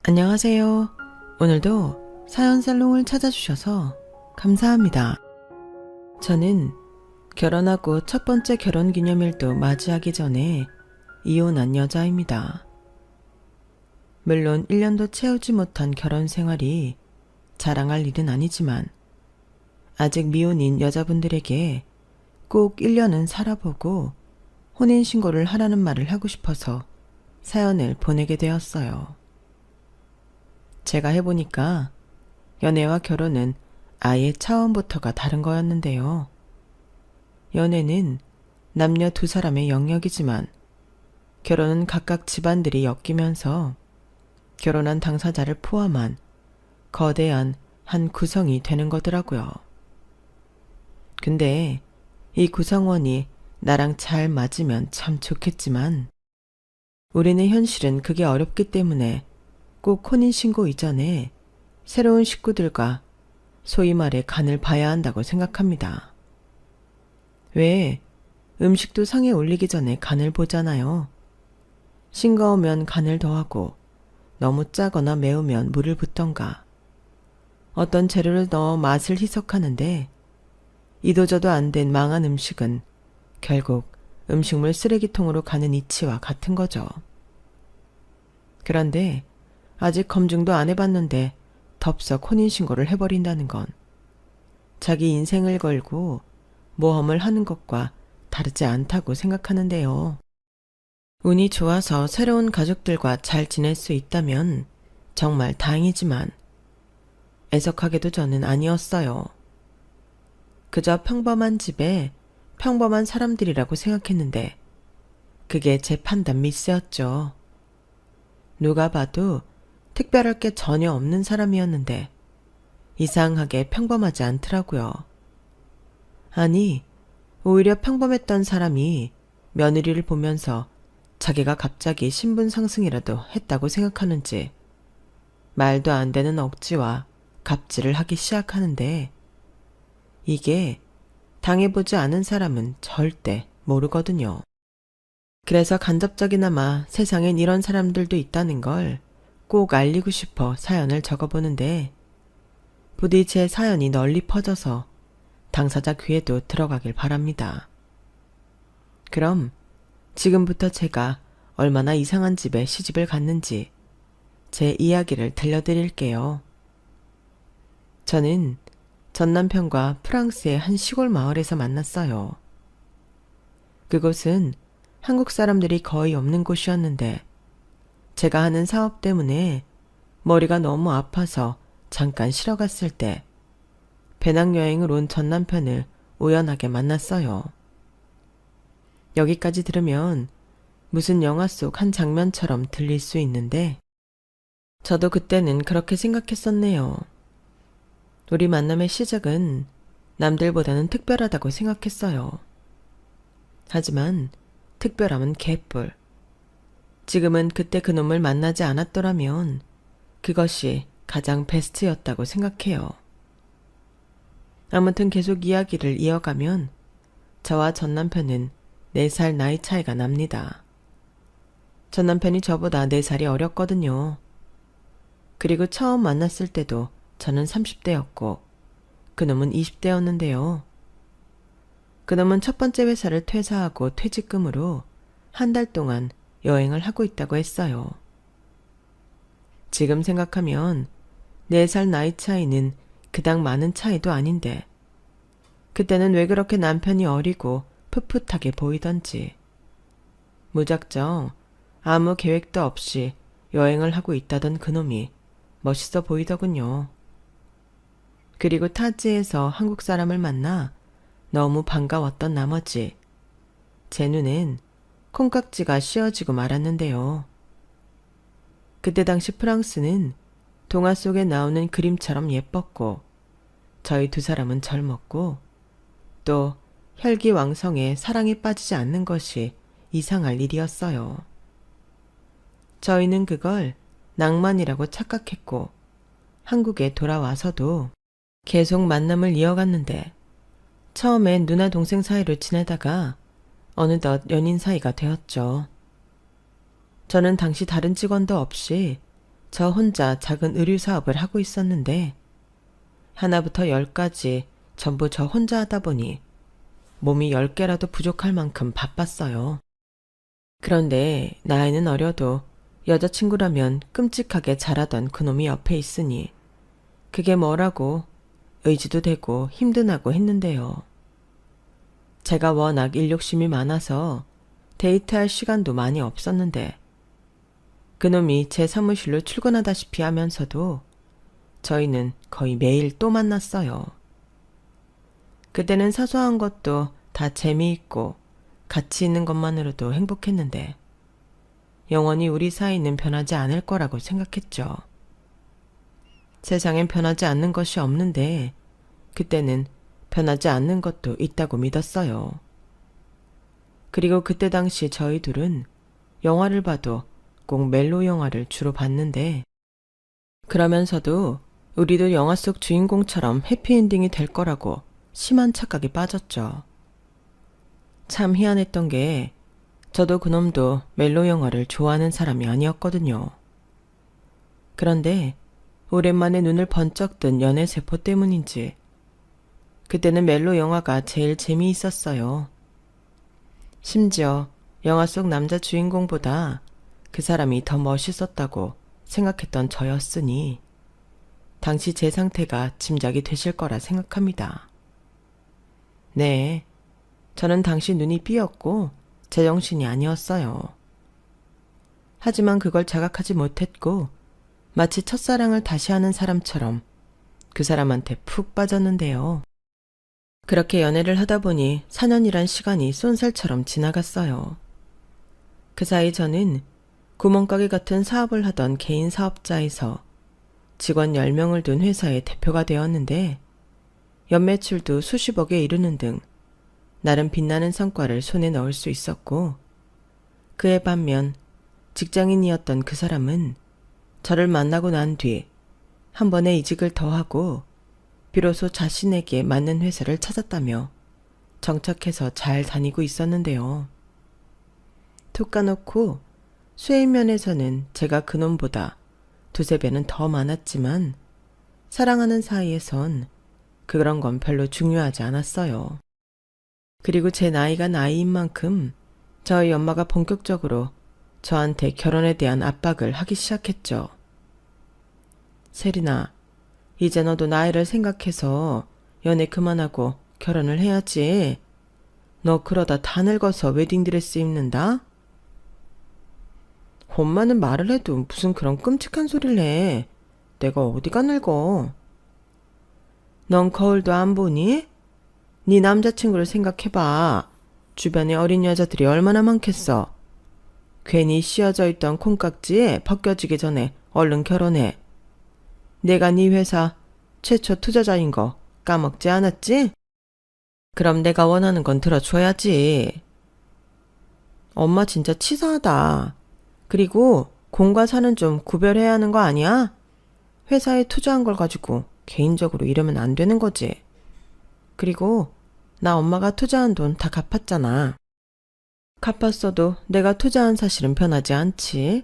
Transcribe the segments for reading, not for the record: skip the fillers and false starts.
안녕하세요. 오늘도 사연 살롱을 찾아주셔서 감사합니다. 저는 결혼하고 첫 번째 결혼기념일도 맞이하기 전에 이혼한 여자입니다. 물론 1년도 채우지 못한 결혼 생활이 자랑할 일은 아니지만 아직 미혼인 여자분들에게 꼭 1년은 살아보고 혼인신고를 하라는 말을 하고 싶어서 사연을 보내게 되었어요. 제가 해보니까 연애와 결혼은 아예 차원부터가 다른 거였는데요. 연애는 남녀 두 사람의 영역이지만 결혼은 각각 집안들이 엮이면서 결혼한 당사자를 포함한 거대한 한 구성이 되는 거더라고요. 근데 이 구성원이 나랑 잘 맞으면 참 좋겠지만 우리는 현실은 그게 어렵기 때문에 꼭 혼인신고 이전에 새로운 식구들과 소위 말해 간을 봐야 한다고 생각합니다. 왜 음식도 상에 올리기 전에 간을 보잖아요. 싱거우면 간을 더하고 너무 짜거나 매우면 물을 붓던가 어떤 재료를 넣어 맛을 희석하는데 이도저도 안 된 망한 음식은 결국 음식물 쓰레기통으로 가는 이치와 같은 거죠. 그런데 아직 검증도 안 해봤는데 덥석 혼인신고를 해버린다는 건 자기 인생을 걸고 모험을 하는 것과 다르지 않다고 생각하는데요. 운이 좋아서 새로운 가족들과 잘 지낼 수 있다면 정말 다행이지만 애석하게도 저는 아니었어요. 그저 평범한 집에 평범한 사람들이라고 생각했는데 그게 제 판단 미스였죠. 누가 봐도 특별할 게 전혀 없는 사람이었는데 이상하게 평범하지 않더라고요. 아니, 오히려 평범했던 사람이 며느리를 보면서 자기가 갑자기 신분 상승이라도 했다고 생각하는지 말도 안 되는 억지와 갑질을 하기 시작하는데 이게 당해보지 않은 사람은 절대 모르거든요. 그래서 간접적이나마 세상엔 이런 사람들도 있다는 걸 꼭 알리고 싶어 사연을 적어보는데 부디 제 사연이 널리 퍼져서 당사자 귀에도 들어가길 바랍니다. 그럼 지금부터 제가 얼마나 이상한 집에 시집을 갔는지 제 이야기를 들려드릴게요. 저는 전 남편과 프랑스의 한 시골 마을에서 만났어요. 그곳은 한국 사람들이 거의 없는 곳이었는데 제가 하는 사업 때문에 머리가 너무 아파서 잠깐 쉬러 갔을 때 배낭여행을 온 전 남편을 우연하게 만났어요. 여기까지 들으면 무슨 영화 속 한 장면처럼 들릴 수 있는데 저도 그때는 그렇게 생각했었네요. 우리 만남의 시작은 남들보다는 특별하다고 생각했어요. 하지만 특별함은 개뿔. 지금은 그때 그놈을 만나지 않았더라면 그것이 가장 베스트였다고 생각해요. 아무튼 계속 이야기를 이어가면 저와 전 남편은 4살 나이 차이가 납니다. 전 남편이 저보다 4살이 어렸거든요. 그리고 처음 만났을 때도 저는 30대였고 그놈은 20대였는데요. 그놈은 첫 번째 회사를 퇴사하고 퇴직금으로 한 달 동안 여행을 하고 있다고 했어요. 지금 생각하면 4살 나이 차이는 그닥 많은 차이도 아닌데 그때는 왜 그렇게 남편이 어리고 풋풋하게 보이던지 무작정 아무 계획도 없이 여행을 하고 있다던 그놈이 멋있어 보이더군요. 그리고 타지에서 한국 사람을 만나 너무 반가웠던 나머지 제 눈엔 콩깍지가 씌어지고 말았는데요. 그때 당시 프랑스는 동화 속에 나오는 그림처럼 예뻤고 저희 두 사람은 젊었고 또 혈기왕성에 사랑에 빠지지 않는 것이 이상할 일이었어요. 저희는 그걸 낭만이라고 착각했고 한국에 돌아와서도 계속 만남을 이어갔는데 처음엔 누나 동생 사이로 지내다가 어느덧 연인 사이가 되었죠. 저는 당시 다른 직원도 없이 저 혼자 작은 의류 사업을 하고 있었는데 하나부터 열까지 전부 저 혼자 하다 보니 몸이 10개라도 부족할 만큼 바빴어요. 그런데 나이는 어려도 여자친구라면 끔찍하게 잘하던 그놈이 옆에 있으니 그게 뭐라고 의지도 되고 힘든하고 했는데요. 제가 워낙 일욕심이 많아서 데이트할 시간도 많이 없었는데 그놈이 제 사무실로 출근하다시피 하면서도 저희는 거의 매일 또 만났어요. 그때는 사소한 것도 다 재미있고 같이 있는 것만으로도 행복했는데 영원히 우리 사이는 변하지 않을 거라고 생각했죠. 세상엔 변하지 않는 것이 없는데 그때는 변하지 않는 것도 있다고 믿었어요. 그리고 그때 당시 저희 둘은 영화를 봐도 꼭 멜로 영화를 주로 봤는데 그러면서도 우리도 영화 속 주인공처럼 해피엔딩이 될 거라고 심한 착각에 빠졌죠. 참 희한했던 게 저도 그놈도 멜로 영화를 좋아하는 사람이 아니었거든요. 그런데 오랜만에 눈을 번쩍 뜬 연애세포 때문인지 그때는 멜로 영화가 제일 재미있었어요. 심지어 영화 속 남자 주인공보다 그 사람이 더 멋있었다고 생각했던 저였으니 당시 제 상태가 짐작이 되실 거라 생각합니다. 네, 저는 당시 눈이 삐었고 제정신이 아니었어요. 하지만 그걸 자각하지 못했고 마치 첫사랑을 다시 하는 사람처럼 그 사람한테 푹 빠졌는데요. 그렇게 연애를 하다 보니 4년이란 시간이 쏜살처럼 지나갔어요. 그 사이 저는 구멍가게 같은 사업을 하던 개인 사업자에서 직원 10명을 둔 회사의 대표가 되었는데 연매출도 수십억에 이르는 등 나름 빛나는 성과를 손에 넣을 수 있었고 그에 반면 직장인이었던 그 사람은 저를 만나고 난 뒤 한 번에 이직을 더하고 비로소 자신에게 맞는 회사를 찾았다며 정착해서 잘 다니고 있었는데요. 툭 까놓고 수입 면에서는 제가 그놈보다 두세 배는 더 많았지만 사랑하는 사이에선 그런 건 별로 중요하지 않았어요. 그리고 제 나이가 나이인 만큼 저희 엄마가 본격적으로 저한테 결혼에 대한 압박을 하기 시작했죠. 세린아, 이제 너도 나이를 생각해서 연애 그만하고 결혼을 해야지. 너 그러다 다 늙어서 웨딩드레스 입는다? 엄마는 말을 해도 무슨 그런 끔찍한 소리를 해. 내가 어디가 늙어. 넌 거울도 안 보니? 네 남자친구를 생각해봐. 주변에 어린 여자들이 얼마나 많겠어. 괜히 씌어져 있던 콩깍지에 벗겨지기 전에 얼른 결혼해. 내가 네 회사 최초 투자자인 거 까먹지 않았지? 그럼 내가 원하는 건 들어줘야지. 엄마 진짜 치사하다. 그리고 공과 사는 좀 구별해야 하는 거 아니야? 회사에 투자한 걸 가지고 개인적으로 이러면 안 되는 거지. 그리고 나 엄마가 투자한 돈 다 갚았잖아. 갚았어도 내가 투자한 사실은 변하지 않지.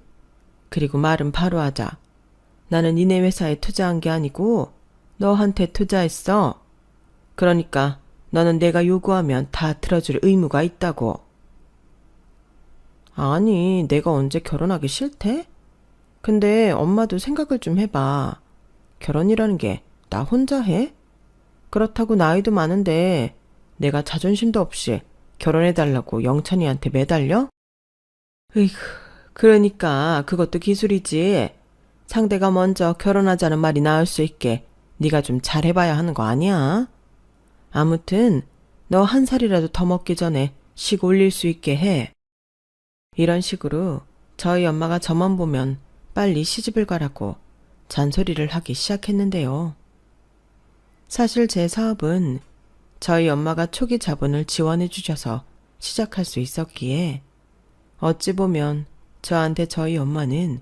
그리고 말은 바로 하자. 나는 니네 회사에 투자한 게 아니고 너한테 투자했어. 그러니까 너는 내가 요구하면 다 들어줄 의무가 있다고. 아니, 내가 언제 결혼하기 싫대? 근데 엄마도 생각을 좀 해봐. 결혼이라는 게 나 혼자 해? 그렇다고 나이도 많은데 내가 자존심도 없이 결혼해달라고 영찬이한테 매달려? 으이구, 그러니까 그것도 기술이지. 상대가 먼저 결혼하자는 말이 나올 수 있게 네가 좀 잘해봐야 하는 거 아니야? 아무튼 너 한 살이라도 더 먹기 전에 식 올릴 수 있게 해. 이런 식으로 저희 엄마가 저만 보면 빨리 시집을 가라고 잔소리를 하기 시작했는데요. 사실 제 사업은 저희 엄마가 초기 자본을 지원해 주셔서 시작할 수 있었기에 어찌 보면 저한테 저희 엄마는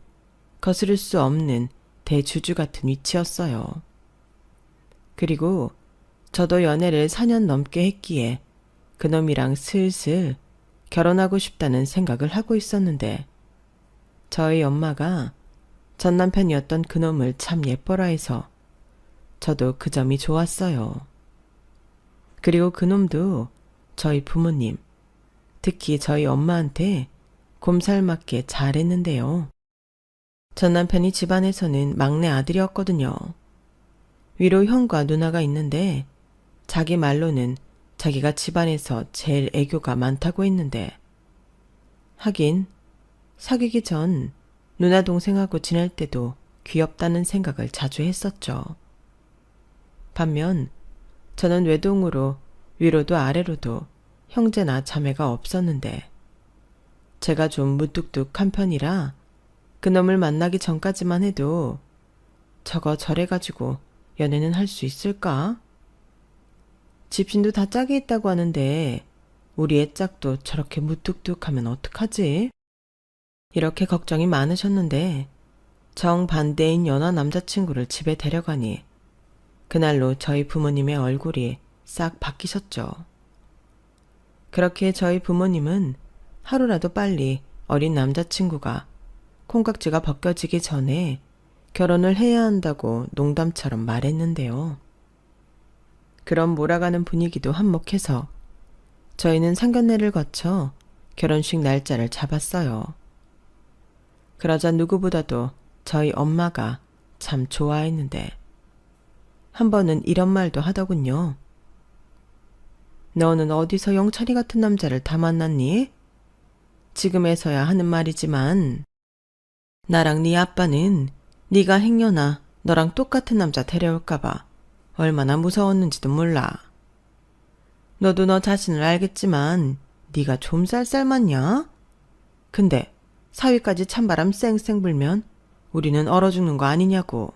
거스를 수 없는 대주주 같은 위치였어요. 그리고 저도 연애를 4년 넘게 했기에 그놈이랑 슬슬 결혼하고 싶다는 생각을 하고 있었는데 저희 엄마가 전 남편이었던 그놈을 참 예뻐라 해서 저도 그 점이 좋았어요. 그리고 그놈도 저희 부모님, 특히 저희 엄마한테 곰살맞게 잘했는데요. 전 남편이 집안에서는 막내 아들이었거든요. 위로 형과 누나가 있는데 자기 말로는 자기가 집안에서 제일 애교가 많다고 했는데, 하긴 사귀기 전 누나 동생하고 지낼 때도 귀엽다는 생각을 자주 했었죠. 반면 저는 외동으로 위로도 아래로도 형제나 자매가 없었는데, 제가 좀 무뚝뚝한 편이라 그놈을 만나기 전까지만 해도 저거 저래가지고 연애는 할 수 있을까? 집신도 다 짝이 있다고 하는데 우리 애 짝도 저렇게 무뚝뚝하면 어떡하지? 이렇게 걱정이 많으셨는데 정반대인 연하 남자친구를 집에 데려가니 그날로 저희 부모님의 얼굴이 싹 바뀌셨죠. 그렇게 저희 부모님은 하루라도 빨리 어린 남자친구가 콩깍지가 벗겨지기 전에 결혼을 해야 한다고 농담처럼 말했는데요. 그런 몰아가는 분위기도 한몫해서 저희는 상견례를 거쳐 결혼식 날짜를 잡았어요. 그러자 누구보다도 저희 엄마가 참 좋아했는데 한 번은 이런 말도 하더군요. 너는 어디서 영철이 같은 남자를 다 만났니? 지금에서야 하는 말이지만 나랑 네 아빠는 네가 행여나 너랑 똑같은 남자 데려올까봐 얼마나 무서웠는지도 몰라. 너도 너 자신을 알겠지만 네가 좀 쌀쌀맞냐? 근데 사위까지 찬바람 쌩쌩 불면 우리는 얼어 죽는 거 아니냐고.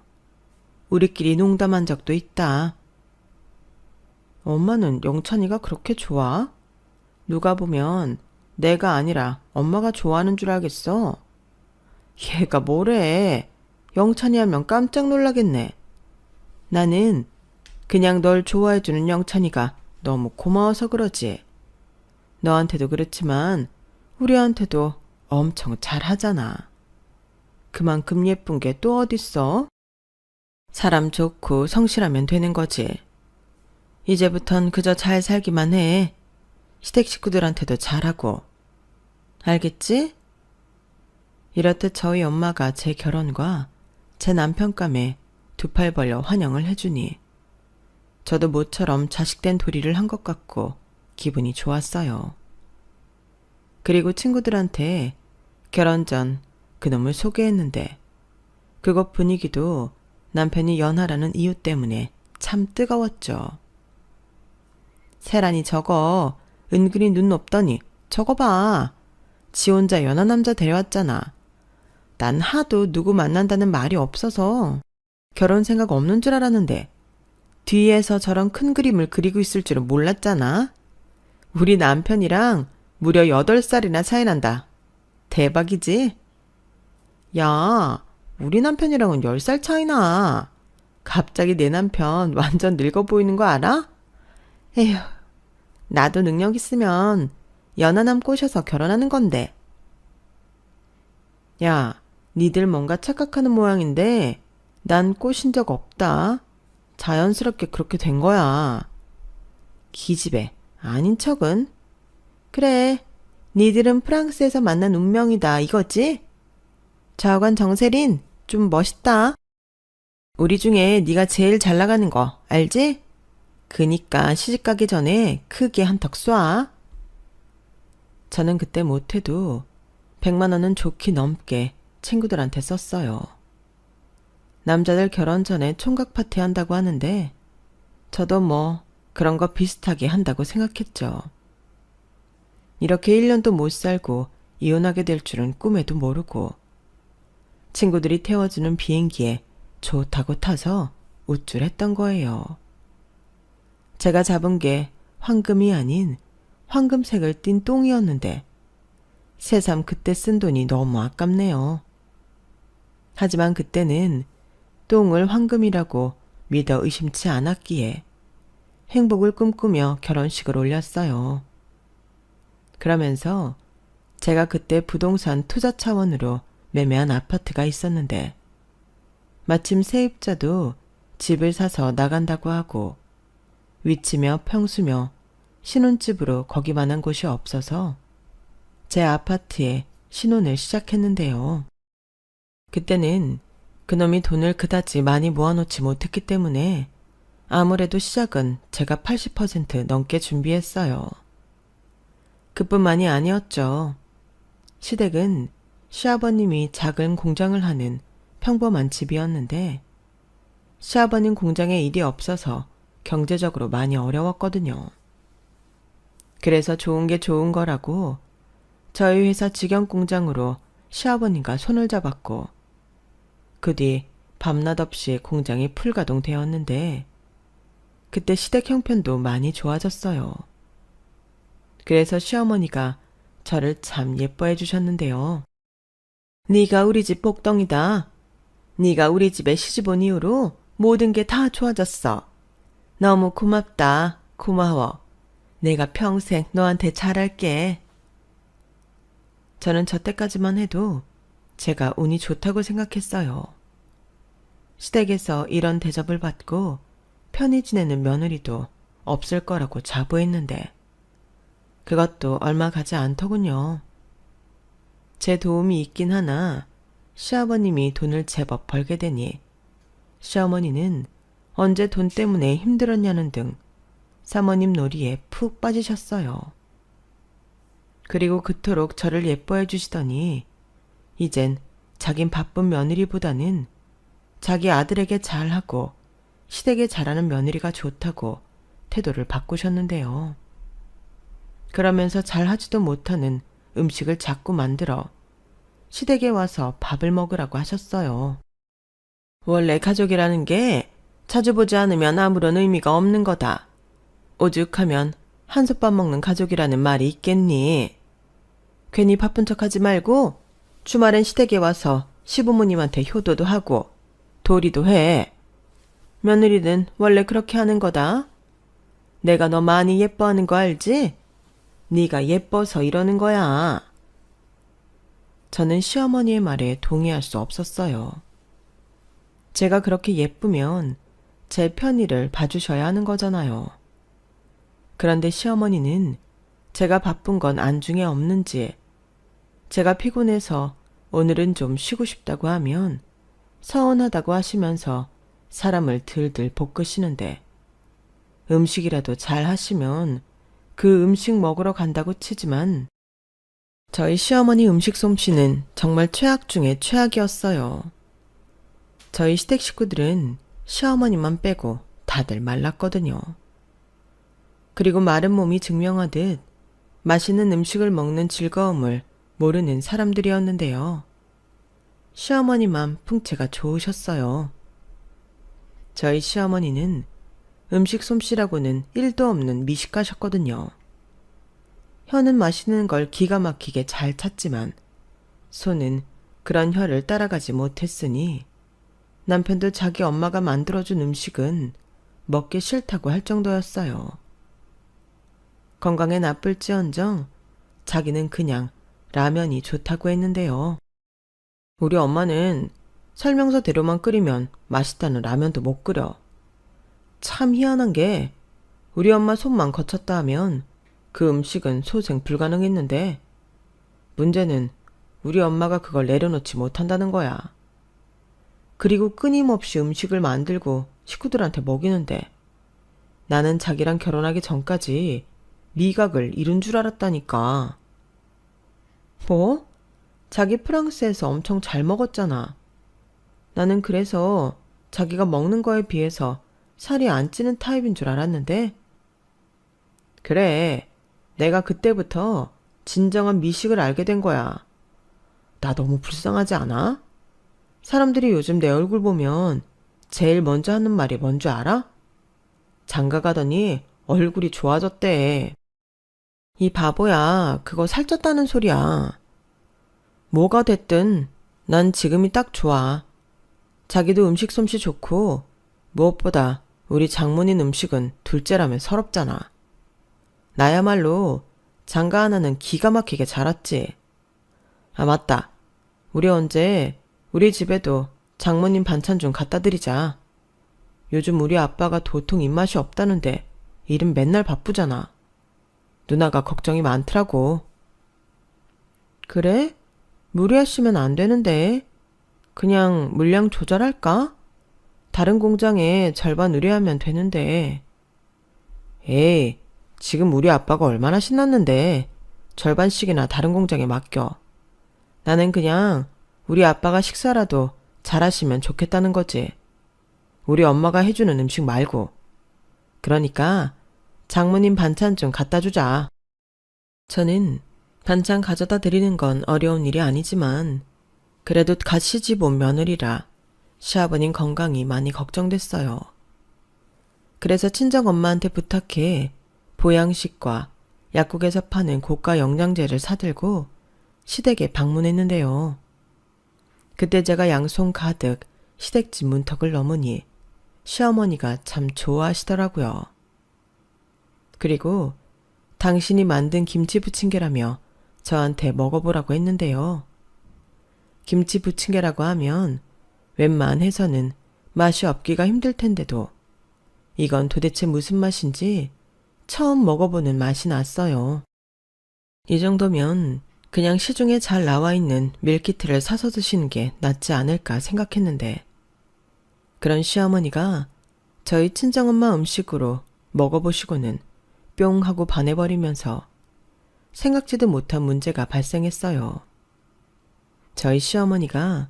우리끼리 농담한 적도 있다. 엄마는 영찬이가 그렇게 좋아? 누가 보면 내가 아니라 엄마가 좋아하는 줄 알겠어. 얘가 뭐래. 영찬이 하면 깜짝 놀라겠네. 나는 그냥 널 좋아해주는 영찬이가 너무 고마워서 그러지. 너한테도 그렇지만 우리한테도 엄청 잘하잖아. 그만큼 예쁜 게 또 어딨어? 사람 좋고 성실하면 되는 거지. 이제부턴 그저 잘 살기만 해. 시댁 식구들한테도 잘하고. 알겠지? 이렇듯 저희 엄마가 제 결혼과 제 남편감에 두 팔 벌려 환영을 해주니 저도 모처럼 자식된 도리를 한 것 같고 기분이 좋았어요. 그리고 친구들한테 결혼 전 그놈을 소개했는데 그곳 분위기도 남편이 연하라는 이유 때문에 참 뜨거웠죠. 세란이 저거 은근히 눈 높더니 저거 봐. 지 혼자 연하 남자 데려왔잖아. 난 하도 누구 만난다는 말이 없어서 결혼 생각 없는 줄 알았는데 뒤에서 저런 큰 그림을 그리고 있을 줄은 몰랐잖아. 우리 남편이랑 무려 8살이나 차이 난다. 대박이지? 야, 우리 남편이랑은 10살 차이나. 갑자기 내 남편 완전 늙어 보이는 거 알아? 에휴, 나도 능력 있으면 연하남 꼬셔서 결혼하는 건데. 야, 니들 뭔가 착각하는 모양인데 난 꼬신 적 없다. 자연스럽게 그렇게 된 거야. 기집애, 아닌 척은? 그래, 니들은 프랑스에서 만난 운명이다 이거지? 좌우간 정세린, 좀 멋있다. 우리 중에 네가 제일 잘 나가는 거 알지? 그니까 시집가기 전에 크게 한턱 쏴. 저는 그때 못해도 100만 원은 좋게 넘게 친구들한테 썼어요. 남자들 결혼 전에 총각 파티 한다고 하는데 저도 뭐 그런 거 비슷하게 한다고 생각했죠. 이렇게 1년도 못 살고 이혼하게 될 줄은 꿈에도 모르고 친구들이 태워주는 비행기에 좋다고 타서 우쭐했던 거예요. 제가 잡은 게 황금이 아닌 황금색을 띤 똥이었는데 새삼 그때 쓴 돈이 너무 아깝네요. 하지만 그때는 똥을 황금이라고 믿어 의심치 않았기에 행복을 꿈꾸며 결혼식을 올렸어요. 그러면서 제가 그때 부동산 투자 차원으로 매매한 아파트가 있었는데 마침 세입자도 집을 사서 나간다고 하고 위치며 평수며 신혼집으로 거기만한 곳이 없어서 제 아파트에 신혼을 시작했는데요. 그때는 그놈이 돈을 그다지 많이 모아놓지 못했기 때문에 아무래도 시작은 제가 80% 넘게 준비했어요. 그뿐만이 아니었죠. 시댁은 시아버님이 작은 공장을 하는 평범한 집이었는데 시아버님 공장에 일이 없어서 경제적으로 많이 어려웠거든요. 그래서 좋은 게 좋은 거라고 저희 회사 직영 공장으로 시아버님과 손을 잡았고 그 뒤 밤낮 없이 공장이 풀가동되었는데 그때 시댁 형편도 많이 좋아졌어요. 그래서 시어머니가 저를 참 예뻐해 주셨는데요. 네가 우리 집 복덩이다. 네가 우리 집에 시집 온 이후로 모든 게 다 좋아졌어. 너무 고맙다. 고마워. 내가 평생 너한테 잘할게. 저는 저때까지만 해도 제가 운이 좋다고 생각했어요. 시댁에서 이런 대접을 받고 편히 지내는 며느리도 없을 거라고 자부했는데 그것도 얼마 가지 않더군요. 제 도움이 있긴 하나 시아버님이 돈을 제법 벌게 되니 시어머니는 언제 돈 때문에 힘들었냐는 등 사모님 놀이에 푹 빠지셨어요. 그리고 그토록 저를 예뻐해 주시더니 이젠 자긴 바쁜 며느리보다는 자기 아들에게 잘하고 시댁에 잘하는 며느리가 좋다고 태도를 바꾸셨는데요. 그러면서 잘하지도 못하는 음식을 자꾸 만들어 시댁에 와서 밥을 먹으라고 하셨어요. 원래 가족이라는 게 자주 보지 않으면 아무런 의미가 없는 거다. 오죽하면 한솥밥 먹는 가족이라는 말이 있겠니? 괜히 바쁜 척하지 말고 주말엔 시댁에 와서 시부모님한테 효도도 하고 도리도 해. 며느리는 원래 그렇게 하는 거다. 내가 너 많이 예뻐하는 거 알지? 네가 예뻐서 이러는 거야. 저는 시어머니의 말에 동의할 수 없었어요. 제가 그렇게 예쁘면 제 편의를 봐주셔야 하는 거잖아요. 그런데 시어머니는 제가 바쁜 건 안중에 없는지 제가 피곤해서 오늘은 좀 쉬고 싶다고 하면 서운하다고 하시면서 사람을 들들 볶으시는데 음식이라도 잘 하시면 그 음식 먹으러 간다고 치지만 저희 시어머니 음식 솜씨는 정말 최악 중에 최악이었어요. 저희 시댁 식구들은 시어머니만 빼고 다들 말랐거든요. 그리고 마른 몸이 증명하듯 맛있는 음식을 먹는 즐거움을 모르는 사람들이었는데요. 시어머니만 풍채가 좋으셨어요. 저희 시어머니는 음식 솜씨라고는 1도 없는 미식가셨거든요. 혀는 맛있는 걸 기가 막히게 잘 찾지만 손은 그런 혀를 따라가지 못했으니 남편도 자기 엄마가 만들어준 음식은 먹기 싫다고 할 정도였어요. 건강에 나쁠지언정 자기는 그냥 라면이 좋다고 했는데요. 우리 엄마는 설명서대로만 끓이면 맛있다는 라면도 못 끓여. 참 희한한 게 우리 엄마 손만 거쳤다 하면 그 음식은 소생 불가능했는데 문제는 우리 엄마가 그걸 내려놓지 못한다는 거야. 그리고 끊임없이 음식을 만들고 식구들한테 먹이는데 나는 자기랑 결혼하기 전까지 미각을 잃은 줄 알았다니까. 뭐? 자기 프랑스에서 엄청 잘 먹었잖아. 나는 그래서 자기가 먹는 거에 비해서 살이 안 찌는 타입인 줄 알았는데 그래, 내가 그때부터 진정한 미식을 알게 된 거야. 나 너무 불쌍하지 않아? 사람들이 요즘 내 얼굴 보면 제일 먼저 하는 말이 뭔 줄 알아? 장가 가더니 얼굴이 좋아졌대. 이 바보야, 그거 살쪘다는 소리야. 뭐가 됐든 난 지금이 딱 좋아. 자기도 음식 솜씨 좋고 무엇보다 우리 장모님 음식은 둘째라면 서럽잖아. 나야말로 장가 하나는 기가 막히게 자랐지. 아, 맞다. 우리 언제 우리 집에도 장모님 반찬 좀 갖다 드리자. 요즘 우리 아빠가 도통 입맛이 없다는데 일은 맨날 바쁘잖아. 누나가 걱정이 많더라고. 그래? 무리하시면 안 되는데. 그냥 물량 조절할까? 다른 공장에 절반 의뢰하면 되는데. 에이, 지금 우리 아빠가 얼마나 신났는데 절반씩이나 다른 공장에 맡겨. 나는 그냥 우리 아빠가 식사라도 잘하시면 좋겠다는 거지. 우리 엄마가 해주는 음식 말고. 그러니까 장모님 반찬 좀 갖다 주자. 저는 반찬 가져다 드리는 건 어려운 일이 아니지만 그래도 갓 시집 온 며느리라 시아버님 건강이 많이 걱정됐어요. 그래서 친정엄마한테 부탁해 보양식과 약국에서 파는 고가 영양제를 사들고 시댁에 방문했는데요. 그때 제가 양손 가득 시댁집 문턱을 넘으니 시어머니가 참 좋아하시더라고요. 그리고 당신이 만든 김치 부침개라며 저한테 먹어보라고 했는데요. 김치 부침개라고 하면 웬만해서는 맛이 없기가 힘들 텐데도 이건 도대체 무슨 맛인지 처음 먹어보는 맛이 났어요. 이 정도면 그냥 시중에 잘 나와 있는 밀키트를 사서 드시는 게 낫지 않을까 생각했는데 그런 시어머니가 저희 친정엄마 음식으로 먹어보시고는 뿅 하고 반해버리면서 생각지도 못한 문제가 발생했어요. 저희 시어머니가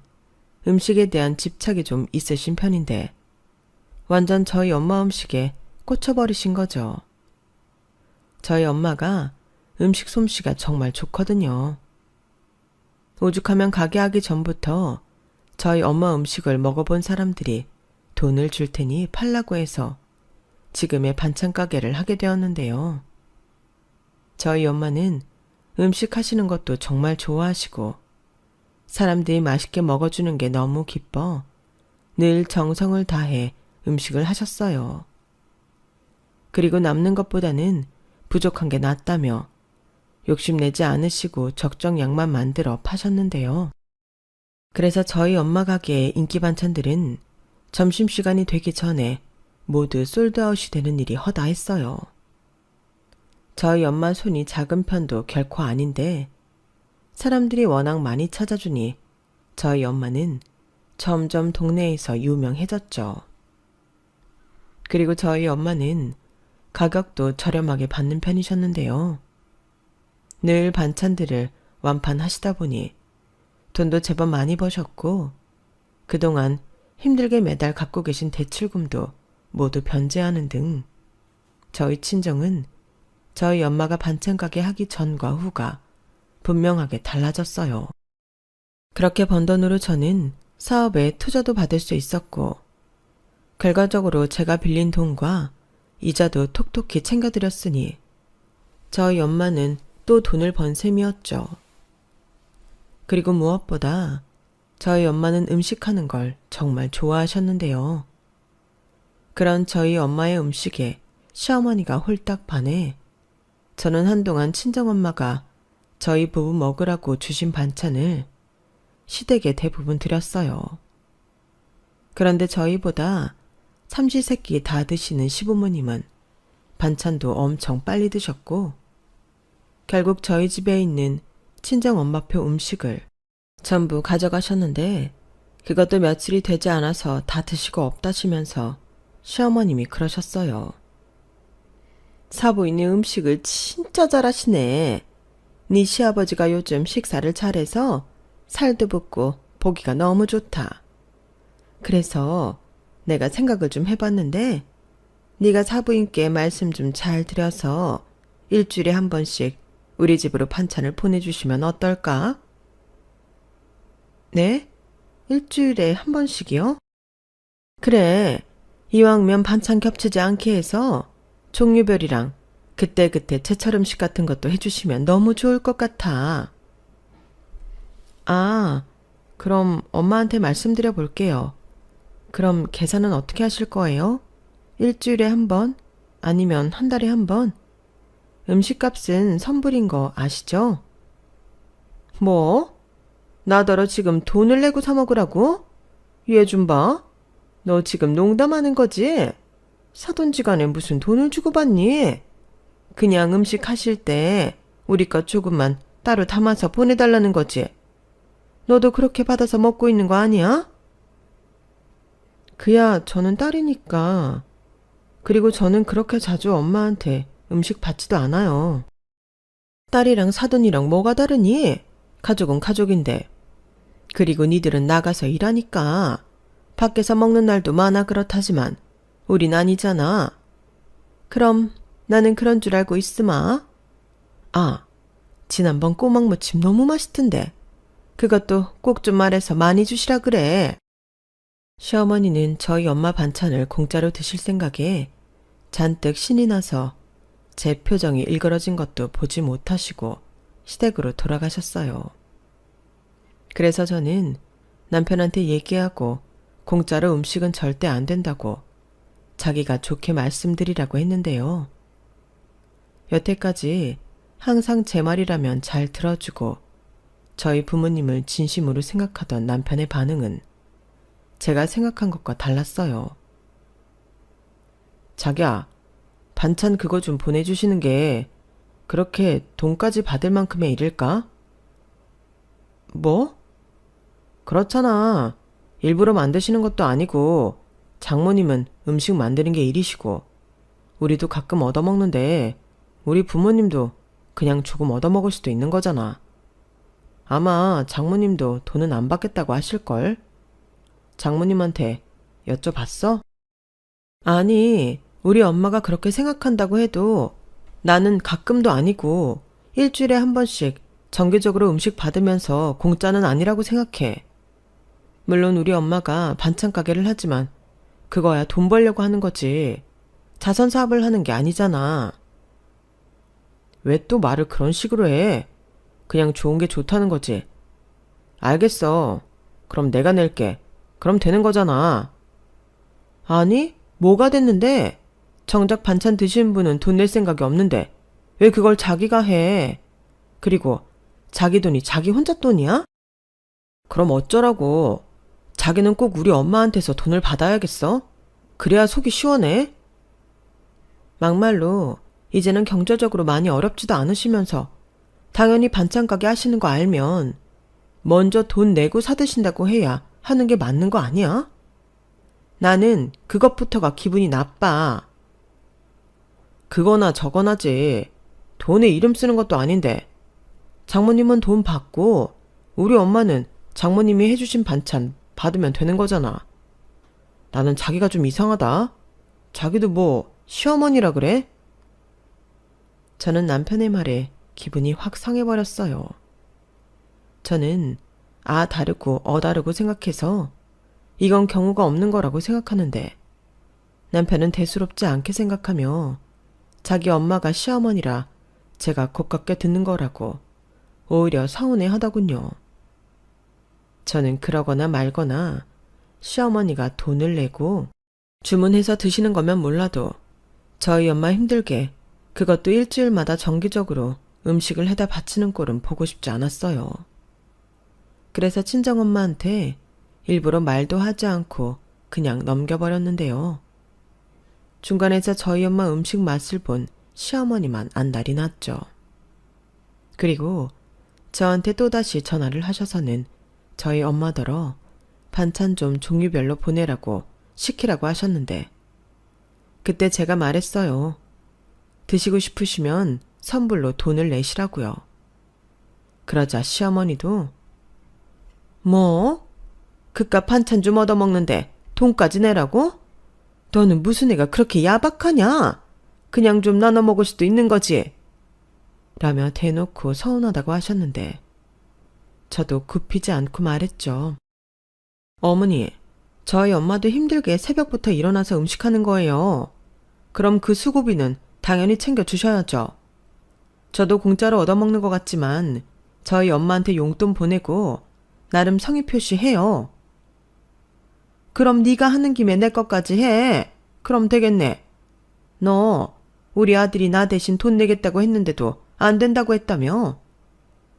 음식에 대한 집착이 좀 있으신 편인데 완전 저희 엄마 음식에 꽂혀버리신 거죠. 저희 엄마가 음식 솜씨가 정말 좋거든요. 오죽하면 가게 하기 전부터 저희 엄마 음식을 먹어본 사람들이 돈을 줄 테니 팔라고 해서 지금의 반찬 가게를 하게 되었는데요. 저희 엄마는 음식 하시는 것도 정말 좋아하시고 사람들이 맛있게 먹어주는 게 너무 기뻐 늘 정성을 다해 음식을 하셨어요. 그리고 남는 것보다는 부족한 게 낫다며 욕심내지 않으시고 적정 양만 만들어 파셨는데요. 그래서 저희 엄마 가게의 인기 반찬들은 점심시간이 되기 전에 모두 솔드아웃이 되는 일이 허다했어요. 저희 엄마 손이 작은 편도 결코 아닌데 사람들이 워낙 많이 찾아주니 저희 엄마는 점점 동네에서 유명해졌죠. 그리고 저희 엄마는 가격도 저렴하게 받는 편이셨는데요. 늘 반찬들을 완판하시다 보니 돈도 제법 많이 버셨고 그동안 힘들게 매달 갖고 계신 대출금도 모두 변제하는 등 저희 친정은 저희 엄마가 반찬 가게 하기 전과 후가 분명하게 달라졌어요. 그렇게 번 돈으로 저는 사업에 투자도 받을 수 있었고 결과적으로 제가 빌린 돈과 이자도 톡톡히 챙겨드렸으니 저희 엄마는 또 돈을 번 셈이었죠. 그리고 무엇보다 저희 엄마는 음식하는 걸 정말 좋아하셨는데요. 그런 저희 엄마의 음식에 시어머니가 홀딱 반해 저는 한동안 친정엄마가 저희 부부 먹으라고 주신 반찬을 시댁에 대부분 드렸어요. 그런데 저희보다 삼시세끼 다 드시는 시부모님은 반찬도 엄청 빨리 드셨고 결국 저희 집에 있는 친정엄마표 음식을 전부 가져가셨는데 그것도 며칠이 되지 않아서 다 드시고 없다시면서 시어머님이 그러셨어요. 사부인이 음식을 진짜 잘하시네. 네 시아버지가 요즘 식사를 잘해서 살도 붙고 보기가 너무 좋다. 그래서 내가 생각을 좀 해봤는데 네가 사부인께 말씀 좀 잘 드려서 일주일에 한 번씩 우리 집으로 반찬을 보내주시면 어떨까? 네? 일주일에 한 번씩이요? 그래, 이왕이면 반찬 겹치지 않게 해서 종류별이랑 그때그때 제철 음식 같은 것도 해주시면 너무 좋을 것 같아. 아, 그럼 엄마한테 말씀드려 볼게요. 그럼 계산은 어떻게 하실 거예요? 일주일에 한 번? 아니면 한 달에 한 번? 음식값은 선불인 거 아시죠? 뭐? 나더러 지금 돈을 내고 사 먹으라고? 얘 좀 봐. 너 지금 농담하는 거지? 사돈지간에 무슨 돈을 주고 받니? 그냥 음식 하실 때 우리 것 조금만 따로 담아서 보내달라는 거지. 너도 그렇게 받아서 먹고 있는 거 아니야? 그야 저는 딸이니까. 그리고 저는 그렇게 자주 엄마한테 음식 받지도 않아요. 딸이랑 사돈이랑 뭐가 다르니? 가족은 가족인데. 그리고 니들은 나가서 일하니까 밖에서 먹는 날도 많아 그렇다지만 우린 아니잖아. 그럼 나는 그런 줄 알고 있으마. 아, 지난번 꼬막무침 너무 맛있던데. 그것도 꼭 좀 말해서 많이 주시라 그래. 시어머니는 저희 엄마 반찬을 공짜로 드실 생각에 잔뜩 신이 나서 제 표정이 일그러진 것도 보지 못하시고 시댁으로 돌아가셨어요. 그래서 저는 남편한테 얘기하고 공짜로 음식은 절대 안 된다고 자기가 좋게 말씀드리라고 했는데요. 여태까지 항상 제 말이라면 잘 들어주고 저희 부모님을 진심으로 생각하던 남편의 반응은 제가 생각한 것과 달랐어요. 자기야, 반찬 그거 좀 보내주시는 게 그렇게 돈까지 받을 만큼의 일일까? 뭐? 그렇잖아. 일부러 만드시는 것도 아니고 장모님은 음식 만드는 게 일이시고 우리도 가끔 얻어먹는데 우리 부모님도 그냥 조금 얻어먹을 수도 있는 거잖아. 아마 장모님도 돈은 안 받겠다고 하실걸? 장모님한테 여쭤봤어? 아니, 우리 엄마가 그렇게 생각한다고 해도 나는 가끔도 아니고 일주일에 한 번씩 정기적으로 음식 받으면서 공짜는 아니라고 생각해. 물론 우리 엄마가 반찬 가게를 하지만 그거야 돈 벌려고 하는 거지. 자선 사업을 하는 게 아니잖아. 왜 또 말을 그런 식으로 해? 그냥 좋은 게 좋다는 거지. 알겠어. 그럼 내가 낼게. 그럼 되는 거잖아. 아니, 뭐가 됐는데? 정작 반찬 드시는 분은 돈 낼 생각이 없는데 왜 그걸 자기가 해? 그리고 자기 돈이 자기 혼자 돈이야? 그럼 어쩌라고. 자기는 꼭 우리 엄마한테서 돈을 받아야겠어? 그래야 속이 시원해? 막말로 이제는 경제적으로 많이 어렵지도 않으시면서 당연히 반찬 가게 하시는 거 알면 먼저 돈 내고 사드신다고 해야 하는 게 맞는 거 아니야? 나는 그것부터가 기분이 나빠. 그거나 저거나지. 돈에 이름 쓰는 것도 아닌데. 장모님은 돈 받고 우리 엄마는 장모님이 해주신 반찬 받으면 되는 거잖아. 나는 자기가 좀 이상하다. 자기도 뭐 시어머니라 그래? 저는 남편의 말에 기분이 확 상해버렸어요. 저는 다르고 다르고 생각해서 이건 경우가 없는 거라고 생각하는데 남편은 대수롭지 않게 생각하며 자기 엄마가 시어머니라 제가 곱깝게 듣는 거라고 오히려 서운해 하더군요. 저는 그러거나 말거나 시어머니가 돈을 내고 주문해서 드시는 거면 몰라도 저희 엄마 힘들게 그것도 일주일마다 정기적으로 음식을 해다 바치는 꼴은 보고 싶지 않았어요. 그래서 친정엄마한테 일부러 말도 하지 않고 그냥 넘겨버렸는데요. 중간에서 저희 엄마 음식 맛을 본 시어머니만 안달이 났죠. 그리고 저한테 또다시 전화를 하셔서는 저희 엄마더러 반찬 좀 종류별로 보내라고 시키라고 하셨는데 그때 제가 말했어요. 드시고 싶으시면 선불로 돈을 내시라고요. 그러자 시어머니도 뭐? 그깟 반찬 좀 얻어먹는데 돈까지 내라고? 너는 무슨 애가 그렇게 야박하냐? 그냥 좀 나눠 먹을 수도 있는 거지. 라며 대놓고 서운하다고 하셨는데 저도 굽히지 않고 말했죠. 어머니, 저희 엄마도 힘들게 새벽부터 일어나서 음식하는 거예요. 그럼 그 수고비는 당연히 챙겨주셔야죠. 저도 공짜로 얻어먹는 것 같지만 저희 엄마한테 용돈 보내고 나름 성의 표시해요. 그럼 네가 하는 김에 내 것까지 해. 그럼 되겠네. 너 우리 아들이 나 대신 돈 내겠다고 했는데도 안 된다고 했다며?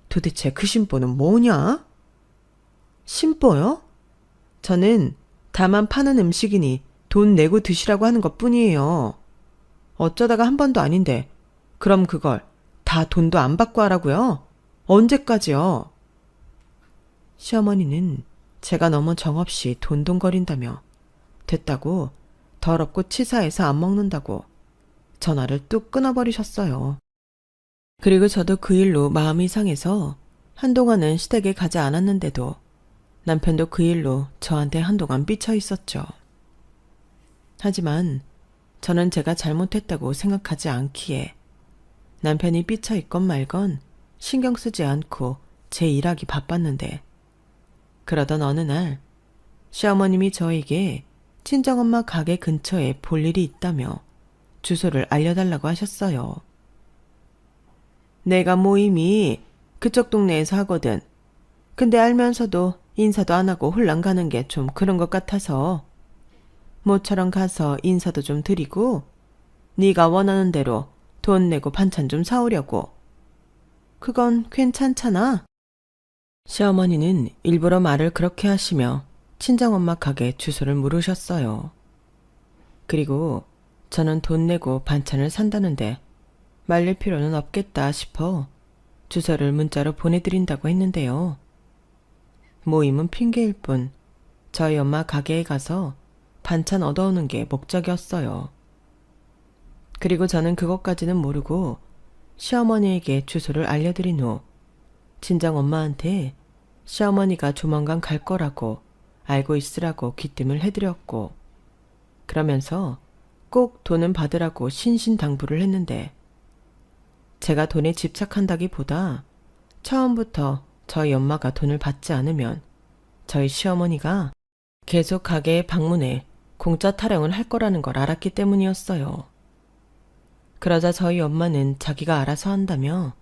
도대체 그 심보는 뭐냐? 심보요? 저는 다만 파는 음식이니 돈 내고 드시라고 하는 것 뿐이에요. 어쩌다가 한 번도 아닌데 그럼 그걸 다 돈도 안 받고 하라고요? 언제까지요? 시어머니는 제가 너무 정없이 돈돈거린다며 됐다고 더럽고 치사해서 안 먹는다고 전화를 뚝 끊어버리셨어요. 그리고 저도 그 일로 마음이 상해서 한동안은 시댁에 가지 않았는데도 남편도 그 일로 저한테 한동안 삐쳐 있었죠. 하지만 저는 제가 잘못했다고 생각하지 않기에 남편이 삐쳐 있건 말건 신경 쓰지 않고 제 일하기 바빴는데 그러던 어느 날 시어머님이 저에게 친정엄마 가게 근처에 볼 일이 있다며 주소를 알려달라고 하셨어요. 내가 모임이 그쪽 동네에서 하거든. 근데 알면서도 인사도 안 하고 홀랑 가는 게 좀 그런 것 같아서 모처럼 가서 인사도 좀 드리고 네가 원하는 대로 돈 내고 반찬 좀 사오려고. 그건 괜찮잖아. 시어머니는 일부러 말을 그렇게 하시며 친정엄마 가게 주소를 물으셨어요. 그리고 저는 돈 내고 반찬을 산다는데 말릴 필요는 없겠다 싶어 주소를 문자로 보내드린다고 했는데요. 모임은 핑계일 뿐 저희 엄마 가게에 가서 반찬 얻어오는 게 목적이었어요. 그리고 저는 그것까지는 모르고 시어머니에게 주소를 알려드린 후 친정엄마한테 시어머니가 조만간 갈 거라고 알고 있으라고 귀띔을 해드렸고 그러면서 꼭 돈은 받으라고 신신당부를 했는데 제가 돈에 집착한다기보다 처음부터 저희 엄마가 돈을 받지 않으면 저희 시어머니가 계속 가게에 방문해 공짜 타령을 할 거라는 걸 알았기 때문이었어요. 그러자 저희 엄마는 자기가 알아서 한다며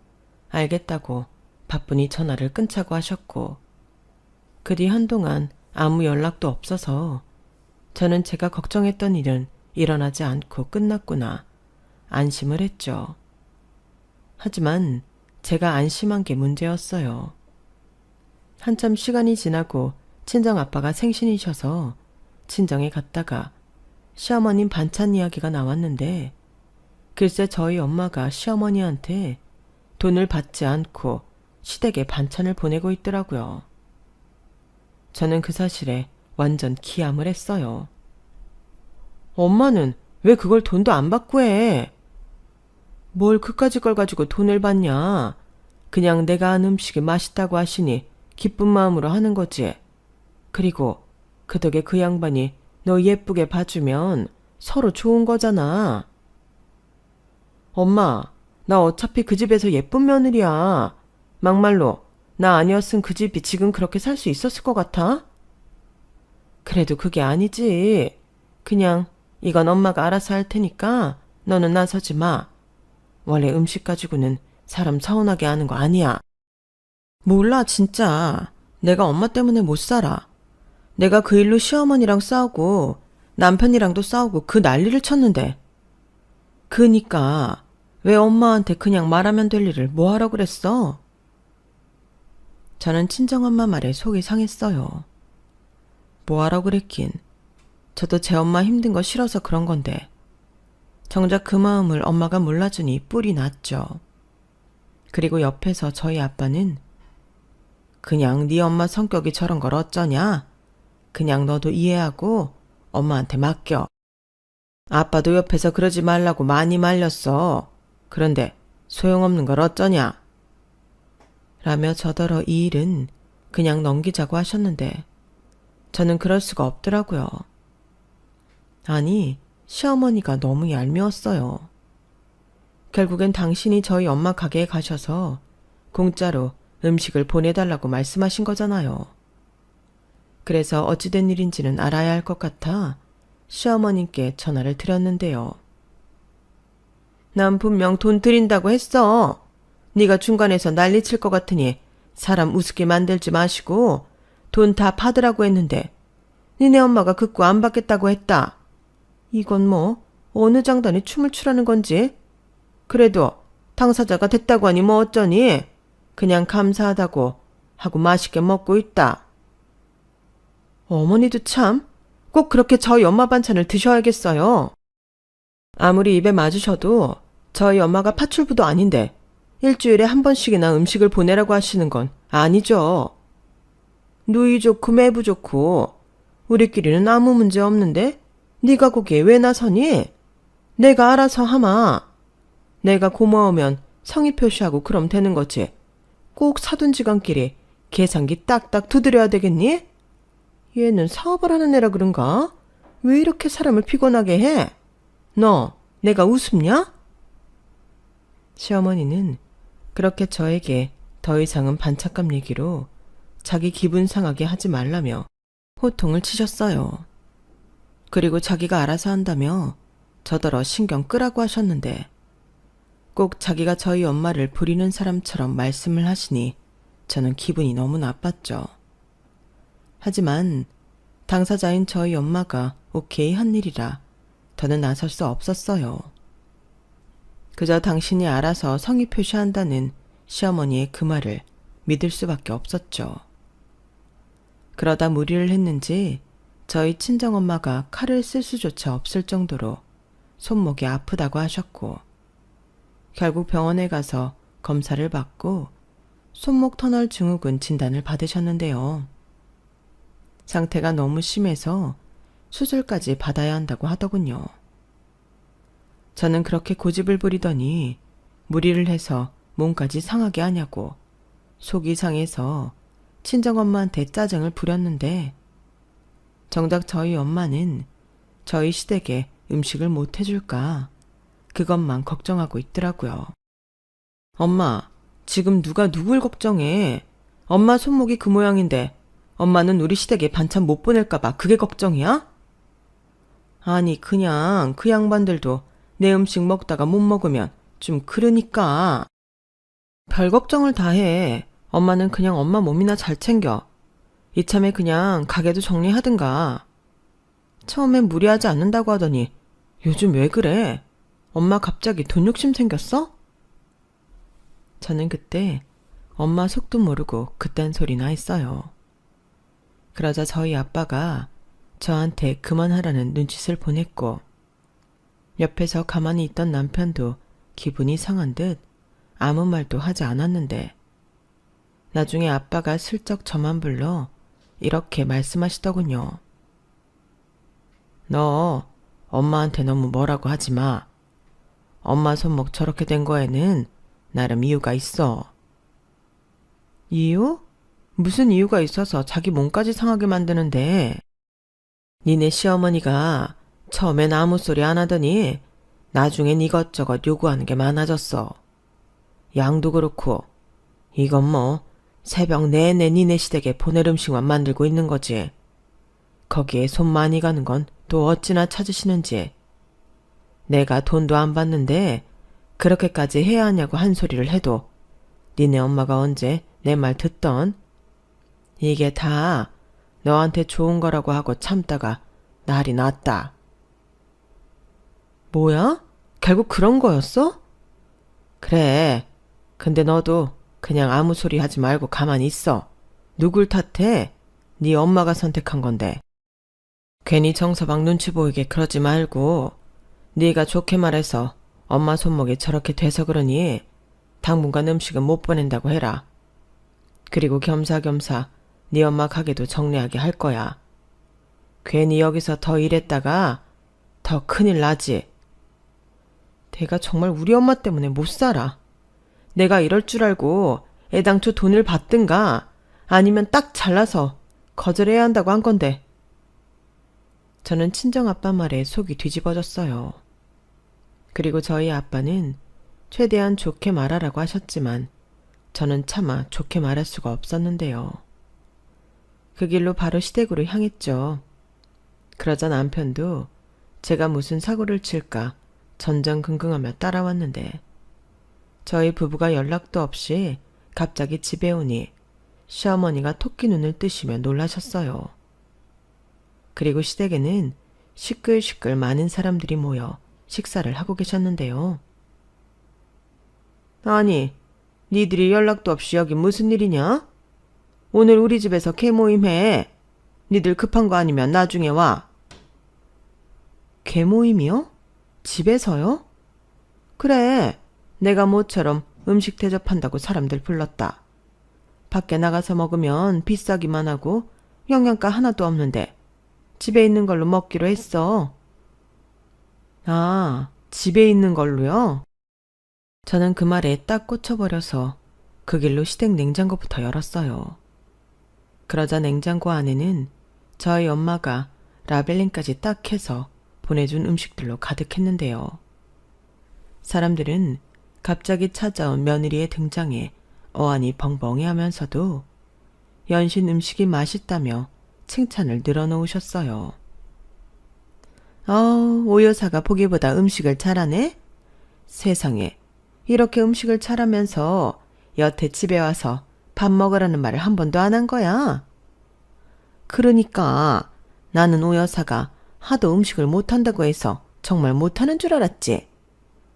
알겠다고 바쁘니 전화를 끊자고 하셨고 그 뒤 한동안 아무 연락도 없어서 저는 제가 걱정했던 일은 일어나지 않고 끝났구나 안심을 했죠. 하지만 제가 안심한 게 문제였어요. 한참 시간이 지나고 친정아빠가 생신이셔서 친정에 갔다가 시어머님 반찬 이야기가 나왔는데 글쎄 저희 엄마가 시어머니한테 돈을 받지 않고 시댁에 반찬을 보내고 있더라고요. 저는 그 사실에 완전 기함을 했어요. 엄마는 왜 그걸 돈도 안 받고 해? 뭘 그까짓 걸 가지고 돈을 받냐? 그냥 내가 한 음식이 맛있다고 하시니 기쁜 마음으로 하는 거지. 그리고 그 덕에 그 양반이 너 예쁘게 봐주면 서로 좋은 거잖아. 엄마, 나 어차피 그 집에서 예쁜 며느리야. 막말로 나 아니었으면 그 집이 지금 그렇게 살 수 있었을 것 같아? 그래도 그게 아니지. 그냥 이건 엄마가 알아서 할 테니까 너는 나서지 마. 원래 음식 가지고는 사람 서운하게 하는 거 아니야. 몰라 진짜. 내가 엄마 때문에 못 살아. 내가 그 일로 시어머니랑 싸우고 남편이랑도 싸우고 그 난리를 쳤는데 그니까 왜 엄마한테 그냥 말하면 될 일을 뭐하러 그랬어? 저는 친정엄마 말에 속이 상했어요. 뭐하러 그랬긴. 저도 제 엄마 힘든 거 싫어서 그런 건데 정작 그 마음을 엄마가 몰라주니 뿔이 났죠. 그리고 옆에서 저희 아빠는 그냥 네 엄마 성격이 저런 걸 어쩌냐? 그냥 너도 이해하고 엄마한테 맡겨. 아빠도 옆에서 그러지 말라고 많이 말렸어. 그런데 소용없는 걸 어쩌냐? 라며 저더러 이 일은 그냥 넘기자고 하셨는데 저는 그럴 수가 없더라고요. 아니, 시어머니가 너무 얄미웠어요. 결국엔 당신이 저희 엄마 가게에 가셔서 공짜로 음식을 보내달라고 말씀하신 거잖아요. 그래서 어찌된 일인지는 알아야 할 것 같아 시어머님께 전화를 드렸는데요. 난 분명 돈 드린다고 했어. 네가 중간에서 난리칠 것 같으니 사람 우습게 만들지 마시고 돈 다 받으라고 했는데 니네 엄마가 극구 안 받겠다고 했다. 이건 뭐 어느 장단에 춤을 추라는 건지. 그래도 당사자가 됐다고 하니 뭐 어쩌니. 그냥 감사하다고 하고 맛있게 먹고 있다. 어머니도 참, 꼭 그렇게 저희 엄마 반찬을 드셔야겠어요. 아무리 입에 맞으셔도 저희 엄마가 파출부도 아닌데 일주일에 한 번씩이나 음식을 보내라고 하시는 건 아니죠. 누이 좋고 매부 좋고 우리끼리는 아무 문제 없는데 네가 거기에 왜 나서니? 내가 알아서 하마. 내가 고마우면 성의 표시하고 그럼 되는 거지. 꼭 사돈지간끼리 계산기 딱딱 두드려야 되겠니? 얘는 사업을 하는 애라 그런가? 왜 이렇게 사람을 피곤하게 해? 너, 내가 우습냐? 시어머니는 그렇게 저에게 더 이상은 반찬값 얘기로 자기 기분 상하게 하지 말라며 호통을 치셨어요. 그리고 자기가 알아서 한다며 저더러 신경 끄라고 하셨는데 꼭 자기가 저희 엄마를 부리는 사람처럼 말씀을 하시니 저는 기분이 너무 나빴죠. 하지만 당사자인 저희 엄마가 오케이 한 일이라 더는 나설 수 없었어요. 그저 당신이 알아서 성의 표시한다는 시어머니의 그 말을 믿을 수밖에 없었죠. 그러다 무리를 했는지 저희 친정엄마가 칼을 쓸 수조차 없을 정도로 손목이 아프다고 하셨고 결국 병원에 가서 검사를 받고 손목 터널 증후군 진단을 받으셨는데요. 상태가 너무 심해서 수술까지 받아야 한다고 하더군요. 저는 그렇게 고집을 부리더니 무리를 해서 몸까지 상하게 하냐고 속이 상해서 친정엄마한테 짜증을 부렸는데 정작 저희 엄마는 저희 시댁에 음식을 못 해줄까 그것만 걱정하고 있더라고요. 엄마, 지금 누가 누굴 걱정해? 엄마 손목이 그 모양인데 엄마는 우리 시댁에 반찬 못 보낼까봐 그게 걱정이야? 아니 그냥 그 양반들도 내 음식 먹다가 못 먹으면 좀 그러니까. 별 걱정을 다 해. 엄마는 그냥 엄마 몸이나 잘 챙겨. 이참에 그냥 가게도 정리하든가. 처음엔 무리하지 않는다고 하더니 요즘 왜 그래? 엄마 갑자기 돈 욕심 생겼어? 저는 그때 엄마 속도 모르고 그딴 소리나 했어요. 그러자 저희 아빠가 저한테 그만하라는 눈짓을 보냈고 옆에서 가만히 있던 남편도 기분이 상한 듯 아무 말도 하지 않았는데 나중에 아빠가 슬쩍 저만 불러 이렇게 말씀하시더군요. 너 엄마한테 너무 뭐라고 하지 마. 엄마 손목 저렇게 된 거에는 나름 이유가 있어. 이유? 무슨 이유가 있어서 자기 몸까지 상하게 만드는데. 니네 시어머니가 처음엔 아무 소리 안 하더니 나중엔 이것저것 요구하는 게 많아졌어. 양도 그렇고 이건 뭐 새벽 내내 니네 시댁에 보낼 음식만 만들고 있는 거지. 거기에 손 많이 가는 건 또 어찌나 찾으시는지. 내가 돈도 안 받는데 그렇게까지 해야 하냐고 한 소리를 해도 니네 엄마가 언제 내 말 듣던? 이게 다 너한테 좋은 거라고 하고 참다가 날이 났다. 뭐야? 결국 그런 거였어? 그래. 근데 너도 그냥 아무 소리 하지 말고 가만히 있어. 누굴 탓해? 네 엄마가 선택한 건데. 괜히 정서방 눈치 보이게 그러지 말고 네가 좋게 말해서 엄마 손목이 저렇게 돼서 그러니 당분간 음식은 못 보낸다고 해라. 그리고 겸사겸사 네 엄마 가게도 정리하게 할 거야. 괜히 여기서 더 일했다가 더 큰일 나지. 내가 정말 우리 엄마 때문에 못 살아. 내가 이럴 줄 알고 애당초 돈을 받든가 아니면 딱 잘라서 거절해야 한다고 한 건데. 저는 친정아빠 말에 속이 뒤집어졌어요. 그리고 저희 아빠는 최대한 좋게 말하라고 하셨지만 저는 차마 좋게 말할 수가 없었는데요. 그 길로 바로 시댁으로 향했죠. 그러자 남편도 제가 무슨 사고를 칠까 전전긍긍하며 따라왔는데 저희 부부가 연락도 없이 갑자기 집에 오니 시어머니가 토끼 눈을 뜨시며 놀라셨어요. 그리고 시댁에는 시끌시끌 많은 사람들이 모여 식사를 하고 계셨는데요. 아니, 니들이 연락도 없이 여기 무슨 일이냐? 오늘 우리 집에서 개모임 해. 니들 급한 거 아니면 나중에 와. 개모임이요? 집에서요? 그래, 내가 모처럼 음식 대접한다고 사람들 불렀다. 밖에 나가서 먹으면 비싸기만 하고 영양가 하나도 없는데 집에 있는 걸로 먹기로 했어. 아, 집에 있는 걸로요? 저는 그 말에 딱 꽂혀버려서 그 길로 시댁 냉장고부터 열었어요. 그러자 냉장고 안에는 저희 엄마가 라벨링까지 딱 해서 보내준 음식들로 가득했는데요. 사람들은 갑자기 찾아온 며느리의 등장에 어안이 벙벙해하면서도 연신 음식이 맛있다며 칭찬을 늘어놓으셨어요. 오 여사가 보기보다 음식을 잘하네? 세상에, 이렇게 음식을 잘하면서 여태 집에 와서 밥 먹으라는 말을 한 번도 안 한 거야. 그러니까 나는 오 여사가 하도 음식을 못한다고 해서 정말 못하는 줄 알았지.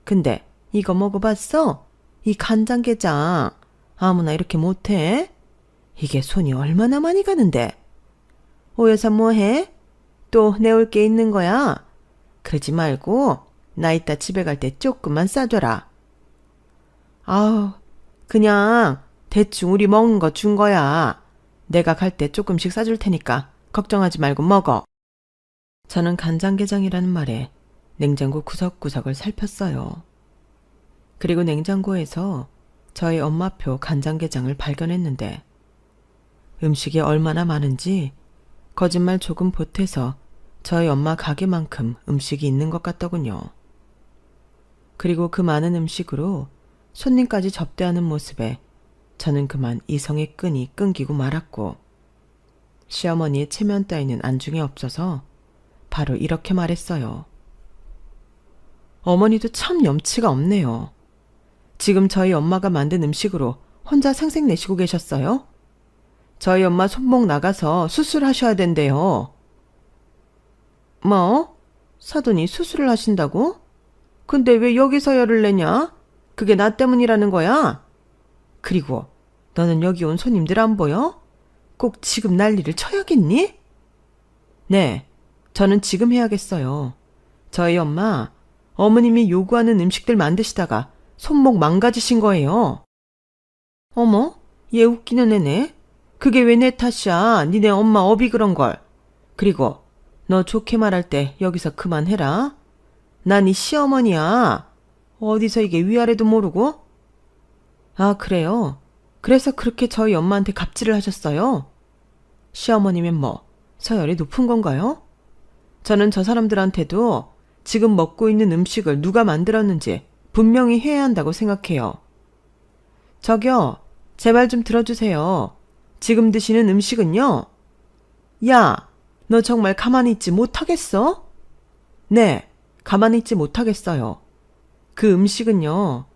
근데 이거 먹어봤어? 이 간장게장 아무나 이렇게 못해? 이게 손이 얼마나 많이 가는데. 오 여사 뭐해? 또 내올 게 있는 거야? 그러지 말고 나 이따 집에 갈 때 조금만 싸줘라. 아우, 그냥 대충 우리 먹은 거 준 거야. 내가 갈 때 조금씩 싸줄 테니까 걱정하지 말고 먹어. 저는 간장게장이라는 말에 냉장고 구석구석을 살폈어요. 그리고 냉장고에서 저희 엄마표 간장게장을 발견했는데 음식이 얼마나 많은지 거짓말 조금 보태서 저희 엄마 가게만큼 음식이 있는 것 같더군요. 그리고 그 많은 음식으로 손님까지 접대하는 모습에 저는 그만 이성의 끈이 끊기고 말았고 시어머니의 체면 따위는 안중에 없어서 바로 이렇게 말했어요. 어머니도 참 염치가 없네요. 지금 저희 엄마가 만든 음식으로 혼자 생색내시고 계셨어요? 저희 엄마 손목 나가서 수술하셔야 된대요. 뭐? 사돈이 수술을 하신다고? 근데 왜 여기서 열을 내냐? 그게 나 때문이라는 거야? 그리고 너는 여기 온 손님들 안 보여? 꼭 지금 난리를 쳐야겠니? 네, 저는 지금 해야겠어요. 저희 엄마, 어머님이 요구하는 음식들 만드시다가 손목 망가지신 거예요. 어머, 얘 웃기는 애네. 그게 왜 내 탓이야? 니네 엄마 업이 그런 걸. 그리고 너 좋게 말할 때 여기서 그만해라. 난 이 시어머니야. 어디서 이게 위아래도 모르고? 아, 그래요? 그래서 그렇게 저희 엄마한테 갑질을 하셨어요? 시어머니면 뭐 서열이 높은 건가요? 저는 저 사람들한테도 지금 먹고 있는 음식을 누가 만들었는지 분명히 해야 한다고 생각해요. 저기요, 제발 좀 들어주세요. 지금 드시는 음식은요? 야, 너 정말 가만히 있지 못하겠어? 네, 가만히 있지 못하겠어요. 그 음식은요,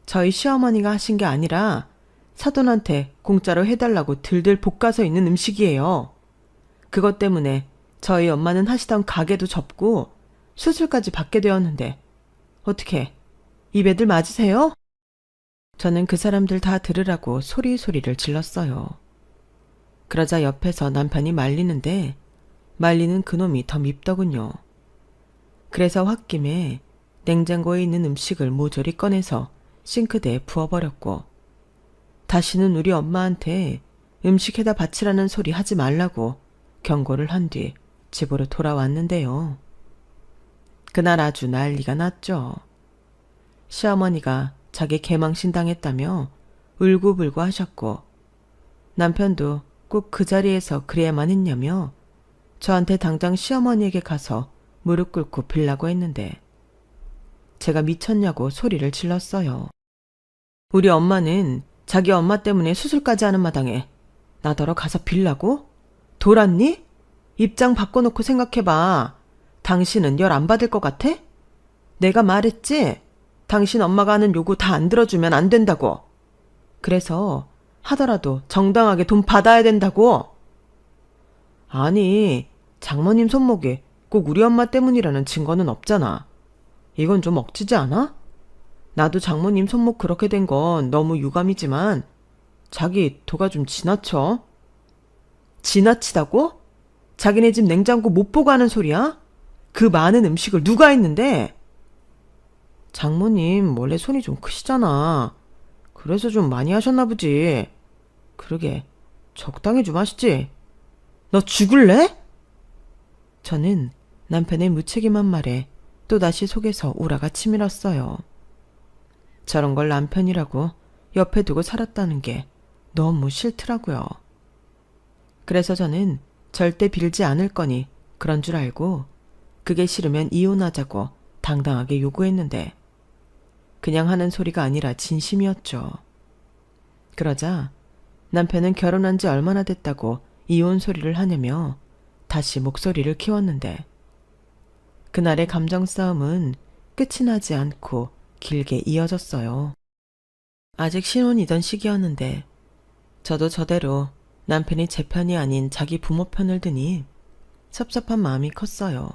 저희 시어머니가 하신 게 아니라 사돈한테 공짜로 해달라고 들들 볶아서 있는 음식이에요. 그것 때문에 저희 엄마는 하시던 가게도 접고 수술까지 받게 되었는데 어떻게 입에들 맞으세요? 저는 그 사람들 다 들으라고 소리소리를 질렀어요. 그러자 옆에서 남편이 말리는데 말리는 그놈이 더 밉더군요. 그래서 홧김에 냉장고에 있는 음식을 모조리 꺼내서 싱크대에 부어버렸고 다시는 우리 엄마한테 음식에다 바치라는 소리 하지 말라고 경고를 한 뒤 집으로 돌아왔는데요. 그날 아주 난리가 났죠. 시어머니가 자기 개망신 당했다며 울고불고 하셨고 남편도 꼭 그 자리에서 그래야만 했냐며 저한테 당장 시어머니에게 가서 무릎 꿇고 빌라고 했는데 제가 미쳤냐고 소리를 질렀어요. 우리 엄마는 자기 엄마 때문에 수술까지 하는 마당에 나더러 가서 빌라고? 돌았니? 입장 바꿔놓고 생각해봐. 당신은 열 안 받을 것 같아? 내가 말했지? 당신 엄마가 하는 요구 다 안 들어주면 안 된다고. 그래서 하더라도 정당하게 돈 받아야 된다고. 아니, 장모님 손목이 꼭 우리 엄마 때문이라는 증거는 없잖아. 이건 좀 억지지 않아? 나도 장모님 손목 그렇게 된 건 너무 유감이지만 자기 도가 좀 지나쳐. 지나치다고? 자기네 집 냉장고 못 보고 하는 소리야? 그 많은 음식을 누가 했는데? 장모님 원래 손이 좀 크시잖아. 그래서 좀 많이 하셨나 보지. 그러게 적당히 좀 하시지. 너 죽을래? 저는 남편의 무책임한 말에 또다시 속에서 우라가 치밀었어요. 저런 걸 남편이라고 옆에 두고 살았다는 게 너무 싫더라고요. 그래서 저는 절대 빌지 않을 거니 그런 줄 알고 그게 싫으면 이혼하자고 당당하게 요구했는데 그냥 하는 소리가 아니라 진심이었죠. 그러자 남편은 결혼한 지 얼마나 됐다고 이혼 소리를 하냐며 다시 목소리를 키웠는데 그날의 감정 싸움은 끝이 나지 않고 길게 이어졌어요. 아직 신혼이던 시기였는데 저도 저대로 남편이 제 편이 아닌 자기 부모 편을 드니 섭섭한 마음이 컸어요.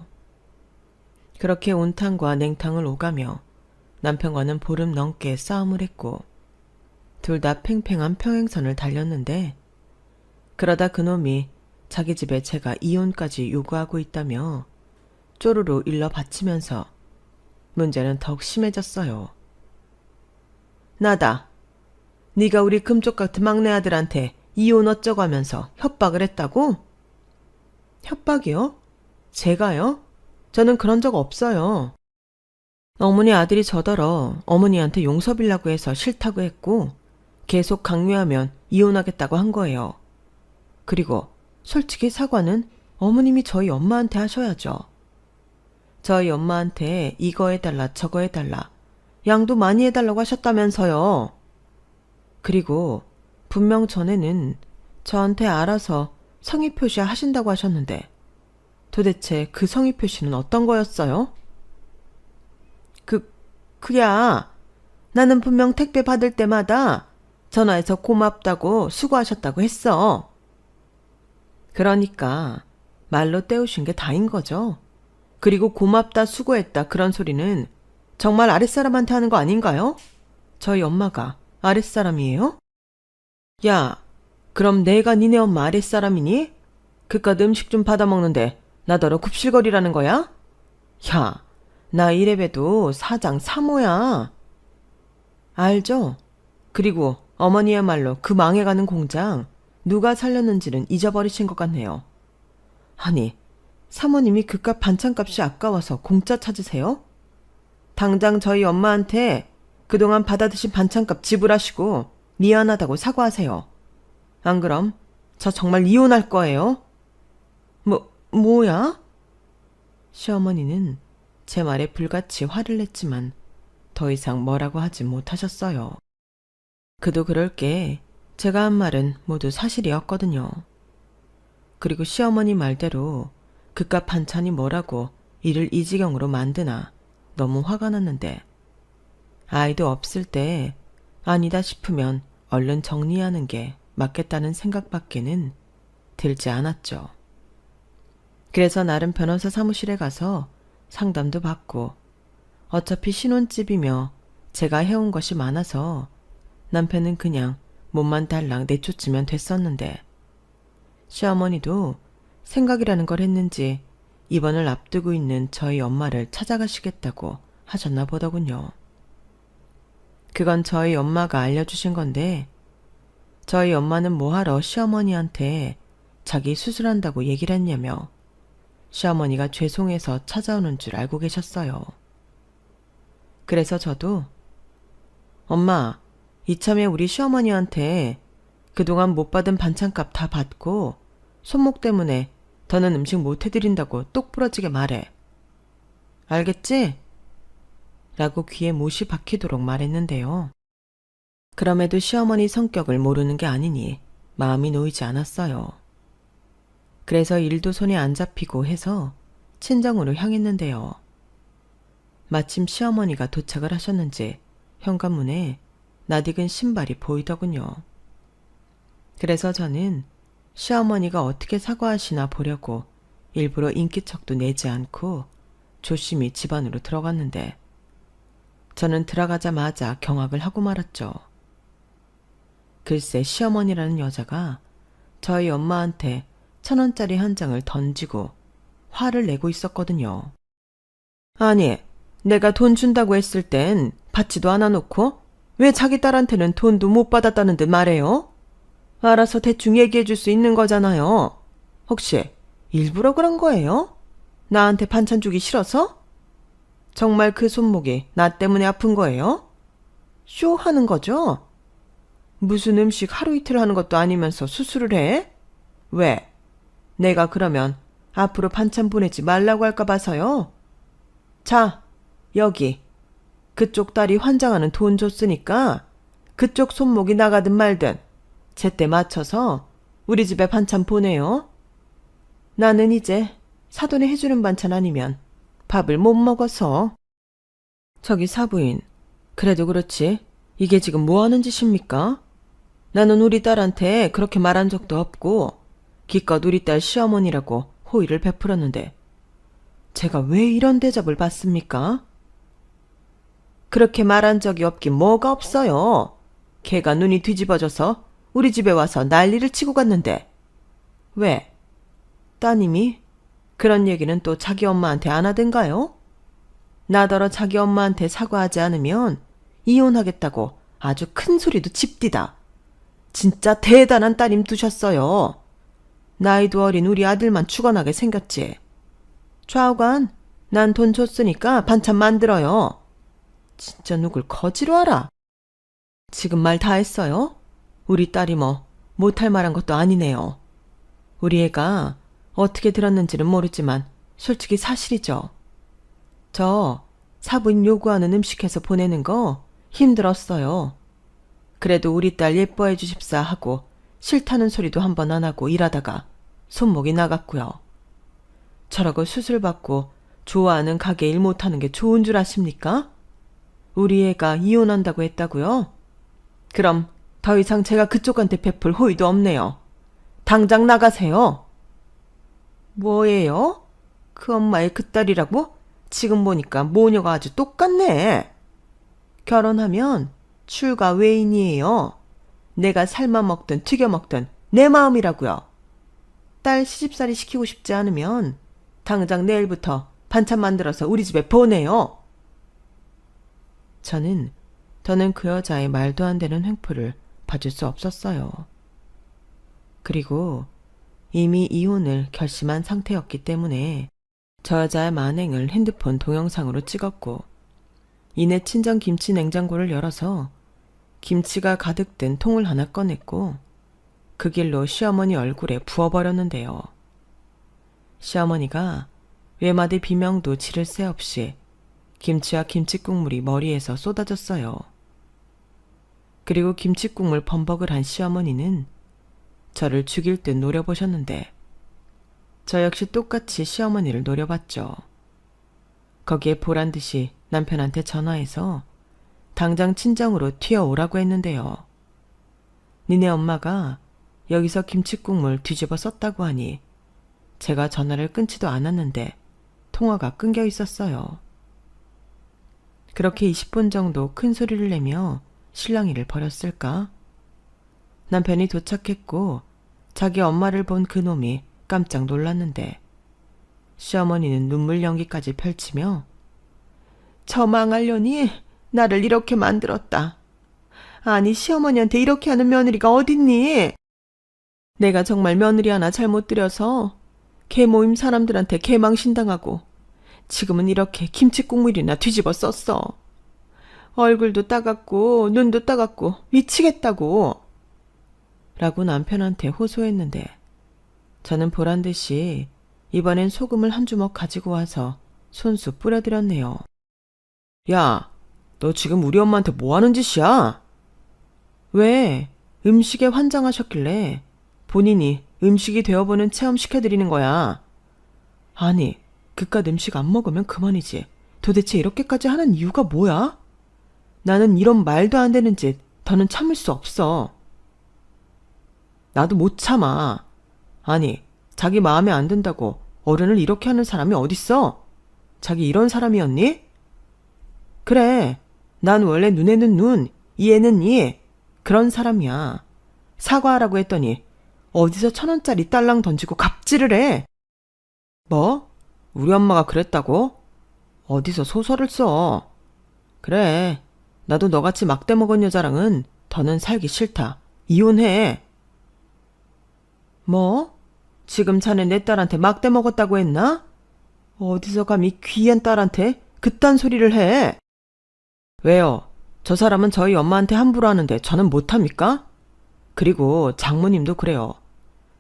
그렇게 온탕과 냉탕을 오가며 남편과는 보름 넘게 싸움을 했고 둘 다 팽팽한 평행선을 달렸는데 그러다 그놈이 자기 집에 제가 이혼까지 요구하고 있다며 쪼르르 일러 바치면서 문제는 더욱 심해졌어요. 나다. 네가 우리 금쪽 같은 막내 아들한테 이혼 어쩌고 하면서 협박을 했다고? 협박이요? 제가요? 저는 그런 적 없어요. 어머니 아들이 저더러 어머니한테 용서 빌라고 해서 싫다고 했고 계속 강요하면 이혼하겠다고 한 거예요. 그리고 솔직히 사과는 어머님이 저희 엄마한테 하셔야죠. 저희 엄마한테 이거 해달라 저거 해달라 양도 많이 해달라고 하셨다면서요. 그리고 분명 전에는 저한테 알아서 성의 표시 하신다고 하셨는데 도대체 그 성의 표시는 어떤 거였어요? 그야 나는 분명 택배 받을 때마다 전화해서 고맙다고 수고하셨다고 했어. 그러니까 말로 때우신 게 다인 거죠. 그리고 고맙다 수고했다 그런 소리는 정말 아랫사람한테 하는 거 아닌가요? 저희 엄마가 아랫사람이에요? 야, 그럼 내가 니네 엄마 아랫사람이니? 그깟 음식 좀 받아먹는데 나더러 굽실거리라는 거야? 야, 나 이래봬도 사장 3호야. 알죠? 그리고 어머니야말로 그 망해가는 공장 누가 살렸는지는 잊어버리신 것 같네요. 아니, 사모님이 그깟 반찬값이 아까워서 공짜 찾으세요? 당장 저희 엄마한테 그동안 받아드신 반찬값 지불하시고 미안하다고 사과하세요. 안 그럼 저 정말 이혼할 거예요. 뭐야? 시어머니는 제 말에 불같이 화를 냈지만 더 이상 뭐라고 하지 못하셨어요. 그도 그럴 게 제가 한 말은 모두 사실이었거든요. 그리고 시어머니 말대로 그깟 반찬이 뭐라고 이를 이 지경으로 만드나 너무 화가 났는데 아이도 없을 때 아니다 싶으면 얼른 정리하는 게 맞겠다는 생각밖에는 들지 않았죠. 그래서 나름 변호사 사무실에 가서 상담도 받고 어차피 신혼집이며 제가 해온 것이 많아서 남편은 그냥 몸만 달랑 내쫓으면 됐었는데 시어머니도 생각이라는 걸 했는지 입원을 앞두고 있는 저희 엄마를 찾아가시겠다고 하셨나 보더군요. 그건 저희 엄마가 알려주신 건데 저희 엄마는 뭐하러 시어머니한테 자기 수술한다고 얘기를 했냐며 시어머니가 죄송해서 찾아오는 줄 알고 계셨어요. 그래서 저도 엄마, 이참에 우리 시어머니한테 그동안 못 받은 반찬값 다 받고 손목 때문에 더는 음식 못 해드린다고 똑부러지게 말해. 알겠지? 라고 귀에 못이 박히도록 말했는데요. 그럼에도 시어머니 성격을 모르는 게 아니니 마음이 놓이지 않았어요. 그래서 일도 손에 안 잡히고 해서 친정으로 향했는데요. 마침 시어머니가 도착을 하셨는지 현관문에 낯익은 신발이 보이더군요. 그래서 저는 시어머니가 어떻게 사과하시나 보려고 일부러 인기척도 내지 않고 조심히 집 안으로 들어갔는데 저는 들어가자마자 경악을 하고 말았죠. 글쎄 시어머니라는 여자가 저희 엄마한테 1,000원짜리 한 장을 던지고 화를 내고 있었거든요. 아니, 내가 돈 준다고 했을 땐 받지도 않아 놓고 왜 자기 딸한테는 돈도 못 받았다는 듯 말해요? 알아서 대충 얘기해 줄 수 있는 거잖아요. 혹시 일부러 그런 거예요? 나한테 반찬 주기 싫어서? 정말 그 손목이 나 때문에 아픈 거예요? 쇼하는 거죠? 무슨 음식 하루 이틀 하는 것도 아니면서 수술을 해? 왜? 내가 그러면 앞으로 반찬 보내지 말라고 할까 봐서요? 자, 여기. 그쪽 딸이 환장하는 돈 줬으니까 그쪽 손목이 나가든 말든 제때 맞춰서 우리 집에 반찬 보내요. 나는 이제 사돈이 해주는 반찬 아니면 밥을 못 먹어서. 저기 사부인, 그래도 그렇지. 이게 지금 뭐 하는 짓입니까? 나는 우리 딸한테 그렇게 말한 적도 없고 기껏 우리 딸 시어머니라고 호의를 베풀었는데 제가 왜 이런 대접을 받습니까? 그렇게 말한 적이 없긴 뭐가 없어요. 걔가 눈이 뒤집어져서 우리 집에 와서 난리를 치고 갔는데. 왜? 따님이 그런 얘기는 또 자기 엄마한테 안 하던가요? 나더러 자기 엄마한테 사과하지 않으면 이혼하겠다고 아주 큰 소리도 칩디다. 진짜 대단한 따님 두셨어요. 나이도 어린 우리 아들만 죽어나게 생겼지. 좌우간, 난 돈 줬으니까 반찬 만들어요. 진짜 누굴 거지로 알아? 지금 말 다 했어요? 우리 딸이 뭐 못할 말한 것도 아니네요. 우리 애가 어떻게 들었는지는 모르지만 솔직히 사실이죠. 저 사부인 요구하는 음식해서 보내는 거 힘들었어요. 그래도 우리 딸 예뻐해 주십사 하고 싫다는 소리도 한 번 안 하고 일하다가 손목이 나갔고요. 저라고 수술 받고 좋아하는 가게 일 못하는 게 좋은 줄 아십니까? 우리 애가 이혼한다고 했다고요? 그럼 더 이상 제가 그쪽한테 베풀 호의도 없네요. 당장 나가세요. 뭐예요? 그 엄마의 그 딸이라고? 지금 보니까 모녀가 아주 똑같네. 결혼하면 출가 외인이에요. 내가 삶아 먹든 튀겨 먹든 내 마음이라고요. 딸 시집살이 시키고 싶지 않으면 당장 내일부터 반찬 만들어서 우리 집에 보내요. 저는 더는 그 여자의 말도 안 되는 횡포를 봐줄 수 없었어요. 그리고 이미 이혼을 결심한 상태였기 때문에 저 여자의 만행을 핸드폰 동영상으로 찍었고 이내 친정 김치 냉장고를 열어서 김치가 가득 든 통을 하나 꺼냈고 그 길로 시어머니 얼굴에 부어버렸는데요. 시어머니가 외마디 비명도 지를 새 없이 김치와 김치국물이 머리에서 쏟아졌어요. 그리고 김치국물 범벅을 한 시어머니는 저를 죽일 듯 노려보셨는데 저 역시 똑같이 시어머니를 노려봤죠. 거기에 보란 듯이 남편한테 전화해서 당장 친정으로 튀어오라고 했는데요. 니네 엄마가 여기서 김치국물 뒤집어 썼다고 하니 제가 전화를 끊지도 않았는데 통화가 끊겨 있었어요. 그렇게 20분 정도 큰 소리를 내며 실랑이를 벌였을까? 남편이 도착했고 자기 엄마를 본 그놈이 깜짝 놀랐는데 시어머니는 눈물 연기까지 펼치며 저 망할년이 나를 이렇게 만들었다. 아니 시어머니한테 이렇게 하는 며느리가 어딨니? 내가 정말 며느리 하나 잘못 들여서 개 모임 사람들한테 개망신당하고 지금은 이렇게 김치국물이나 뒤집어 썼어. 얼굴도 따갑고 눈도 따갑고 미치겠다고 라고 남편한테 호소했는데 저는 보란듯이 이번엔 소금을 한 주먹 가지고 와서 손수 뿌려드렸네요. 야, 너 지금 우리 엄마한테 뭐 하는 짓이야? 왜? 음식에 환장하셨길래 본인이 음식이 되어보는 체험 시켜드리는 거야. 아니, 그깟 음식 안 먹으면 그만이지. 도대체 이렇게까지 하는 이유가 뭐야? 나는 이런 말도 안 되는 짓 더는 참을 수 없어. 나도 못 참아. 아니, 자기 마음에 안 든다고 어른을 이렇게 하는 사람이 어딨어? 자기 이런 사람이었니? 그래, 난 원래 눈에는 눈, 이에는 이 그런 사람이야. 사과하라고 했더니 어디서 1,000원짜리 딸랑 던지고 갑질을 해? 뭐? 우리 엄마가 그랬다고? 어디서 소설을 써? 그래. 나도 너같이 막대 먹은 여자랑은 더는 살기 싫다. 이혼해. 뭐? 지금 자네 내 딸한테 막대 먹었다고 했나? 어디서 감히 귀한 딸한테 그딴 소리를 해? 왜요? 저 사람은 저희 엄마한테 함부로 하는데 저는 못합니까? 그리고 장모님도 그래요.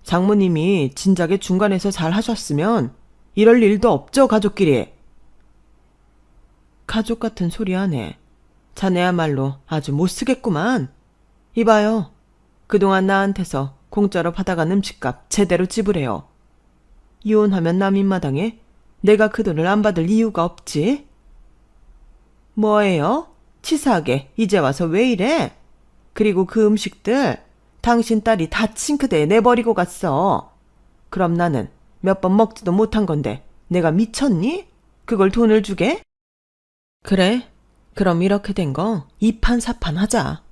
장모님이 진작에 중간에서 잘 하셨으면 이럴 일도 없죠, 가족끼리. 가족 같은 소리 하네. 자네야말로 아주 못쓰겠구만. 이봐요. 그동안 나한테서 공짜로 받아간 음식값 제대로 지불해요. 이혼하면 남 입마당에 내가 그 돈을 안 받을 이유가 없지. 뭐예요? 치사하게 이제 와서 왜 이래? 그리고 그 음식들 당신 딸이 다 싱크대에 내버리고 갔어. 그럼 나는 몇 번 먹지도 못한 건데 내가 미쳤니? 그걸 돈을 주게? 그래. 그럼 이렇게 된 거 이판사판 하자.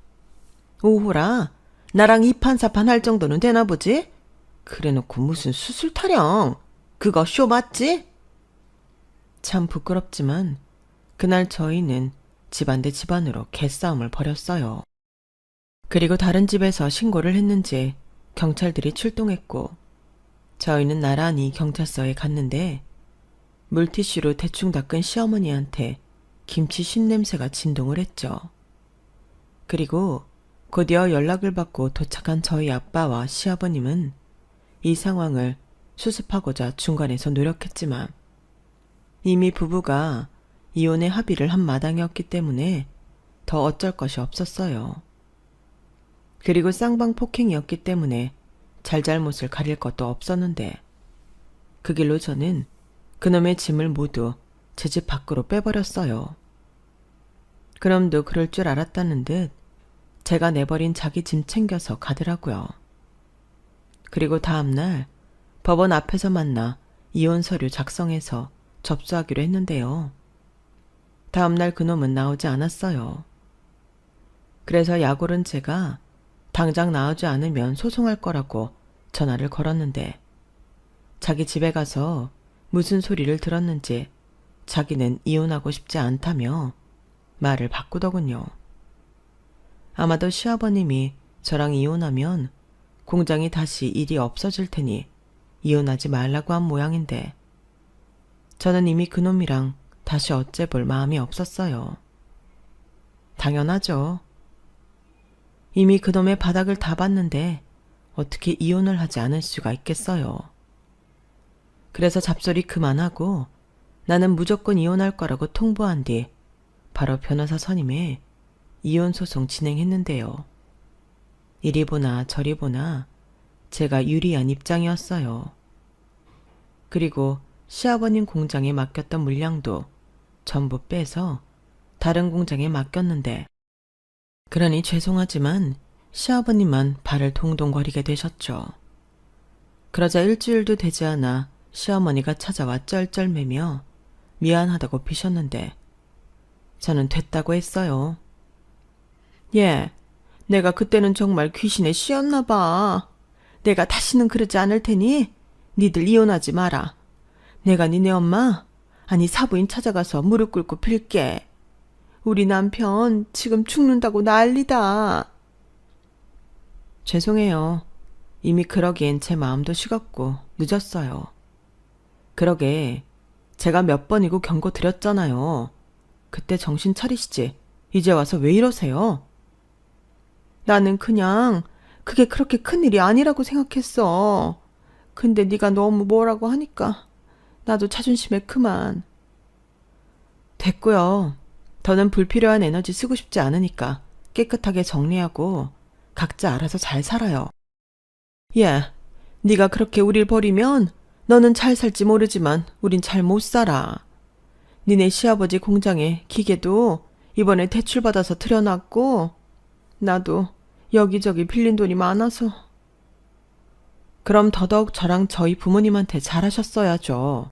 오호라. 나랑 이판사판 할 정도는 되나 보지? 그래놓고 무슨 수술 타령. 그거 쇼 맞지? 참 부끄럽지만 그날 저희는 집안 대 집안으로 개싸움을 벌였어요. 그리고 다른 집에서 신고를 했는지 경찰들이 출동했고 저희는 나란히 경찰서에 갔는데 물티슈로 대충 닦은 시어머니한테 김치 신냄새가 진동을 했죠. 그리고 곧이어 연락을 받고 도착한 저희 아빠와 시아버님은 이 상황을 수습하고자 중간에서 노력했지만 이미 부부가 이혼의 합의를 한 마당이었기 때문에 더 어쩔 것이 없었어요. 그리고 쌍방 폭행이었기 때문에 잘잘못을 가릴 것도 없었는데 그 길로 저는 그놈의 짐을 모두 제 집 밖으로 빼버렸어요. 그놈도 그럴 줄 알았다는 듯 제가 내버린 자기 짐 챙겨서 가더라고요. 그리고 다음날 법원 앞에서 만나 이혼 서류 작성해서 접수하기로 했는데요. 다음날 그놈은 나오지 않았어요. 그래서 약올은 제가 당장 나오지 않으면 소송할 거라고 전화를 걸었는데 자기 집에 가서 무슨 소리를 들었는지 자기는 이혼하고 싶지 않다며 말을 바꾸더군요. 아마도 시아버님이 저랑 이혼하면 공장이 다시 일이 없어질 테니 이혼하지 말라고 한 모양인데 저는 이미 그놈이랑 다시 어째 볼 마음이 없었어요. 당연하죠. 이미 그놈의 바닥을 다 봤는데 어떻게 이혼을 하지 않을 수가 있겠어요. 그래서 잡소리 그만하고 나는 무조건 이혼할 거라고 통보한 뒤 바로 변호사 선임에 이혼 소송 진행했는데요. 이리 보나 저리 보나 제가 유리한 입장이었어요. 그리고 시아버님 공장에 맡겼던 물량도 전부 빼서 다른 공장에 맡겼는데 그러니 죄송하지만 시아버님만 발을 동동거리게 되셨죠. 그러자 일주일도 되지 않아 시어머니가 찾아와 쩔쩔매며 미안하다고 비셨는데 저는 됐다고 했어요. 예, 내가 그때는 정말 귀신에 씌었나 봐. 내가 다시는 그러지 않을 테니 니들 이혼하지 마라. 내가 니네 엄마, 아니 사부인 찾아가서 무릎 꿇고 빌게. 우리 남편 지금 죽는다고 난리다. 죄송해요. 이미 그러기엔 제 마음도 식었고 늦었어요. 그러게 제가 몇 번이고 경고 드렸잖아요. 그때 정신 차리시지. 이제 와서 왜 이러세요? 나는 그냥 그게 그렇게 큰일이 아니라고 생각했어. 근데 네가 너무 뭐라고 하니까 나도 자존심에 그만. 됐고요. 더는 불필요한 에너지 쓰고 싶지 않으니까 깨끗하게 정리하고 각자 알아서 잘 살아요. 예, 네가 그렇게 우릴 버리면 너는 잘 살지 모르지만 우린 잘 못 살아. 니네 시아버지 공장에 기계도 이번에 대출받아서 들여놨고 나도 여기저기 빌린 돈이 많아서. 그럼 더더욱 저랑 저희 부모님한테 잘하셨어야죠.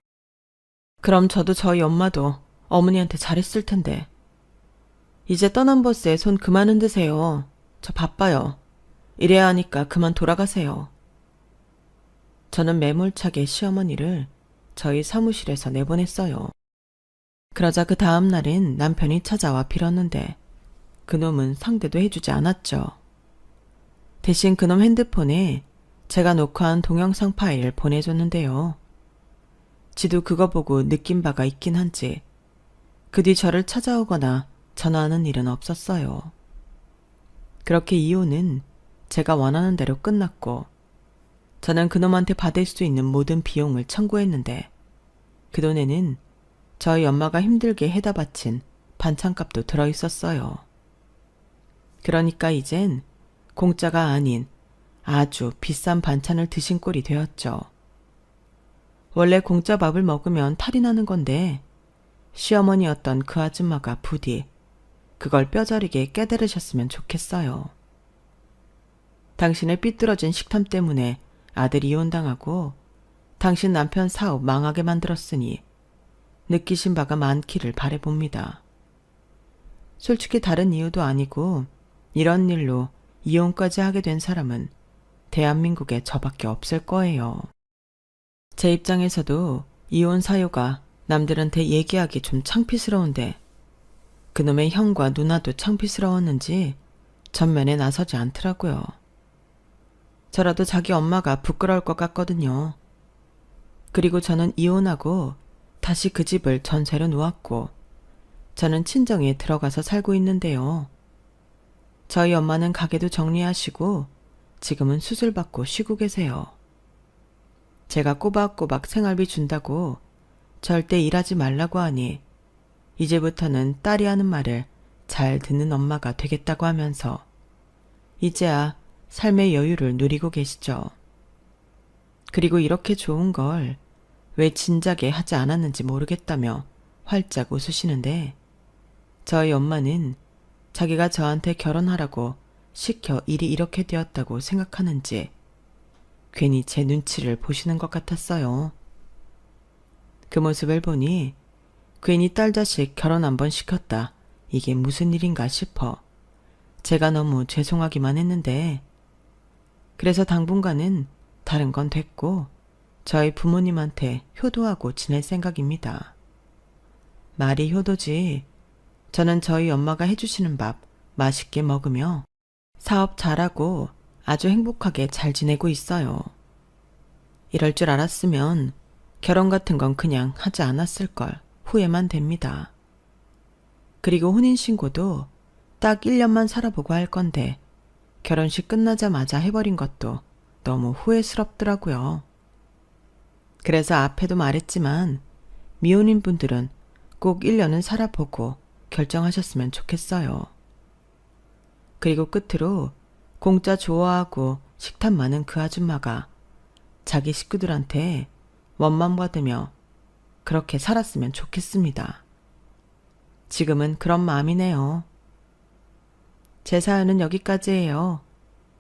그럼 저도 저희 엄마도 어머니한테 잘했을 텐데. 이제 떠난 버스에 손 그만 흔드세요. 저 바빠요. 이래야 하니까 그만 돌아가세요. 저는 매몰차게 시어머니를 저희 사무실에서 내보냈어요. 그러자 그 다음 날엔 남편이 찾아와 빌었는데 그놈은 상대도 해주지 않았죠. 대신 그놈 핸드폰에 제가 녹화한 동영상 파일을 보내줬는데요. 지도 그거 보고 느낀 바가 있긴 한지 그 뒤 저를 찾아오거나 전화하는 일은 없었어요. 그렇게 이혼은 제가 원하는 대로 끝났고 저는 그놈한테 받을 수 있는 모든 비용을 청구했는데 그 돈에는 저희 엄마가 힘들게 해다 바친 반찬값도 들어있었어요. 그러니까 이젠 공짜가 아닌 아주 비싼 반찬을 드신 꼴이 되었죠. 원래 공짜 밥을 먹으면 탈이 나는 건데 시어머니였던 그 아줌마가 부디 그걸 뼈저리게 깨달으셨으면 좋겠어요. 당신의 삐뚤어진 식탐 때문에 아들이 이혼당하고 당신 남편 사업 망하게 만들었으니 느끼신 바가 많기를 바라봅니다. 솔직히 다른 이유도 아니고 이런 일로 이혼까지 하게 된 사람은 대한민국에 저밖에 없을 거예요. 제 입장에서도 이혼 사유가 남들한테 얘기하기 좀 창피스러운데 그놈의 형과 누나도 창피스러웠는지 전면에 나서지 않더라고요. 저라도 자기 엄마가 부끄러울 것 같거든요. 그리고 저는 이혼하고 다시 그 집을 전세로 놓았고 저는 친정에 들어가서 살고 있는데요. 저희 엄마는 가게도 정리하시고 지금은 수술받고 쉬고 계세요. 제가 꼬박꼬박 생활비 준다고 절대 일하지 말라고 하니 이제부터는 딸이 하는 말을 잘 듣는 엄마가 되겠다고 하면서 이제야 삶의 여유를 누리고 계시죠. 그리고 이렇게 좋은 걸 왜 진작에 하지 않았는지 모르겠다며 활짝 웃으시는데 저희 엄마는 자기가 저한테 결혼하라고 시켜 일이 이렇게 되었다고 생각하는지 괜히 제 눈치를 보시는 것 같았어요. 그 모습을 보니 괜히 딸 자식 결혼 한번 시켰다. 이게 무슨 일인가 싶어 제가 너무 죄송하기만 했는데 그래서 당분간은 다른 건 됐고 저희 부모님한테 효도하고 지낼 생각입니다. 말이 효도지 저는 저희 엄마가 해주시는 밥 맛있게 먹으며 사업 잘하고 아주 행복하게 잘 지내고 있어요. 이럴 줄 알았으면 결혼 같은 건 그냥 하지 않았을 걸 후회만 됩니다. 그리고 혼인신고도 딱 1년만 살아보고 할 건데 결혼식 끝나자마자 해버린 것도 너무 후회스럽더라고요. 그래서 앞에도 말했지만 미혼인 분들은 꼭 1년은 살아보고 결정하셨으면 좋겠어요. 그리고 끝으로 공짜 좋아하고 식탐 많은 그 아줌마가 자기 식구들한테 원망 받으며 그렇게 살았으면 좋겠습니다. 지금은 그런 마음이네요. 제 사연은 여기까지예요.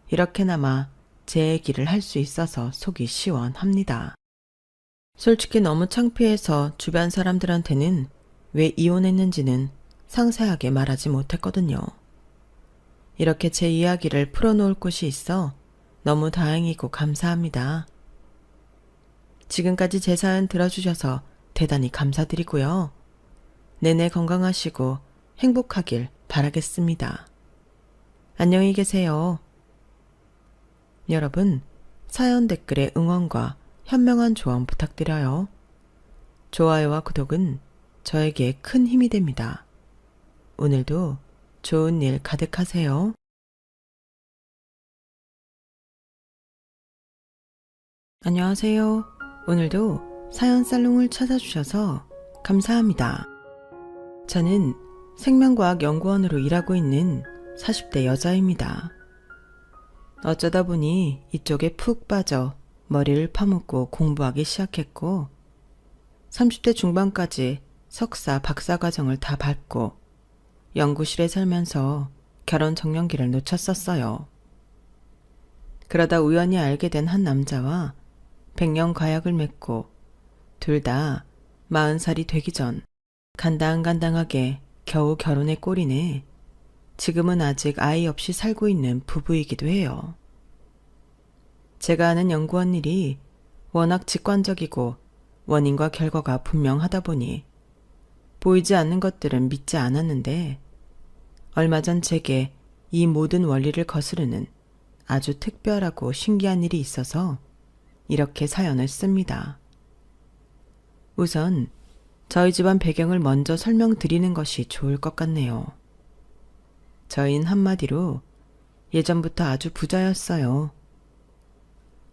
이렇게나마 제 얘기를 할 수 있어서 속이 시원합니다. 솔직히 너무 창피해서 주변 사람들한테는 왜 이혼했는지는 상세하게 말하지 못했거든요. 이렇게 제 이야기를 풀어놓을 곳이 있어 너무 다행이고 감사합니다. 지금까지 제 사연 들어주셔서 대단히 감사드리고요. 내내 건강하시고 행복하길 바라겠습니다. 안녕히 계세요. 여러분, 사연 댓글에 응원과 현명한 조언 부탁드려요. 좋아요와 구독은 저에게 큰 힘이 됩니다. 오늘도 좋은 일 가득하세요. 안녕하세요. 오늘도 사연 살롱을 찾아주셔서 감사합니다. 저는 생명과학 연구원으로 일하고 있는 40대 여자입니다. 어쩌다 보니 이쪽에 푹 빠져 머리를 파묻고 공부하기 시작했고 30대 중반까지 석사, 박사 과정을 다 밟고 연구실에 살면서 결혼 정년기를 놓쳤었어요. 그러다 우연히 알게 된 한 남자와 100년 과약을 맺고 둘 다 40살이 되기 전 간당간당하게 겨우 결혼의 꼴이네. 지금은 아직 아이 없이 살고 있는 부부이기도 해요. 제가 하는 연구원 일이 워낙 직관적이고 원인과 결과가 분명하다 보니 보이지 않는 것들은 믿지 않았는데 얼마 전 제게 이 모든 원리를 거스르는 아주 특별하고 신기한 일이 있어서 이렇게 사연을 씁니다. 우선 저희 집안 배경을 먼저 설명드리는 것이 좋을 것 같네요. 저희는 한마디로 예전부터 아주 부자였어요.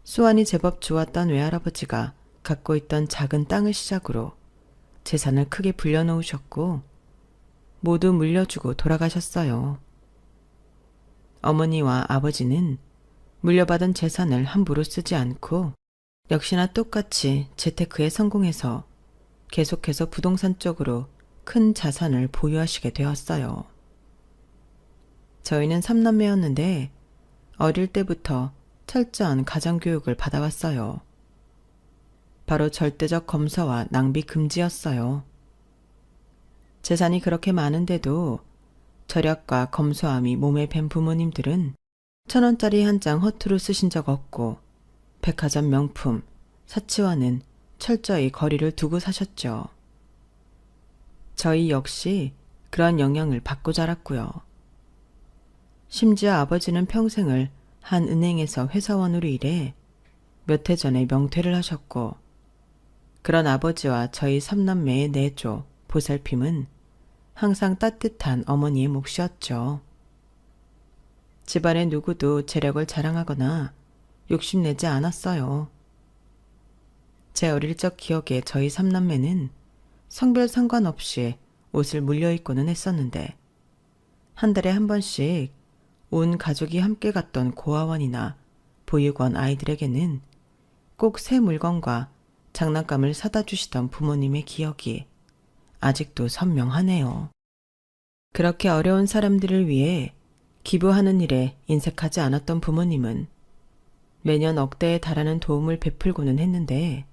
수완이 제법 좋았던 외할아버지가 갖고 있던 작은 땅을 시작으로 재산을 크게 불려놓으셨고 모두 물려주고 돌아가셨어요. 어머니와 아버지는 물려받은 재산을 함부로 쓰지 않고 역시나 똑같이 재테크에 성공해서 계속해서 부동산 쪽으로 큰 자산을 보유하시게 되었어요. 저희는 3남매였는데 어릴 때부터 철저한 가정교육을 받아왔어요. 바로 절대적 검소와 낭비 금지였어요. 재산이 그렇게 많은데도 절약과 검소함이 몸에 밴 부모님들은 1,000원짜리 한 장 허투루 쓰신 적 없고 백화점 명품, 사치와는 철저히 거리를 두고 사셨죠. 저희 역시 그러한 영향을 받고 자랐고요. 심지어 아버지는 평생을 한 은행에서 회사원으로 일해 몇 해 전에 명퇴를 하셨고 그런 아버지와 저희 3남매의 내조, 보살핌은 항상 따뜻한 어머니의 몫이었죠. 집안의 누구도 재력을 자랑하거나 욕심내지 않았어요. 제 어릴 적 기억에 저희 3남매는 성별 상관없이 옷을 물려입고는 했었는데 한 달에 한 번씩 온 가족이 함께 갔던 고아원이나 보육원 아이들에게는 꼭 새 물건과 장난감을 사다 주시던 부모님의 기억이 아직도 선명하네요. 그렇게 어려운 사람들을 위해 기부하는 일에 인색하지 않았던 부모님은 매년 억대에 달하는 도움을 베풀고는 했는데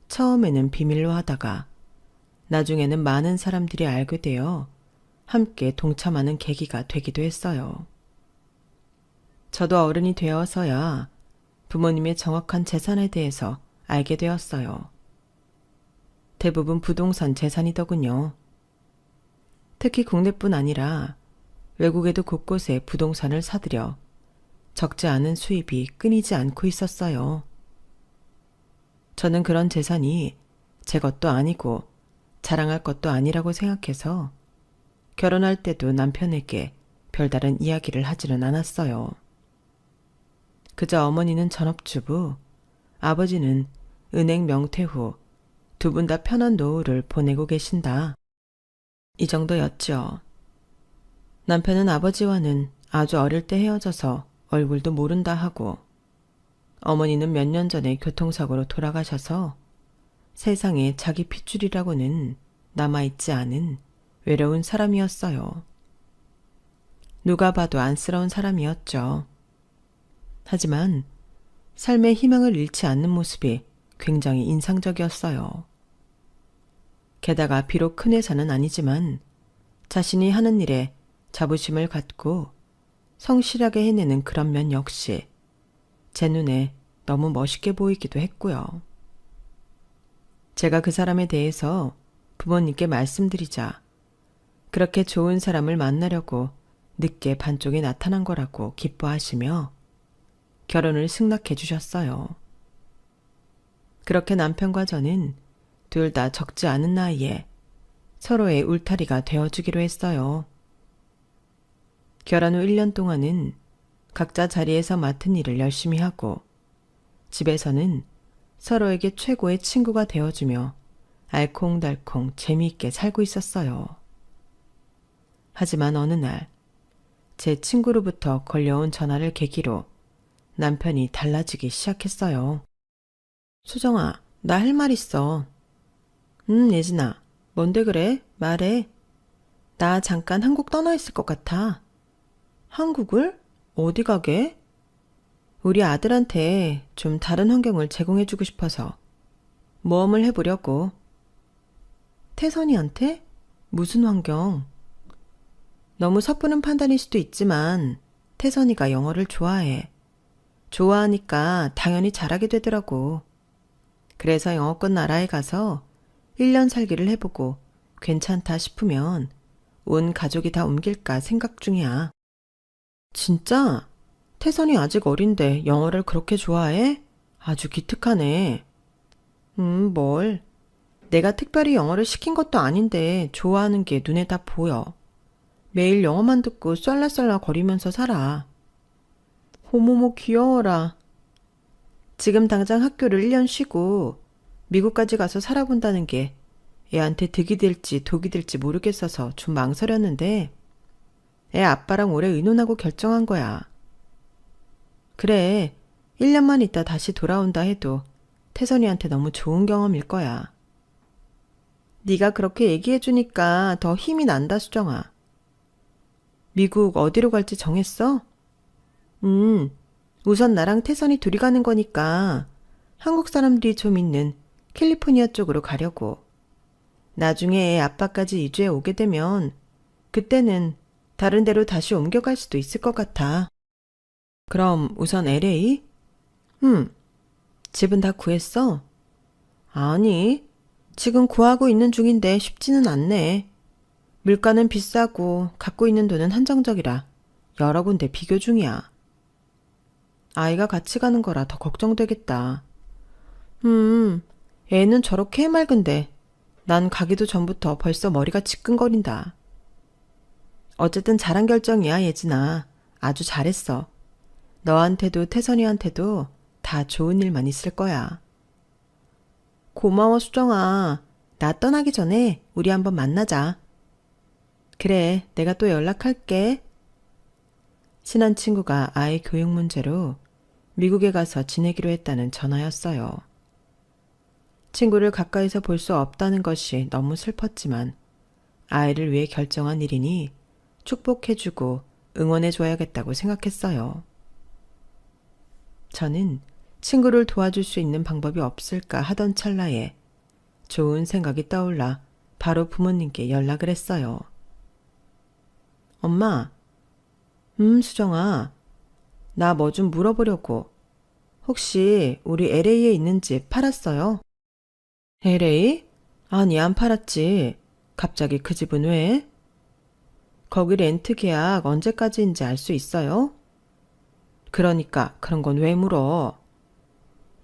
처음에는 비밀로 하다가 나중에는 많은 사람들이 알게 되어 함께 동참하는 계기가 되기도 했어요. 저도 어른이 되어서야 부모님의 정확한 재산에 대해서 알게 되었어요. 대부분 부동산 재산이더군요. 특히 국내뿐 아니라 외국에도 곳곳에 부동산을 사들여 적지 않은 수입이 끊이지 않고 있었어요. 저는 그런 재산이 제 것도 아니고 자랑할 것도 아니라고 생각해서 결혼할 때도 남편에게 별다른 이야기를 하지는 않았어요. 그저 어머니는 전업주부, 아버지는 은행 명퇴 후 두 분 다 편한 노후를 보내고 계신다. 이 정도였죠. 남편은 아버지와는 아주 어릴 때 헤어져서 얼굴도 모른다 하고 어머니는 몇 년 전에 교통사고로 돌아가셔서 세상에 자기 핏줄이라고는 남아있지 않은 외로운 사람이었어요. 누가 봐도 안쓰러운 사람이었죠. 하지만 삶의 희망을 잃지 않는 모습이 굉장히 인상적이었어요. 게다가 비록 큰 회사는 아니지만 자신이 하는 일에 자부심을 갖고 성실하게 해내는 그런 면 역시 제 눈에 너무 멋있게 보이기도 했고요. 제가 그 사람에 대해서 부모님께 말씀드리자 그렇게 좋은 사람을 만나려고 늦게 반쪽에 나타난 거라고 기뻐하시며 결혼을 승낙해 주셨어요. 그렇게 남편과 저는 둘 다 적지 않은 나이에 서로의 울타리가 되어주기로 했어요. 결혼 후 1년 동안은 각자 자리에서 맡은 일을 열심히 하고 집에서는 서로에게 최고의 친구가 되어주며 알콩달콩 재미있게 살고 있었어요. 하지만 어느 날 제 친구로부터 걸려온 전화를 계기로 남편이 달라지기 시작했어요. 수정아, 나 할 말 있어. 예진아, 뭔데 그래? 말해. 나 잠깐 한국 떠나 있을 것 같아. 한국을? 어디 가게? 우리 아들한테 좀 다른 환경을 제공해주고 싶어서 모험을 해보려고. 태선이한테? 무슨 환경? 너무 섣부른 판단일 수도 있지만 태선이가 영어를 좋아해. 좋아하니까 당연히 잘하게 되더라고. 그래서 영어권 나라에 가서 1년 살기를 해보고 괜찮다 싶으면 온 가족이 다 옮길까 생각 중이야. 진짜? 태선이 아직 어린데 영어를 그렇게 좋아해? 아주 기특하네. 뭘. 내가 특별히 영어를 시킨 것도 아닌데 좋아하는 게 눈에 다 보여. 매일 영어만 듣고 쏠라쏠라 거리면서 살아. 호모모 귀여워라. 지금 당장 학교를 1년 쉬고 미국까지 가서 살아본다는 게 애한테 득이 될지 독이 될지 모르겠어서 좀 망설였는데 애 아빠랑 올해 의논하고 결정한 거야. 그래, 1년만 있다 다시 돌아온다 해도 태선이한테 너무 좋은 경험일 거야. 네가 그렇게 얘기해주니까 더 힘이 난다, 수정아. 미국 어디로 갈지 정했어? 우선 나랑 태선이 둘이 가는 거니까 한국 사람들이 좀 있는 캘리포니아 쪽으로 가려고. 나중에 애 아빠까지 이주해 오게 되면 그때는 다른 데로 다시 옮겨갈 수도 있을 것 같아. 그럼 우선 LA? 집은 다 구했어? 아니, 지금 구하고 있는 중인데 쉽지는 않네. 물가는 비싸고 갖고 있는 돈은 한정적이라 여러 군데 비교 중이야. 아이가 같이 가는 거라 더 걱정되겠다. 애는 저렇게 해맑은데 난 가기도 전부터 벌써 머리가 지끈거린다. 어쨌든 잘한 결정이야, 예진아. 아주 잘했어. 너한테도 태선이한테도 다 좋은 일만 있을 거야. 고마워, 수정아. 나 떠나기 전에 우리 한번 만나자. 그래, 내가 또 연락할게. 친한 친구가 아이 교육 문제로 미국에 가서 지내기로 했다는 전화였어요. 친구를 가까이서 볼 수 없다는 것이 너무 슬펐지만 아이를 위해 결정한 일이니 축복해주고 응원해줘야겠다고 생각했어요. 저는 친구를 도와줄 수 있는 방법이 없을까 하던 찰나에 좋은 생각이 떠올라 바로 부모님께 연락을 했어요. 엄마, 수정아, 나 뭐 좀 물어보려고. 혹시 우리 LA에 있는 집 팔았어요? LA? 아니, 안 팔았지. 갑자기 그 집은 왜? 거기 렌트 계약 언제까지인지 알 수 있어요? 그러니까 그런 건 왜 물어?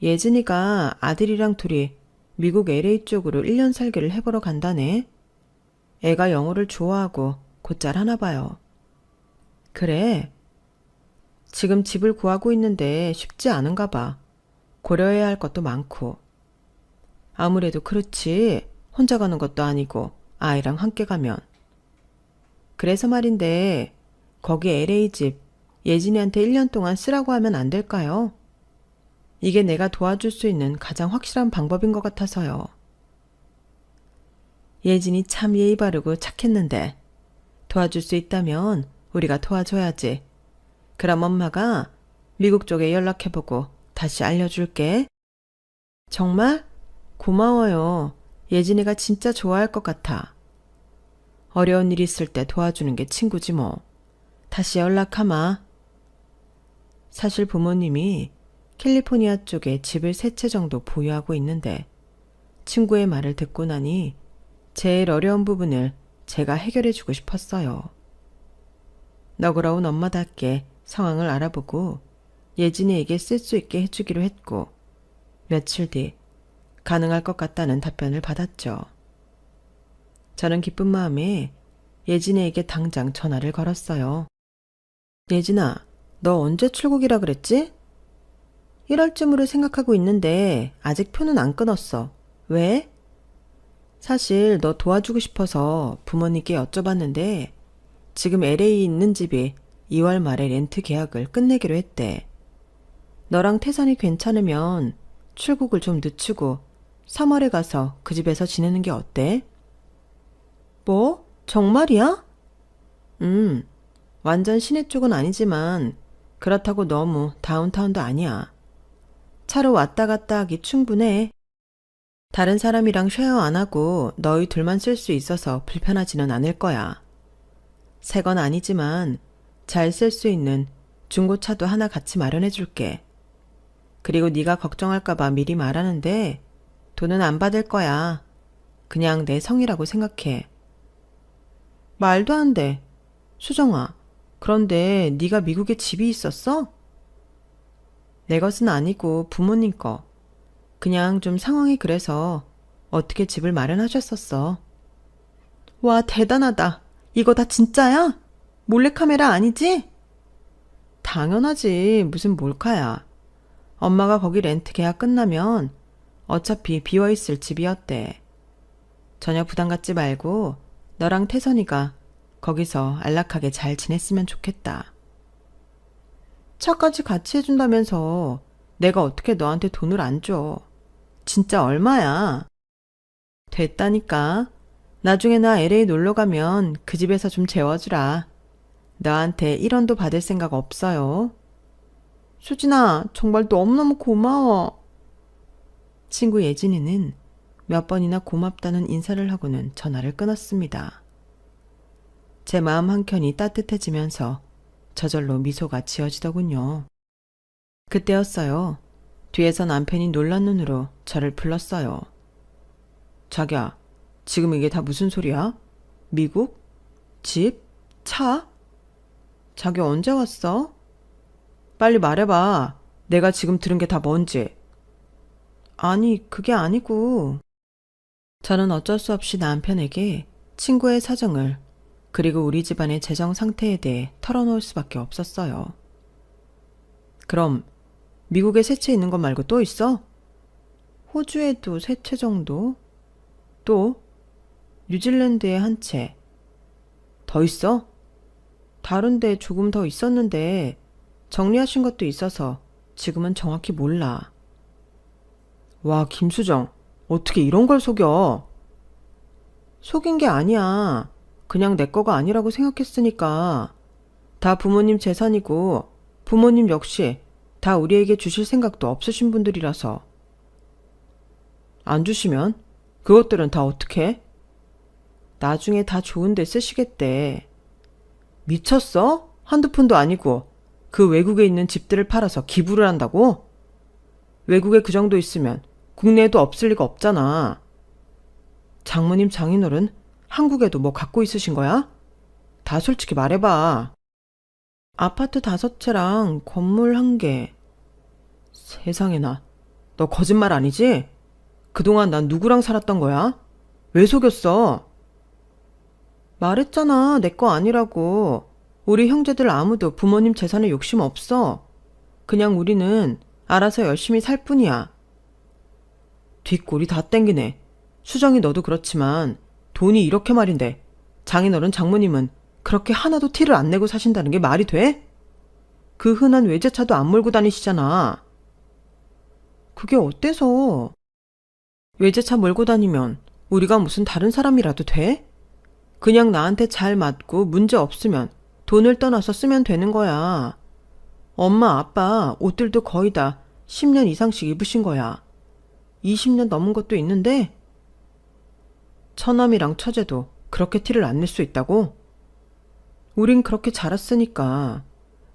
예진이가 아들이랑 둘이 미국 LA 쪽으로 1년 살기를 해보러 간다네. 애가 영어를 좋아하고 곧잘 하나 봐요. 그래? 지금 집을 구하고 있는데 쉽지 않은가 봐. 고려해야 할 것도 많고. 아무래도 그렇지. 혼자 가는 것도 아니고 아이랑 함께 가면. 그래서 말인데 거기 LA 집 예진이한테 1년 동안 쓰라고 하면 안 될까요? 이게 내가 도와줄 수 있는 가장 확실한 방법인 것 같아서요. 예진이 참 예의 바르고 착했는데 도와줄 수 있다면 우리가 도와줘야지. 그럼 엄마가 미국 쪽에 연락해보고 다시 알려줄게. 정말? 고마워요. 예진이가 진짜 좋아할 것 같아. 어려운 일 있을 때 도와주는 게 친구지 뭐. 다시 연락하마. 사실 부모님이 캘리포니아 쪽에 집을 3채 정도 보유하고 있는데 친구의 말을 듣고 나니 제일 어려운 부분을 제가 해결해주고 싶었어요. 너그러운 엄마답게 상황을 알아보고 예진이에게 쓸 수 있게 해주기로 했고 며칠 뒤 가능할 것 같다는 답변을 받았죠. 저는 기쁜 마음에 예진이에게 당장 전화를 걸었어요. 예진아, 너 언제 출국이라 그랬지? 1월쯤으로 생각하고 있는데 아직 표는 안 끊었어. 왜? 사실 너 도와주고 싶어서 부모님께 여쭤봤는데 지금 LA에 있는 집이 2월 말에 렌트 계약을 끝내기로 했대. 너랑 태산이 괜찮으면 출국을 좀 늦추고 3월에 가서 그 집에서 지내는 게 어때? 뭐? 정말이야? 완전 시내 쪽은 아니지만 그렇다고 너무 다운타운도 아니야. 차로 왔다 갔다 하기 충분해. 다른 사람이랑 쉐어 안 하고 너희 둘만 쓸 수 있어서 불편하지는 않을 거야. 새 건 아니지만 잘 쓸 수 있는 중고차도 하나 같이 마련해 줄게. 그리고 네가 걱정할까 봐 미리 말하는데 돈은 안 받을 거야. 그냥 내 성이라고 생각해. 말도 안 돼. 수정아, 그런데 네가 미국에 집이 있었어? 내 것은 아니고 부모님 거. 그냥 좀 상황이 그래서 어떻게 집을 마련하셨었어. 와, 대단하다. 이거 다 진짜야? 몰래카메라 아니지? 당연하지. 무슨 몰카야. 엄마가 거기 렌트 계약 끝나면 어차피 비어있을 집이었대. 전혀 부담 갖지 말고 너랑 태선이가 거기서 안락하게 잘 지냈으면 좋겠다. 차까지 같이 해준다면서 내가 어떻게 너한테 돈을 안 줘. 진짜 얼마야? 됐다니까. 나중에 나 LA 놀러 가면 그 집에서 좀 재워주라. 너한테 1원도 받을 생각 없어요. 수진아, 정말 너무너무 고마워. 친구 예진이는 몇 번이나 고맙다는 인사를 하고는 전화를 끊었습니다. 제 마음 한켠이 따뜻해지면서 저절로 미소가 지어지더군요. 그때였어요. 뒤에서 남편이 놀란 눈으로 저를 불렀어요. 자기야, 지금 이게 다 무슨 소리야? 미국? 집? 차? 자기 언제 왔어? 빨리 말해봐. 내가 지금 들은 게 다 뭔지. 아니, 그게 아니고. 저는 어쩔 수 없이 남편에게 친구의 사정을 그리고 우리 집안의 재정 상태에 대해 털어놓을 수밖에 없었어요. 그럼 미국에 세 채 있는 것 말고 또 있어? 호주에도 세 채 정도? 또 뉴질랜드에 한 채. 더 있어? 다른데 조금 더 있었는데 정리하신 것도 있어서 지금은 정확히 몰라. 와, 김수정, 어떻게 이런 걸 속여? 속인 게 아니야. 그냥 내 거가 아니라고 생각했으니까. 다 부모님 재산이고 부모님 역시 다 우리에게 주실 생각도 없으신 분들이라서. 안 주시면 그것들은 다 어떻게? 나중에 다 좋은 데 쓰시겠대. 미쳤어? 한두 푼도 아니고 그 외국에 있는 집들을 팔아서 기부를 한다고? 외국에 그 정도 있으면 국내에도 없을 리가 없잖아. 장모님 장인어른 한국에도 뭐 갖고 있으신 거야? 다 솔직히 말해봐. 아파트 5채랑 건물 1개. 세상에나. 너 거짓말 아니지? 그동안 난 누구랑 살았던 거야? 왜 속였어? 말했잖아. 내 거 아니라고. 우리 형제들 아무도 부모님 재산에 욕심 없어. 그냥 우리는 알아서 열심히 살 뿐이야. 뒷골이 다 땡기네. 수정이 너도 그렇지만 돈이 이렇게 말인데 장인어른 장모님은 그렇게 하나도 티를 안 내고 사신다는 게 말이 돼? 그 흔한 외제차도 안 몰고 다니시잖아. 그게 어때서? 외제차 몰고 다니면 우리가 무슨 다른 사람이라도 돼? 그냥 나한테 잘 맞고 문제 없으면 돈을 떠나서 쓰면 되는 거야. 엄마, 아빠 옷들도 거의 다 10년 이상씩 입으신 거야. 20년 넘은 것도 있는데 처남이랑 처제도 그렇게 티를 안 낼 수 있다고? 우린 그렇게 자랐으니까.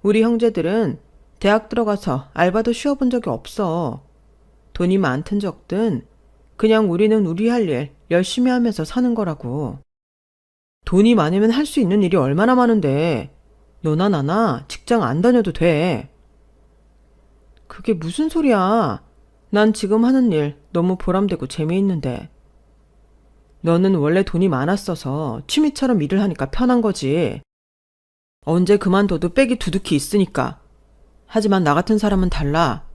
우리 형제들은 대학 들어가서 알바도 쉬어본 적이 없어. 돈이 많든 적든 그냥 우리는 우리 할 일 열심히 하면서 사는 거라고. 돈이 많으면 할 수 있는 일이 얼마나 많은데 너나 나나 직장 안 다녀도 돼. 그게 무슨 소리야. 난 지금 하는 일 너무 보람되고 재미있는데. 너는 원래 돈이 많았어서 취미처럼 일을 하니까 편한 거지. 언제 그만둬도 백이 두둑히 있으니까. 하지만 나 같은 사람은 달라.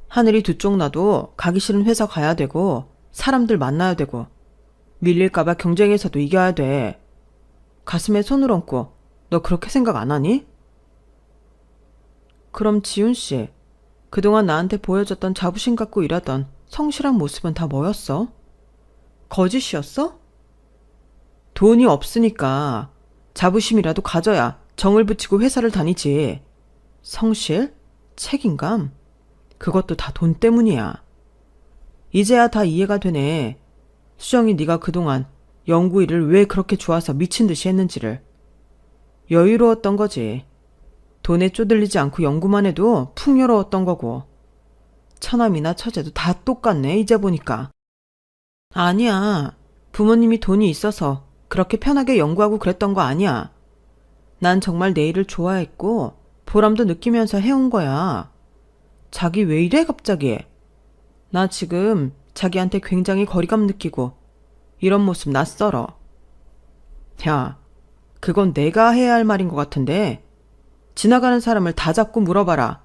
하늘이 두 쪽 나도 가기 싫은 회사 가야 되고 사람들 만나야 되고 밀릴까봐 경쟁에서도 이겨야 돼. 가슴에 손을 얹고 너 그렇게 생각 안 하니? 그럼 지훈 씨, 그동안 나한테 보여줬던 자부심 갖고 일하던 성실한 모습은 다 뭐였어? 거짓이었어? 돈이 없으니까 자부심이라도 가져야 정을 붙이고 회사를 다니지. 성실? 책임감? 그것도 다 돈 때문이야. 이제야 다 이해가 되네. 수정이 네가 그동안 연구 일을 왜 그렇게 좋아서 미친 듯이 했는지를. 여유로웠던 거지. 돈에 쪼들리지 않고 연구만 해도 풍요로웠던 거고. 처남이나 처제도 다 똑같네, 이제 보니까. 아니야. 부모님이 돈이 있어서 그렇게 편하게 연구하고 그랬던 거 아니야. 난 정말 내 일을 좋아했고 보람도 느끼면서 해온 거야. 자기 왜 이래 갑자기? 나 지금 자기한테 굉장히 거리감 느끼고 이런 모습 낯설어. 야, 그건 내가 해야 할 말인 것 같은데 지나가는 사람을 다 잡고 물어봐라.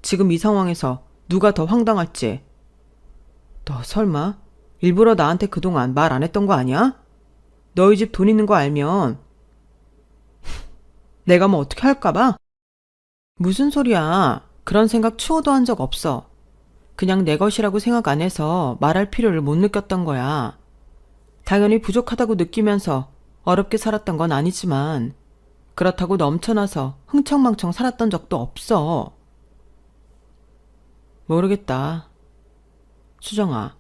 지금 이 상황에서 누가 더 황당할지. 너 설마 일부러 나한테 그동안 말 안 했던 거 아니야? 너희 집 돈 있는 거 알면 내가 뭐 어떻게 할까 봐? 무슨 소리야. 그런 생각 추호도 한 적 없어. 그냥 내 것이라고 생각 안 해서 말할 필요를 못 느꼈던 거야. 당연히 부족하다고 느끼면서 어렵게 살았던 건 아니지만 그렇다고 넘쳐나서 흥청망청 살았던 적도 없어. 모르겠다. 수정아,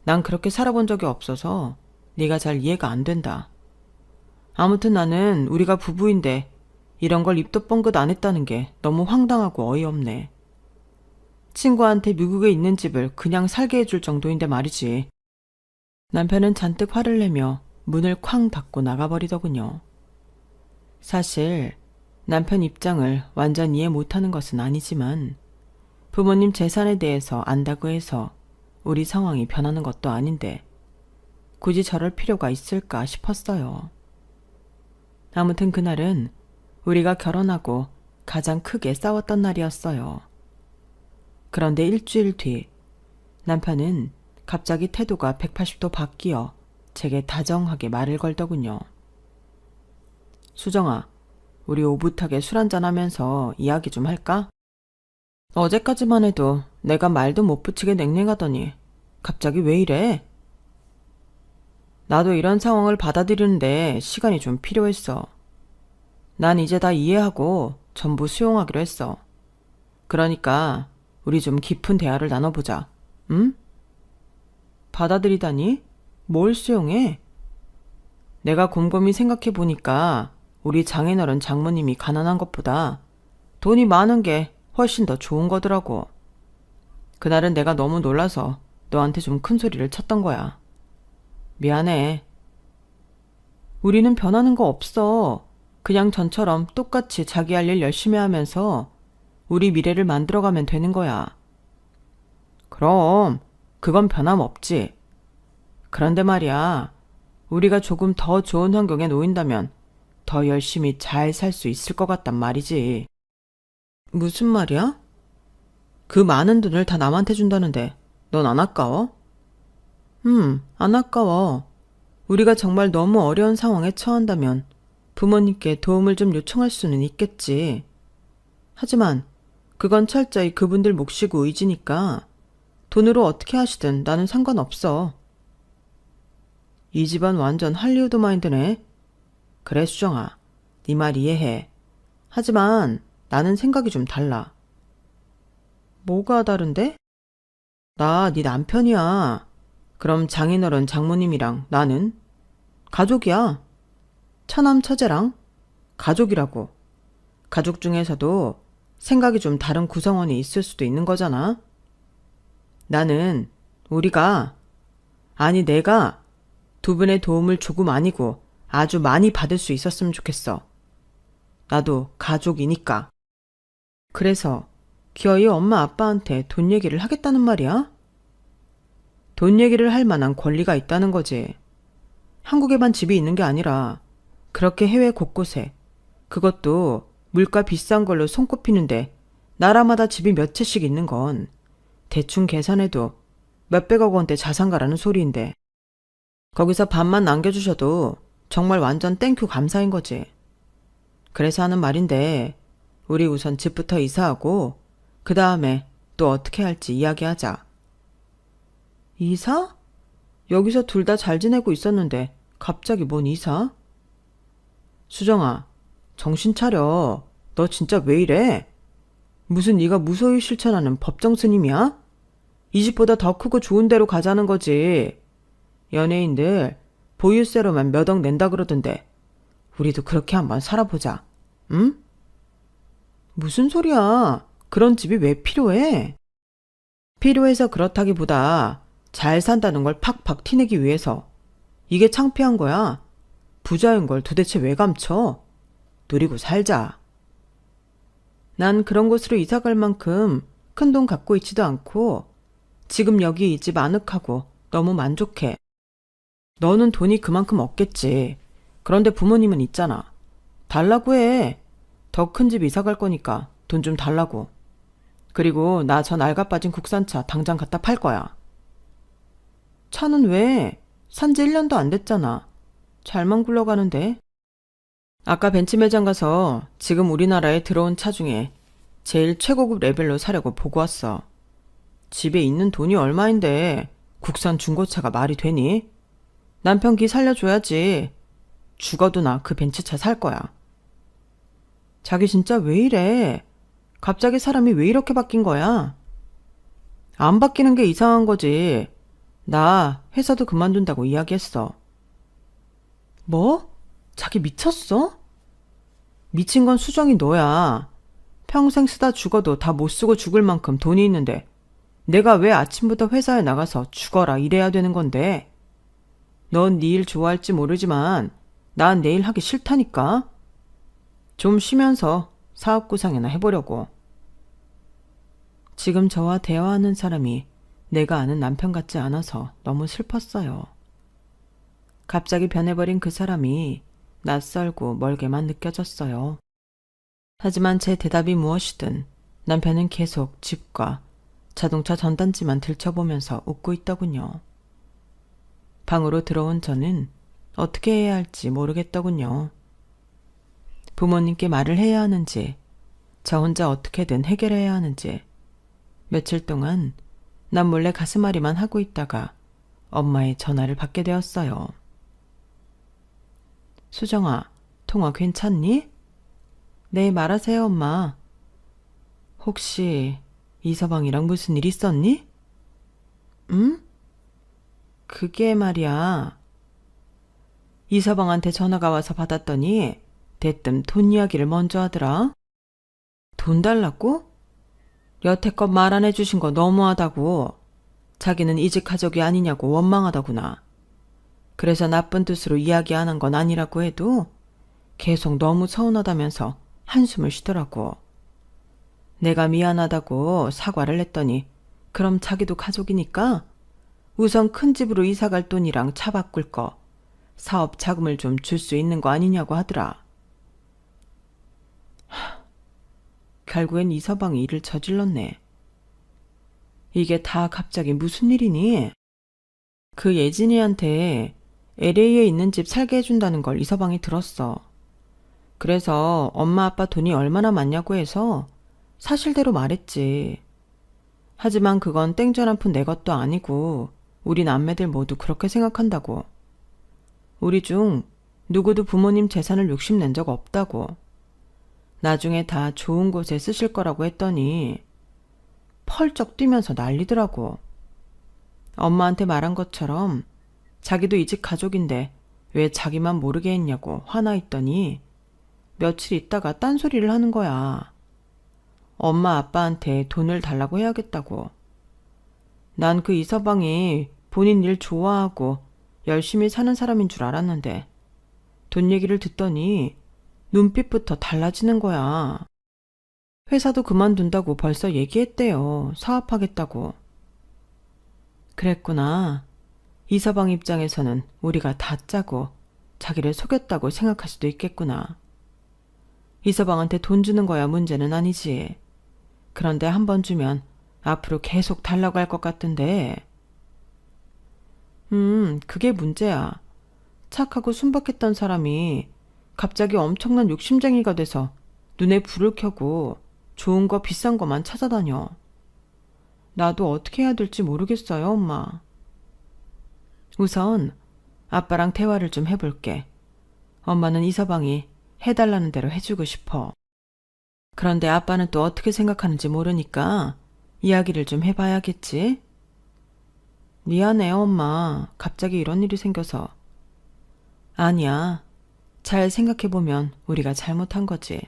난 그렇게 살아본 적이 없어서 네가 잘 이해가 안 된다. 아무튼 나는 우리가 부부인데 이런 걸 입도 뻥긋 안 했다는 게 너무 황당하고 어이없네. 친구한테 미국에 있는 집을 그냥 살게 해줄 정도인데 말이지. 남편은 잔뜩 화를 내며 문을 쾅 닫고 나가버리더군요. 사실 남편 입장을 완전 이해 못하는 것은 아니지만 부모님 재산에 대해서 안다고 해서 우리 상황이 변하는 것도 아닌데 굳이 저럴 필요가 있을까 싶었어요. 아무튼 그날은 우리가 결혼하고 가장 크게 싸웠던 날이었어요. 그런데 일주일 뒤 남편은 갑자기 태도가 180도 바뀌어 제게 다정하게 말을 걸더군요. 수정아, 우리 오붓하게 술 한잔하면서 이야기 좀 할까? 어제까지만 해도 내가 말도 못 붙이게 냉랭하더니 갑자기 왜 이래? 나도 이런 상황을 받아들이는데 시간이 좀 필요했어. 난 이제 다 이해하고 전부 수용하기로 했어. 그러니까 우리 좀 깊은 대화를 나눠보자. 응? 받아들이다니? 뭘 수용해? 내가 곰곰이 생각해보니까 우리 장인어른 장모님이 가난한 것보다 돈이 많은 게 훨씬 더 좋은 거더라고. 그날은 내가 너무 놀라서 너한테 좀 큰 소리를 쳤던 거야. 미안해. 우리는 변하는 거 없어. 그냥 전처럼 똑같이 자기 할 일 열심히 하면서 우리 미래를 만들어가면 되는 거야. 그럼 그건 변함없지. 그런데 말이야, 우리가 조금 더 좋은 환경에 놓인다면 더 열심히 잘 살 수 있을 것 같단 말이지. 무슨 말이야? 그 많은 돈을 다 남한테 준다는데 넌 안 아까워? 안 아까워. 우리가 정말 너무 어려운 상황에 처한다면 부모님께 도움을 좀 요청할 수는 있겠지. 하지만 그건 철저히 그분들 몫이고 의지니까 돈으로 어떻게 하시든 나는 상관없어. 이 집안 완전 할리우드 마인드네. 그래 수정아, 네 말 이해해. 하지만 나는 생각이 좀 달라. 뭐가 다른데? 나 네 남편이야. 그럼 장인어른 장모님이랑 나는? 가족이야. 처남 처제랑 가족이라고. 가족 중에서도 생각이 좀 다른 구성원이 있을 수도 있는 거잖아. 나는 내가 두 분의 도움을 조금 아니고 아주 많이 받을 수 있었으면 좋겠어. 나도 가족이니까. 그래서 기어이 엄마 아빠한테 돈 얘기를 하겠다는 말이야? 돈 얘기를 할 만한 권리가 있다는 거지. 한국에만 집이 있는 게 아니라 그렇게 해외 곳곳에, 그것도 물가 비싼 걸로 손꼽히는데 나라마다 집이 몇 채씩 있는 건 대충 계산해도 몇백억 원대 자산가라는 소리인데 거기서 반만 남겨주셔도 정말 완전 땡큐 감사인 거지. 그래서 하는 말인데 우리 우선 집부터 이사하고 그 다음에 또 어떻게 할지 이야기하자. 이사? 여기서 둘 다 잘 지내고 있었는데 갑자기 뭔 이사? 수정아, 정신 차려. 너 진짜 왜 이래? 무슨 네가 무소유 실천하는 법정 스님이야? 이 집보다 더 크고 좋은 데로 가자는 거지. 연예인들 보유세로만 몇 억 낸다 그러던데 우리도 그렇게 한번 살아보자. 응? 무슨 소리야. 그런 집이 왜 필요해? 필요해서 그렇다기보다 잘 산다는 걸 팍팍 티내기 위해서. 이게 창피한 거야. 부자인 걸 도대체 왜 감춰? 누리고 살자. 난 그런 곳으로 이사 갈 만큼 큰 돈 갖고 있지도 않고 지금 여기 이 집 아늑하고 너무 만족해. 너는 돈이 그만큼 없겠지. 그런데 부모님은 있잖아. 달라고 해. 더 큰 집 이사 갈 거니까 돈 좀 달라고. 그리고 나 저 낡아 빠진 국산차 당장 갖다 팔 거야. 차는 왜? 산지 1년도 안 됐잖아. 잘만 굴러가는데. 아까 벤츠 매장 가서 지금 우리나라에 들어온 차 중에 제일 최고급 레벨로 사려고 보고 왔어. 집에 있는 돈이 얼마인데 국산 중고차가 말이 되니? 남편 기 살려줘야지. 죽어도 나 그 벤츠차 살 거야. 자기 진짜 왜 이래? 갑자기 사람이 왜 이렇게 바뀐 거야? 안 바뀌는 게 이상한 거지. 나 회사도 그만둔다고 이야기했어. 뭐? 자기 미쳤어? 미친 건 수정이 너야. 평생 쓰다 죽어도 다 못 쓰고 죽을 만큼 돈이 있는데 내가 왜 아침부터 회사에 나가서 죽어라 이래야 되는 건데. 넌 네 일 좋아할지 모르지만 난 내 일 하기 싫다니까. 좀 쉬면서 사업 구상이나 해보려고. 지금 저와 대화하는 사람이 내가 아는 남편 같지 않아서 너무 슬펐어요. 갑자기 변해버린 그 사람이 낯설고 멀게만 느껴졌어요. 하지만 제 대답이 무엇이든 남편은 계속 집과 자동차 전단지만 들춰보면서 웃고 있더군요. 방으로 들어온 저는 어떻게 해야 할지 모르겠더군요. 부모님께 말을 해야 하는지, 저 혼자 어떻게든 해결해야 하는지. 며칠 동안 난 몰래 가슴앓이만 하고 있다가 엄마의 전화를 받게 되었어요. 수정아, 통화 괜찮니? 네, 말하세요, 엄마. 혹시 이서방이랑 무슨 일 있었니? 응? 그게 말이야. 이서방한테 전화가 와서 받았더니 대뜸 돈 이야기를 먼저 하더라. 돈 달라고? 여태껏 말 안 해주신 거 너무하다고. 자기는 이직 가족이 아니냐고 원망하더구나. 그래서 나쁜 뜻으로 이야기 안 한 건 아니라고 해도 계속 너무 서운하다면서 한숨을 쉬더라고. 내가 미안하다고 사과를 했더니 그럼 자기도 가족이니까 우선 큰 집으로 이사 갈 돈이랑 차 바꿀 거, 사업 자금을 좀 줄 수 있는 거 아니냐고 하더라. 결국엔 이서방이 일을 저질렀네. 이게 다 갑자기 무슨 일이니? 그 예진이한테 LA에 있는 집 살게 해준다는 걸 이서방이 들었어. 그래서 엄마 아빠 돈이 얼마나 많냐고 해서 사실대로 말했지. 하지만 그건 땡전 한 푼 내 것도 아니고 우리 남매들 모두 그렇게 생각한다고. 우리 중 누구도 부모님 재산을 욕심낸 적 없다고. 나중에 다 좋은 곳에 쓰실 거라고 했더니 펄쩍 뛰면서 난리더라고. 엄마한테 말한 것처럼 자기도 이직 가족인데 왜 자기만 모르게 했냐고 화나 있더니 며칠 있다가 딴소리를 하는 거야. 엄마 아빠한테 돈을 달라고 해야겠다고. 난 그 이서방이 본인 일 좋아하고 열심히 사는 사람인 줄 알았는데 돈 얘기를 듣더니 눈빛부터 달라지는 거야. 회사도 그만둔다고 벌써 얘기했대요. 사업하겠다고. 그랬구나. 이서방 입장에서는 우리가 다 짜고 자기를 속였다고 생각할 수도 있겠구나. 이서방한테 돈 주는 거야 문제는 아니지. 그런데 한 번 주면 앞으로 계속 달라고 할 것 같던데. 그게 문제야. 착하고 순박했던 사람이 갑자기 엄청난 욕심쟁이가 돼서 눈에 불을 켜고 좋은 거 비싼 거만 찾아다녀. 나도 어떻게 해야 될지 모르겠어요, 엄마. 우선 아빠랑 대화를 좀 해볼게. 엄마는 이서방이 해달라는 대로 해주고 싶어. 그런데 아빠는 또 어떻게 생각하는지 모르니까 이야기를 좀 해봐야겠지? 미안해요, 엄마. 갑자기 이런 일이 생겨서. 아니야. 잘 생각해보면 우리가 잘못한 거지.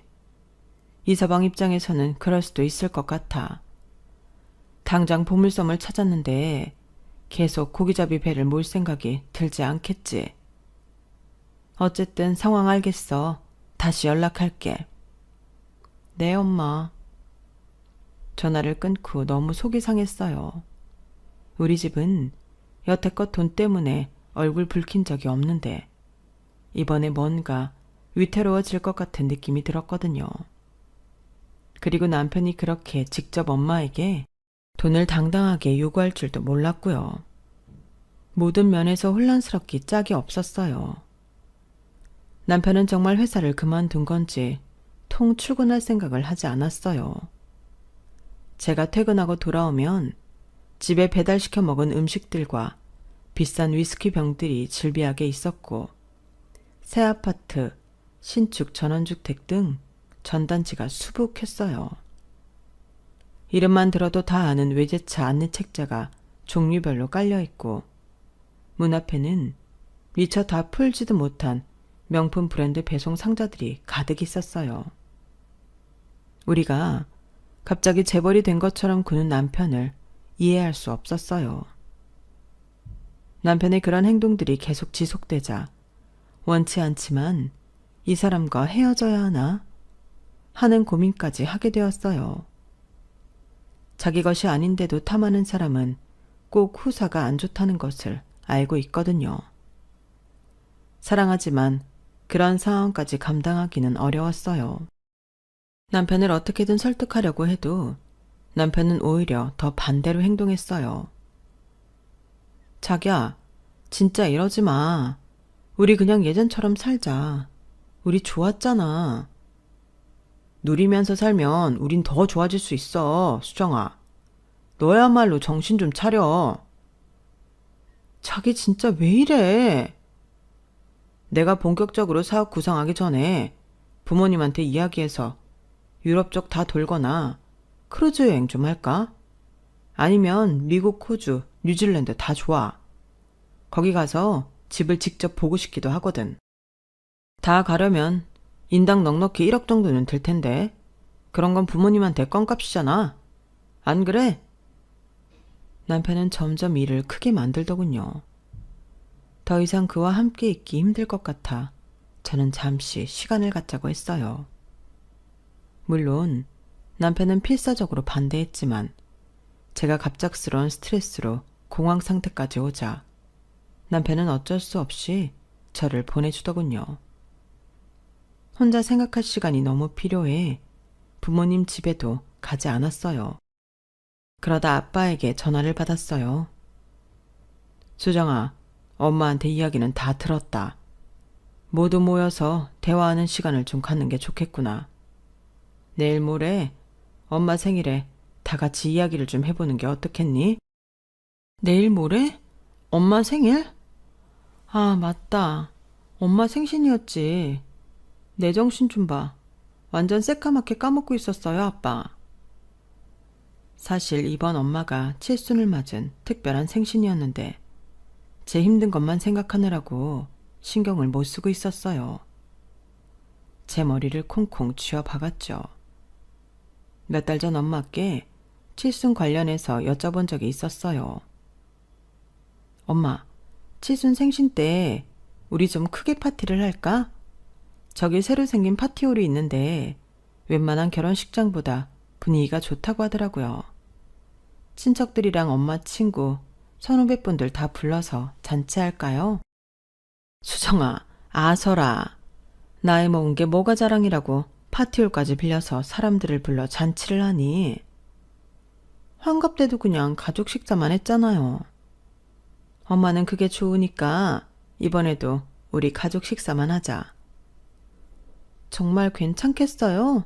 이서방 입장에서는 그럴 수도 있을 것 같아. 당장 보물섬을 찾았는데 계속 고기잡이 배를 몰 생각이 들지 않겠지. 어쨌든 상황 알겠어. 다시 연락할게. 네, 엄마. 전화를 끊고 너무 속이 상했어요. 우리 집은 여태껏 돈 때문에 얼굴 붉힌 적이 없는데 이번에 뭔가 위태로워질 것 같은 느낌이 들었거든요. 그리고 남편이 그렇게 직접 엄마에게 돈을 당당하게 요구할 줄도 몰랐고요. 모든 면에서 혼란스럽기 짝이 없었어요. 남편은 정말 회사를 그만둔 건지 통 출근할 생각을 하지 않았어요. 제가 퇴근하고 돌아오면 집에 배달시켜 먹은 음식들과 비싼 위스키 병들이 질비하게 있었고 새 아파트, 신축 전원주택 등 전단지가 수북했어요. 이름만 들어도 다 아는 외제차 안내 책자가 종류별로 깔려있고 문 앞에는 미처 다 풀지도 못한 명품 브랜드 배송 상자들이 가득 있었어요. 우리가 갑자기 재벌이 된 것처럼 구는 남편을 이해할 수 없었어요. 남편의 그런 행동들이 계속 지속되자 원치 않지만 이 사람과 헤어져야 하나 하는 고민까지 하게 되었어요. 자기 것이 아닌데도 탐하는 사람은 꼭 후사가 안 좋다는 것을 알고 있거든요. 사랑하지만 그런 상황까지 감당하기는 어려웠어요. 남편을 어떻게든 설득하려고 해도 남편은 오히려 더 반대로 행동했어요. 자기야, 진짜 이러지 마. 우리 그냥 예전처럼 살자. 우리 좋았잖아. 누리면서 살면 우린 더 좋아질 수 있어, 수정아. 너야말로 정신 좀 차려. 자기 진짜 왜 이래? 내가 본격적으로 사업 구상하기 전에 부모님한테 이야기해서 유럽 쪽 다 돌거나 크루즈 여행 좀 할까? 아니면 미국, 호주, 뉴질랜드 다 좋아. 거기 가서 집을 직접 보고 싶기도 하거든. 다 가려면 인당 넉넉히 1억 정도는 들 텐데 그런 건 부모님한테 껌값이잖아. 안 그래? 남편은 점점 일을 크게 만들더군요. 더 이상 그와 함께 있기 힘들 것 같아 저는 잠시 시간을 갖자고 했어요. 물론 남편은 필사적으로 반대했지만 제가 갑작스러운 스트레스로 공황 상태까지 오자 남편은 어쩔 수 없이 저를 보내주더군요. 혼자 생각할 시간이 너무 필요해 부모님 집에도 가지 않았어요. 그러다 아빠에게 전화를 받았어요. 수정아, 엄마한테 이야기는 다 들었다. 모두 모여서 대화하는 시간을 좀 갖는 게 좋겠구나. 내일 모레 엄마 생일에 다 같이 이야기를 좀 해보는 게 어떻겠니? 내일 모레? 엄마 생일? 아, 맞다. 엄마 생신이었지. 내 정신 좀 봐. 완전 새까맣게 까먹고 있었어요, 아빠. 사실 이번 엄마가 칠순을 맞은 특별한 생신이었는데 제 힘든 것만 생각하느라고 신경을 못 쓰고 있었어요. 제 머리를 콩콩 쥐어 박았죠. 몇 달 전 엄마께 칠순 관련해서 여쭤본 적이 있었어요. 엄마, 칠순 생신 때 우리 좀 크게 파티를 할까? 저기 새로 생긴 파티홀이 있는데 웬만한 결혼식장보다 분위기가 좋다고 하더라고요. 친척들이랑 엄마 친구, 선후배분들 다 불러서 잔치할까요? 수정아, 아서라. 나이 먹은 게 뭐가 자랑이라고 파티홀까지 빌려서 사람들을 불러 잔치를 하니. 환갑 때도 그냥 가족 식사만 했잖아요. 엄마는 그게 좋으니까 이번에도 우리 가족 식사만 하자. 정말 괜찮겠어요?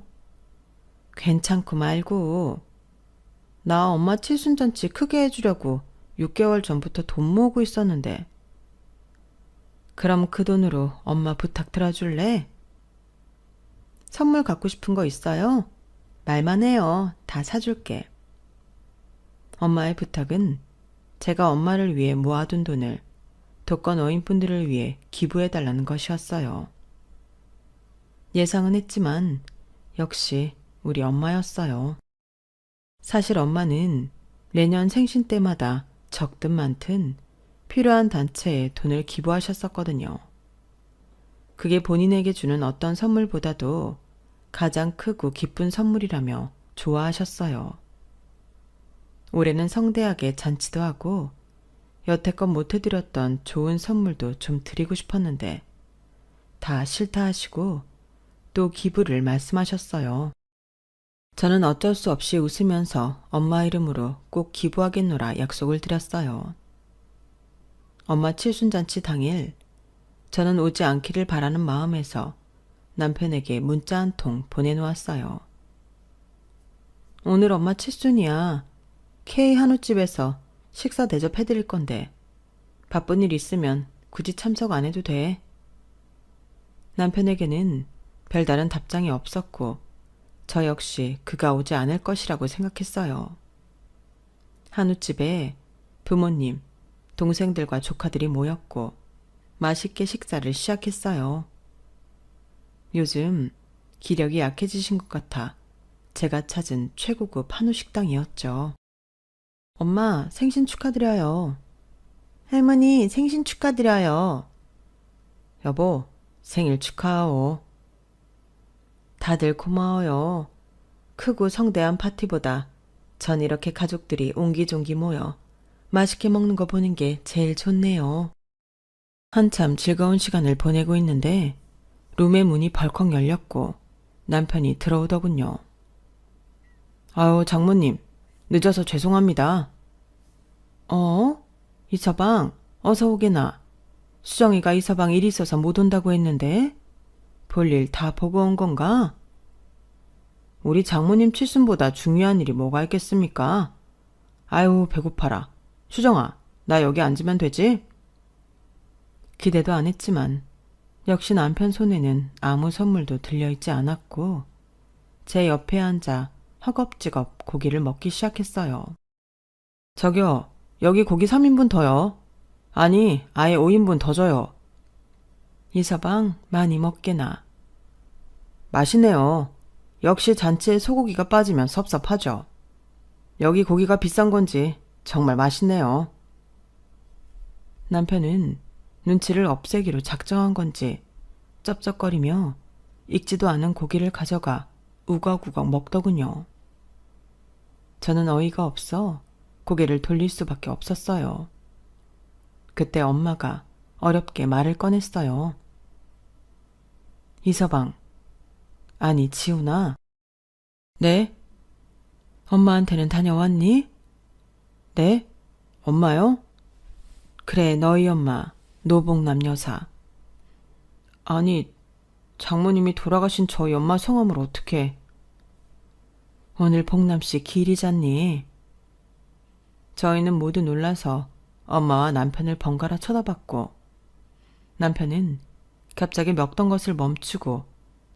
괜찮고 말고. 나 엄마 칠순잔치 크게 해주려고 6개월 전부터 돈 모으고 있었는데. 그럼 그 돈으로 엄마 부탁 들어줄래? 선물 갖고 싶은 거 있어요? 말만 해요. 다 사줄게. 엄마의 부탁은 제가 엄마를 위해 모아둔 돈을 독거 노인분들을 위해 기부해달라는 것이었어요. 예상은 했지만 역시 우리 엄마였어요. 사실 엄마는 매년 생신 때마다 적든 많든 필요한 단체에 돈을 기부하셨었거든요. 그게 본인에게 주는 어떤 선물보다도 가장 크고 기쁜 선물이라며 좋아하셨어요. 올해는 성대하게 잔치도 하고 여태껏 못 해드렸던 좋은 선물도 좀 드리고 싶었는데 다 싫다 하시고 또 기부를 말씀하셨어요. 저는 어쩔 수 없이 웃으면서 엄마 이름으로 꼭 기부하겠노라 약속을 드렸어요. 엄마 칠순잔치 당일 저는 오지 않기를 바라는 마음에서 남편에게 문자 한 통 보내놓았어요. 오늘 엄마 칠순이야. K 한우집에서 식사 대접해드릴 건데 바쁜 일 있으면 굳이 참석 안 해도 돼. 남편에게는 별다른 답장이 없었고 저 역시 그가 오지 않을 것이라고 생각했어요. 한우집에 부모님, 동생들과 조카들이 모였고 맛있게 식사를 시작했어요. 요즘 기력이 약해지신 것 같아 제가 찾은 최고급 한우 식당이었죠. 엄마, 생신 축하드려요. 할머니, 생신 축하드려요. 여보, 생일 축하하오. 다들 고마워요. 크고 성대한 파티보다 전 이렇게 가족들이 옹기종기 모여 맛있게 먹는 거 보는 게 제일 좋네요. 한참 즐거운 시간을 보내고 있는데 룸의 문이 벌컥 열렸고 남편이 들어오더군요. 아유, 장모님, 늦어서 죄송합니다. 이서방, 어서 오게나. 수정이가 이서방 일 있어서 못 온다고 했는데 볼일 다 보고 온 건가? 우리 장모님 칠순보다 중요한 일이 뭐가 있겠습니까? 아유, 배고파라. 수정아, 나 여기 앉으면 되지? 기대도 안 했지만 역시 남편 손에는 아무 선물도 들려있지 않았고 제 옆에 앉아 허겁지겁 고기를 먹기 시작했어요. 저기요, 여기 고기 3인분 더요. 아니, 아예 5인분 더 줘요. 이서방, 많이 먹게나. 맛있네요. 역시 잔치에 소고기가 빠지면 섭섭하죠. 여기 고기가 비싼 건지 정말 맛있네요. 남편은 눈치를 없애기로 작정한 건지 쩝쩝거리며 익지도 않은 고기를 가져가 우걱우걱 먹더군요. 저는 어이가 없어 고개를 돌릴 수밖에 없었어요. 그때 엄마가 어렵게 말을 꺼냈어요. 이서방, 아니 지훈아. 네? 엄마한테는 다녀왔니? 네? 엄마요? 그래, 너희 엄마, 노봉남 여사. 아니, 장모님이 돌아가신 저희 엄마 성함을 어떻게... 오늘 봉남씨 기일이잖니. 저희는 모두 놀라서 엄마와 남편을 번갈아 쳐다봤고 남편은 갑자기 먹던 것을 멈추고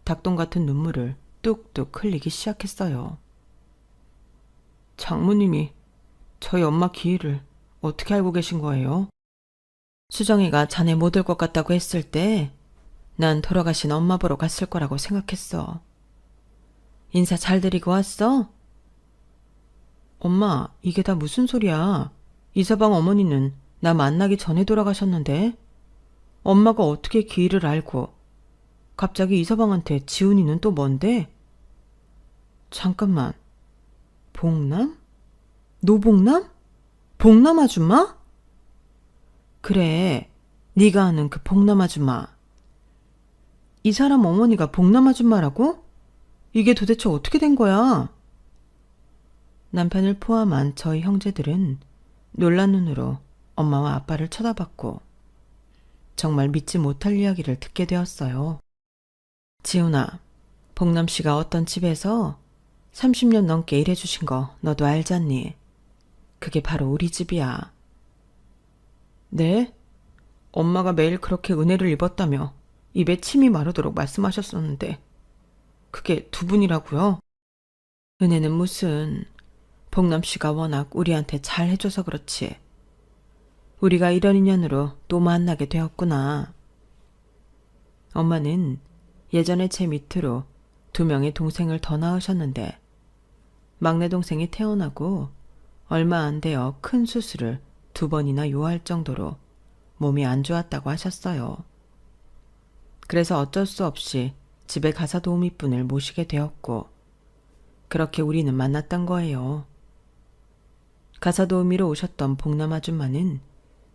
닭똥 같은 눈물을 뚝뚝 흘리기 시작했어요. 장모님이 저희 엄마 기일을 어떻게 알고 계신 거예요? 수정이가 자네 못 올 것 같다고 했을 때 난 돌아가신 엄마 보러 갔을 거라고 생각했어. 인사 잘 드리고 왔어? 엄마, 이게 다 무슨 소리야. 이서방 어머니는 나 만나기 전에 돌아가셨는데 엄마가 어떻게 기일을 알고 갑자기 이서방한테 지훈이는 또 뭔데? 잠깐만. 봉남? 노봉남? 봉남 아줌마? 그래, 네가 아는 그 봉남 아줌마. 이 사람 어머니가 봉남 아줌마라고? 이게 도대체 어떻게 된 거야? 남편을 포함한 저희 형제들은 놀란 눈으로 엄마와 아빠를 쳐다봤고 정말 믿지 못할 이야기를 듣게 되었어요. 지훈아, 봉남 씨가 어떤 집에서 30년 넘게 일해주신 거 너도 알잖니? 그게 바로 우리 집이야. 네? 엄마가 매일 그렇게 은혜를 입었다며 입에 침이 마르도록 말씀하셨었는데 그게 두 분이라고요? 은혜는 무슨... 봉남 씨가 워낙 우리한테 잘 해줘서 그렇지. 우리가 이런 인연으로 또 만나게 되었구나. 엄마는 예전에 제 밑으로 2명의 동생을 더 낳으셨는데 막내 동생이 태어나고 얼마 안 되어 큰 수술을 2번이나 요할 정도로 몸이 안 좋았다고 하셨어요. 그래서 어쩔 수 없이 집에 가사 도우미분을 모시게 되었고 그렇게 우리는 만났던 거예요. 가사 도우미로 오셨던 봉남 아줌마는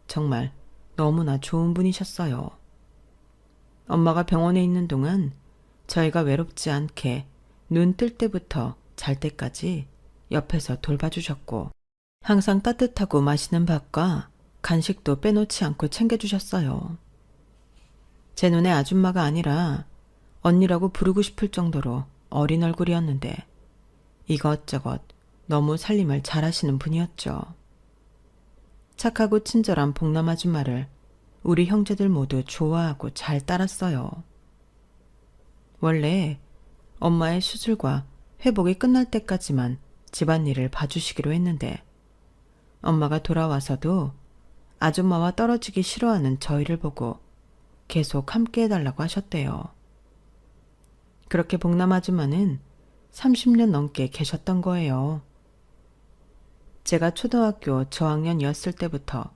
정말 너무나 좋은 분이셨어요. 엄마가 병원에 있는 동안 저희가 외롭지 않게 눈 뜰 때부터 잘 때까지 옆에서 돌봐주셨고 항상 따뜻하고 맛있는 밥과 간식도 빼놓지 않고 챙겨주셨어요. 제 눈에 아줌마가 아니라 언니라고 부르고 싶을 정도로 어린 얼굴이었는데 이것저것 너무 살림을 잘하시는 분이었죠. 착하고 친절한 봉남 아줌마를 우리 형제들 모두 좋아하고 잘 따랐어요. 원래 엄마의 수술과 회복이 끝날 때까지만 집안일을 봐주시기로 했는데 엄마가 돌아와서도 아줌마와 떨어지기 싫어하는 저희를 보고 계속 함께 해달라고 하셨대요. 그렇게 봉남 아줌마는 30년 넘게 계셨던 거예요. 제가 초등학교 저학년이었을 때부터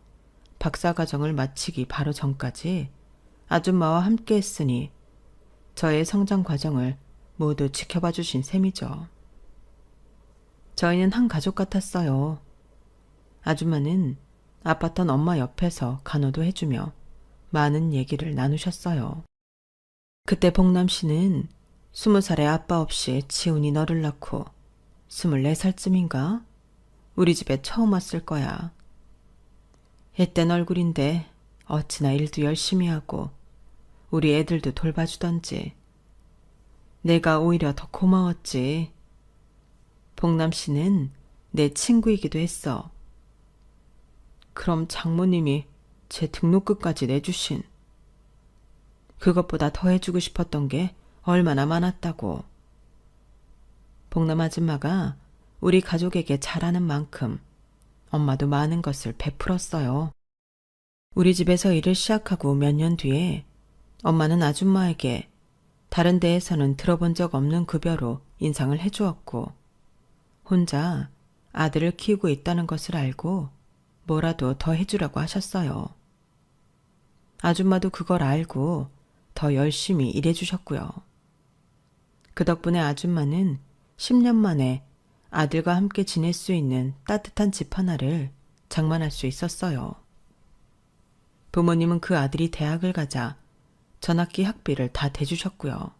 박사과정을 마치기 바로 전까지 아줌마와 함께 했으니 저의 성장 과정을 모두 지켜봐 주신 셈이죠. 저희는 한 가족 같았어요. 아줌마는 아팠던 엄마 옆에서 간호도 해주며 많은 얘기를 나누셨어요. 그때 봉남 씨는 20살에 아빠 없이 지훈이 너를 낳고 24살쯤인가? 우리 집에 처음 왔을 거야. 앳된 얼굴인데 어찌나 일도 열심히 하고 우리 애들도 돌봐주던지. 내가 오히려 더 고마웠지. 봉남 씨는 내 친구이기도 했어. 그럼 장모님이 제 등록금까지 내주신. 그것보다 더 해주고 싶었던 게 얼마나 많았다고. 봉남 아줌마가 우리 가족에게 잘하는 만큼 엄마도 많은 것을 베풀었어요. 우리 집에서 일을 시작하고 몇 년 뒤에 엄마는 아줌마에게 다른 데에서는 들어본 적 없는 급여로 인상을 해주었고 혼자 아들을 키우고 있다는 것을 알고 뭐라도 더 해주라고 하셨어요. 아줌마도 그걸 알고 더 열심히 일해주셨고요. 그 덕분에 아줌마는 10년 만에 아들과 함께 지낼 수 있는 따뜻한 집 하나를 장만할 수 있었어요. 부모님은 그 아들이 대학을 가자 전학기 학비를 다 대주셨고요.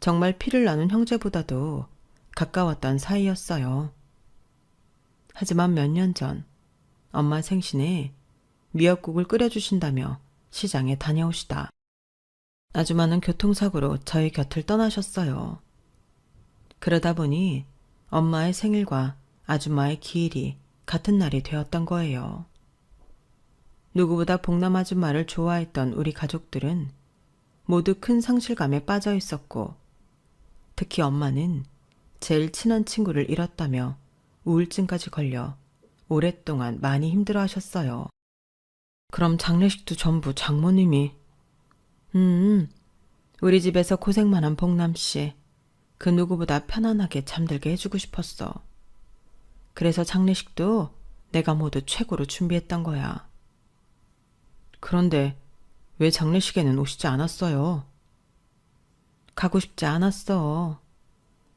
정말 피를 나눈 형제보다도 가까웠던 사이였어요. 하지만 몇 년 전 엄마 생신에 미역국을 끓여주신다며 시장에 다녀오시다 아줌마는 교통사고로 저희 곁을 떠나셨어요. 그러다 보니 엄마의 생일과 아줌마의 기일이 같은 날이 되었던 거예요. 누구보다 봉남 아줌마를 좋아했던 우리 가족들은 모두 큰 상실감에 빠져 있었고 특히 엄마는 제일 친한 친구를 잃었다며 우울증까지 걸려 오랫동안 많이 힘들어 하셨어요. 그럼 장례식도 전부 장모님이. 우리 집에서 고생만 한 봉남씨. 그 누구보다 편안하게 잠들게 해주고 싶었어. 그래서 장례식도 내가 모두 최고로 준비했던 거야. 그런데 왜 장례식에는 오시지 않았어요? 가고 싶지 않았어.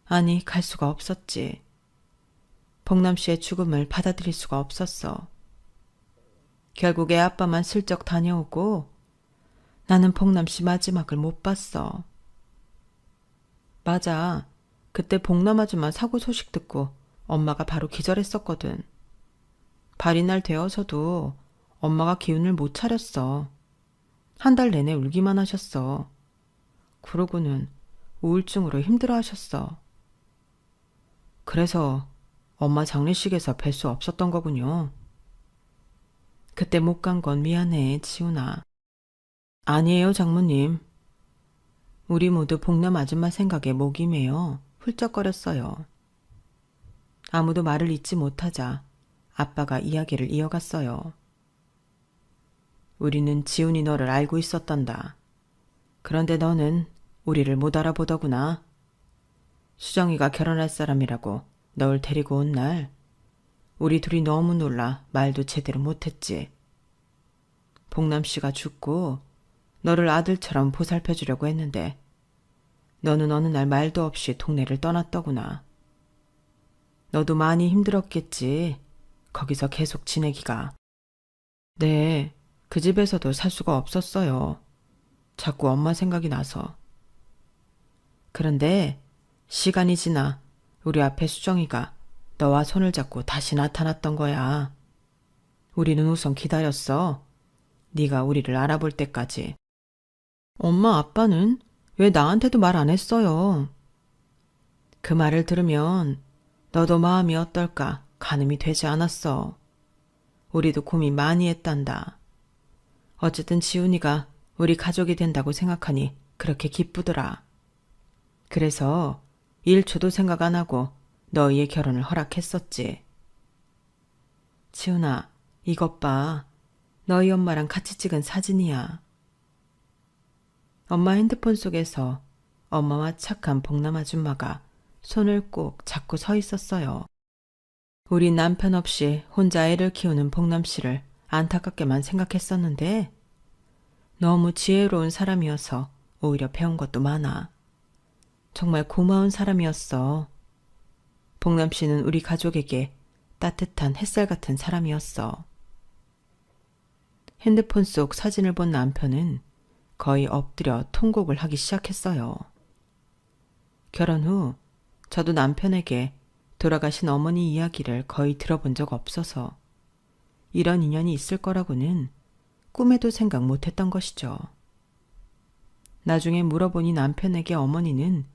아니, 갈 수가 없었지. 봉남 씨의 죽음을 받아들일 수가 없었어. 결국 애 아빠만 슬쩍 다녀오고 나는 봉남 씨 마지막을 못 봤어. 맞아. 그때 봉남 아줌마 사고 소식 듣고 엄마가 바로 기절했었거든. 발이날 되어서도 엄마가 기운을 못 차렸어. 한 달 내내 울기만 하셨어. 그러고는 우울증으로 힘들어 하셨어. 그래서 엄마 장례식에서 뵐 수 없었던 거군요. 그때 못 간 건 미안해, 지훈아. 아니에요, 장모님. 우리 모두 봉남 아줌마 생각에 목이 메어 훌쩍거렸어요. 아무도 말을 잇지 못하자 아빠가 이야기를 이어갔어요. 우리는 지훈이 너를 알고 있었단다. 그런데 너는 우리를 못 알아보더구나. 수정이가 결혼할 사람이라고 널 데리고 온 날 우리 둘이 너무 놀라 말도 제대로 못했지. 복남 씨가 죽고 너를 아들처럼 보살펴주려고 했는데 너는 어느 날 말도 없이 동네를 떠났더구나. 너도 많이 힘들었겠지. 거기서 계속 지내기가. 네, 그 집에서도 살 수가 없었어요. 자꾸 엄마 생각이 나서. 그런데 시간이 지나 우리 앞에 수정이가 너와 손을 잡고 다시 나타났던 거야. 우리는 우선 기다렸어. 네가 우리를 알아볼 때까지. 엄마 아빠는 왜 나한테도 말 안 했어요? 그 말을 들으면 너도 마음이 어떨까 가늠이 되지 않았어. 우리도 고민 많이 했단다. 어쨌든 지훈이가 우리 가족이 된다고 생각하니 그렇게 기쁘더라. 그래서 1초도 생각 안 하고 너희의 결혼을 허락했었지. 지훈아, 이것 봐. 너희 엄마랑 같이 찍은 사진이야. 엄마 핸드폰 속에서 엄마와 착한 복남 아줌마가 손을 꼭 잡고 서 있었어요. 우리 남편 없이 혼자 애를 키우는 복남 씨를 안타깝게만 생각했었는데 너무 지혜로운 사람이어서 오히려 배운 것도 많아. 정말 고마운 사람이었어. 복남 씨는 우리 가족에게 따뜻한 햇살 같은 사람이었어. 핸드폰 속 사진을 본 남편은 거의 엎드려 통곡을 하기 시작했어요. 결혼 후 저도 남편에게 돌아가신 어머니 이야기를 거의 들어본 적 없어서 이런 인연이 있을 거라고는 꿈에도 생각 못했던 것이죠. 나중에 물어보니 남편에게 어머니는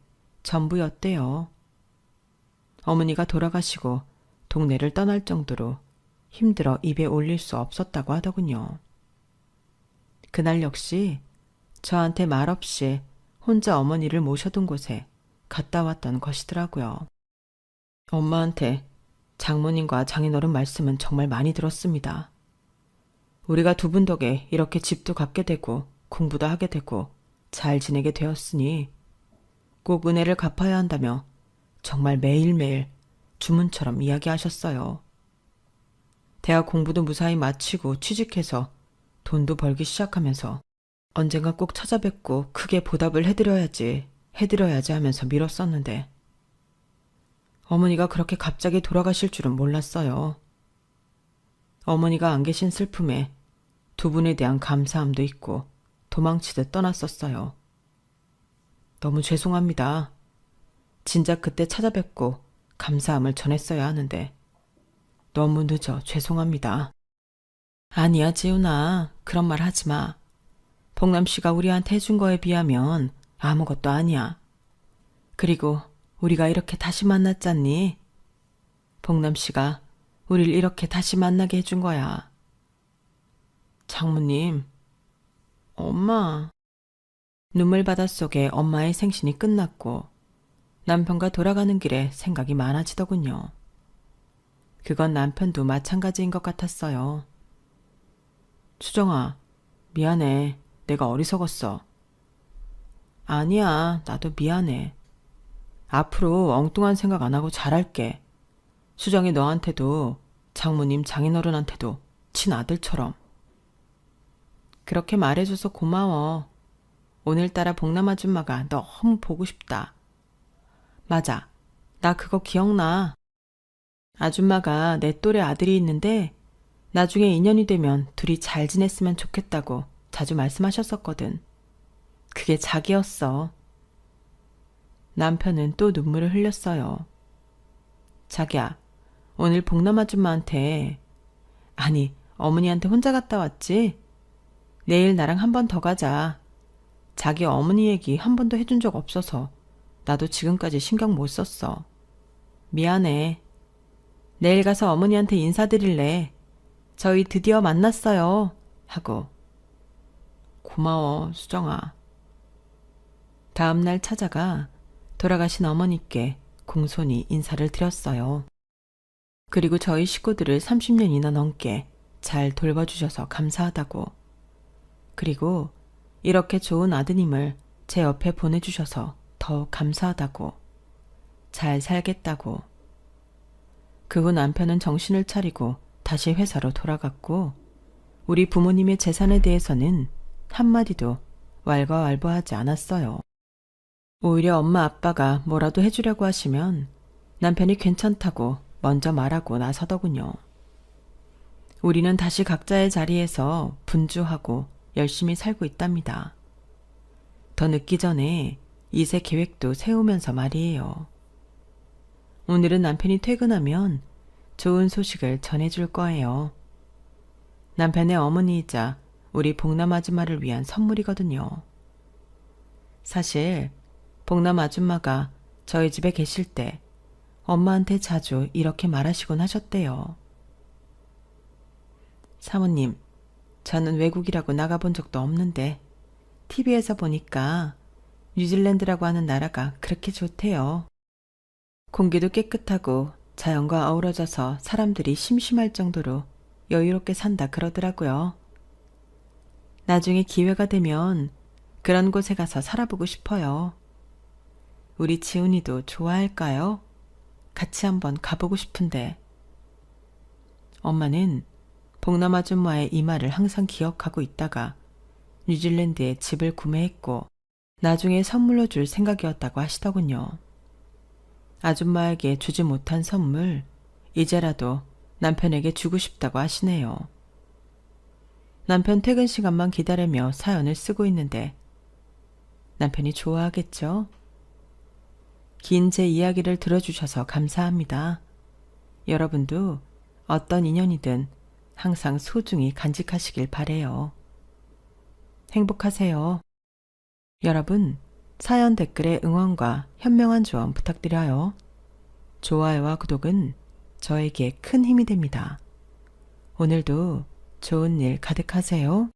전부였대요. 어머니가 돌아가시고 동네를 떠날 정도로 힘들어 입에 올릴 수 없었다고 하더군요. 그날 역시 저한테 말없이 혼자 어머니를 모셔둔 곳에 갔다 왔던 것이더라고요. 엄마한테 장모님과 장인어른 말씀은 정말 많이 들었습니다. 우리가 두 분 덕에 이렇게 집도 갖게 되고 공부도 하게 되고 잘 지내게 되었으니 꼭 은혜를 갚아야 한다며 정말 매일매일 주문처럼 이야기하셨어요. 대학 공부도 무사히 마치고 취직해서 돈도 벌기 시작하면서 언젠가 꼭 찾아뵙고 크게 보답을 해드려야지 하면서 미뤘었는데 어머니가 그렇게 갑자기 돌아가실 줄은 몰랐어요. 어머니가 안 계신 슬픔에 두 분에 대한 감사함도 있고 도망치듯 떠났었어요. 너무 죄송합니다. 진작 그때 찾아뵙고 감사함을 전했어야 하는데 너무 늦어 죄송합니다. 아니야 지훈아, 그런 말 하지 마. 복남 씨가 우리한테 해준 거에 비하면 아무것도 아니야. 그리고 우리가 이렇게 다시 만났잖니. 복남 씨가 우릴 이렇게 다시 만나게 해준 거야. 장모님, 엄마. 눈물 바닷속에 엄마의 생신이 끝났고 남편과 돌아가는 길에 생각이 많아지더군요. 그건 남편도 마찬가지인 것 같았어요. 수정아, 미안해. 내가 어리석었어. 아니야, 나도 미안해. 앞으로 엉뚱한 생각 안 하고 잘할게. 수정이 너한테도 장모님 장인어른한테도 친아들처럼. 그렇게 말해줘서 고마워. 오늘따라 복남 아줌마가 너무 보고 싶다. 맞아, 나 그거 기억나. 아줌마가 내 또래 아들이 있는데 나중에 인연이 되면 둘이 잘 지냈으면 좋겠다고 자주 말씀하셨었거든. 그게 자기였어. 남편은 또 눈물을 흘렸어요. 자기야, 오늘 복남 아줌마한테, 아니 어머니한테 혼자 갔다 왔지? 내일 나랑 한 번 더 가자. 자기 어머니 얘기 한 번도 해준 적 없어서 나도 지금까지 신경 못 썼어. 미안해. 내일 가서 어머니한테 인사드릴래. 저희 드디어 만났어요. 하고. 고마워, 수정아. 다음날 찾아가 돌아가신 어머니께 공손히 인사를 드렸어요. 그리고 저희 식구들을 30년이나 넘게 잘 돌봐주셔서 감사하다고. 그리고 이렇게 좋은 아드님을 제 옆에 보내주셔서 더욱 감사하다고. 잘 살겠다고. 그 후 남편은 정신을 차리고 다시 회사로 돌아갔고 우리 부모님의 재산에 대해서는 한마디도 왈가왈부하지 않았어요. 오히려 엄마 아빠가 뭐라도 해주려고 하시면 남편이 괜찮다고 먼저 말하고 나서더군요. 우리는 다시 각자의 자리에서 분주하고 열심히 살고 있답니다. 더 늦기 전에 이세 계획도 세우면서 말이에요. 오늘은 남편이 퇴근하면 좋은 소식을 전해줄 거예요. 남편의 어머니이자 우리 복남 아줌마를 위한 선물이거든요. 사실 복남 아줌마가 저희 집에 계실 때 엄마한테 자주 이렇게 말하시곤 하셨대요. 사모님, 저는 외국이라고 나가본 적도 없는데 TV에서 보니까 뉴질랜드라고 하는 나라가 그렇게 좋대요. 공기도 깨끗하고 자연과 어우러져서 사람들이 심심할 정도로 여유롭게 산다 그러더라고요. 나중에 기회가 되면 그런 곳에 가서 살아보고 싶어요. 우리 지훈이도 좋아할까요? 같이 한번 가보고 싶은데. 엄마는 복남 아줌마의 이 말을 항상 기억하고 있다가 뉴질랜드에 집을 구매했고 나중에 선물로 줄 생각이었다고 하시더군요. 아줌마에게 주지 못한 선물, 이제라도 남편에게 주고 싶다고 하시네요. 남편 퇴근 시간만 기다리며 사연을 쓰고 있는데 남편이 좋아하겠죠? 긴 제 이야기를 들어주셔서 감사합니다. 여러분도 어떤 인연이든 항상 소중히 간직하시길 바래요. 행복하세요. 여러분, 사연 댓글에 응원과 현명한 조언 부탁드려요. 좋아요와 구독은 저에게 큰 힘이 됩니다. 오늘도 좋은 일 가득하세요.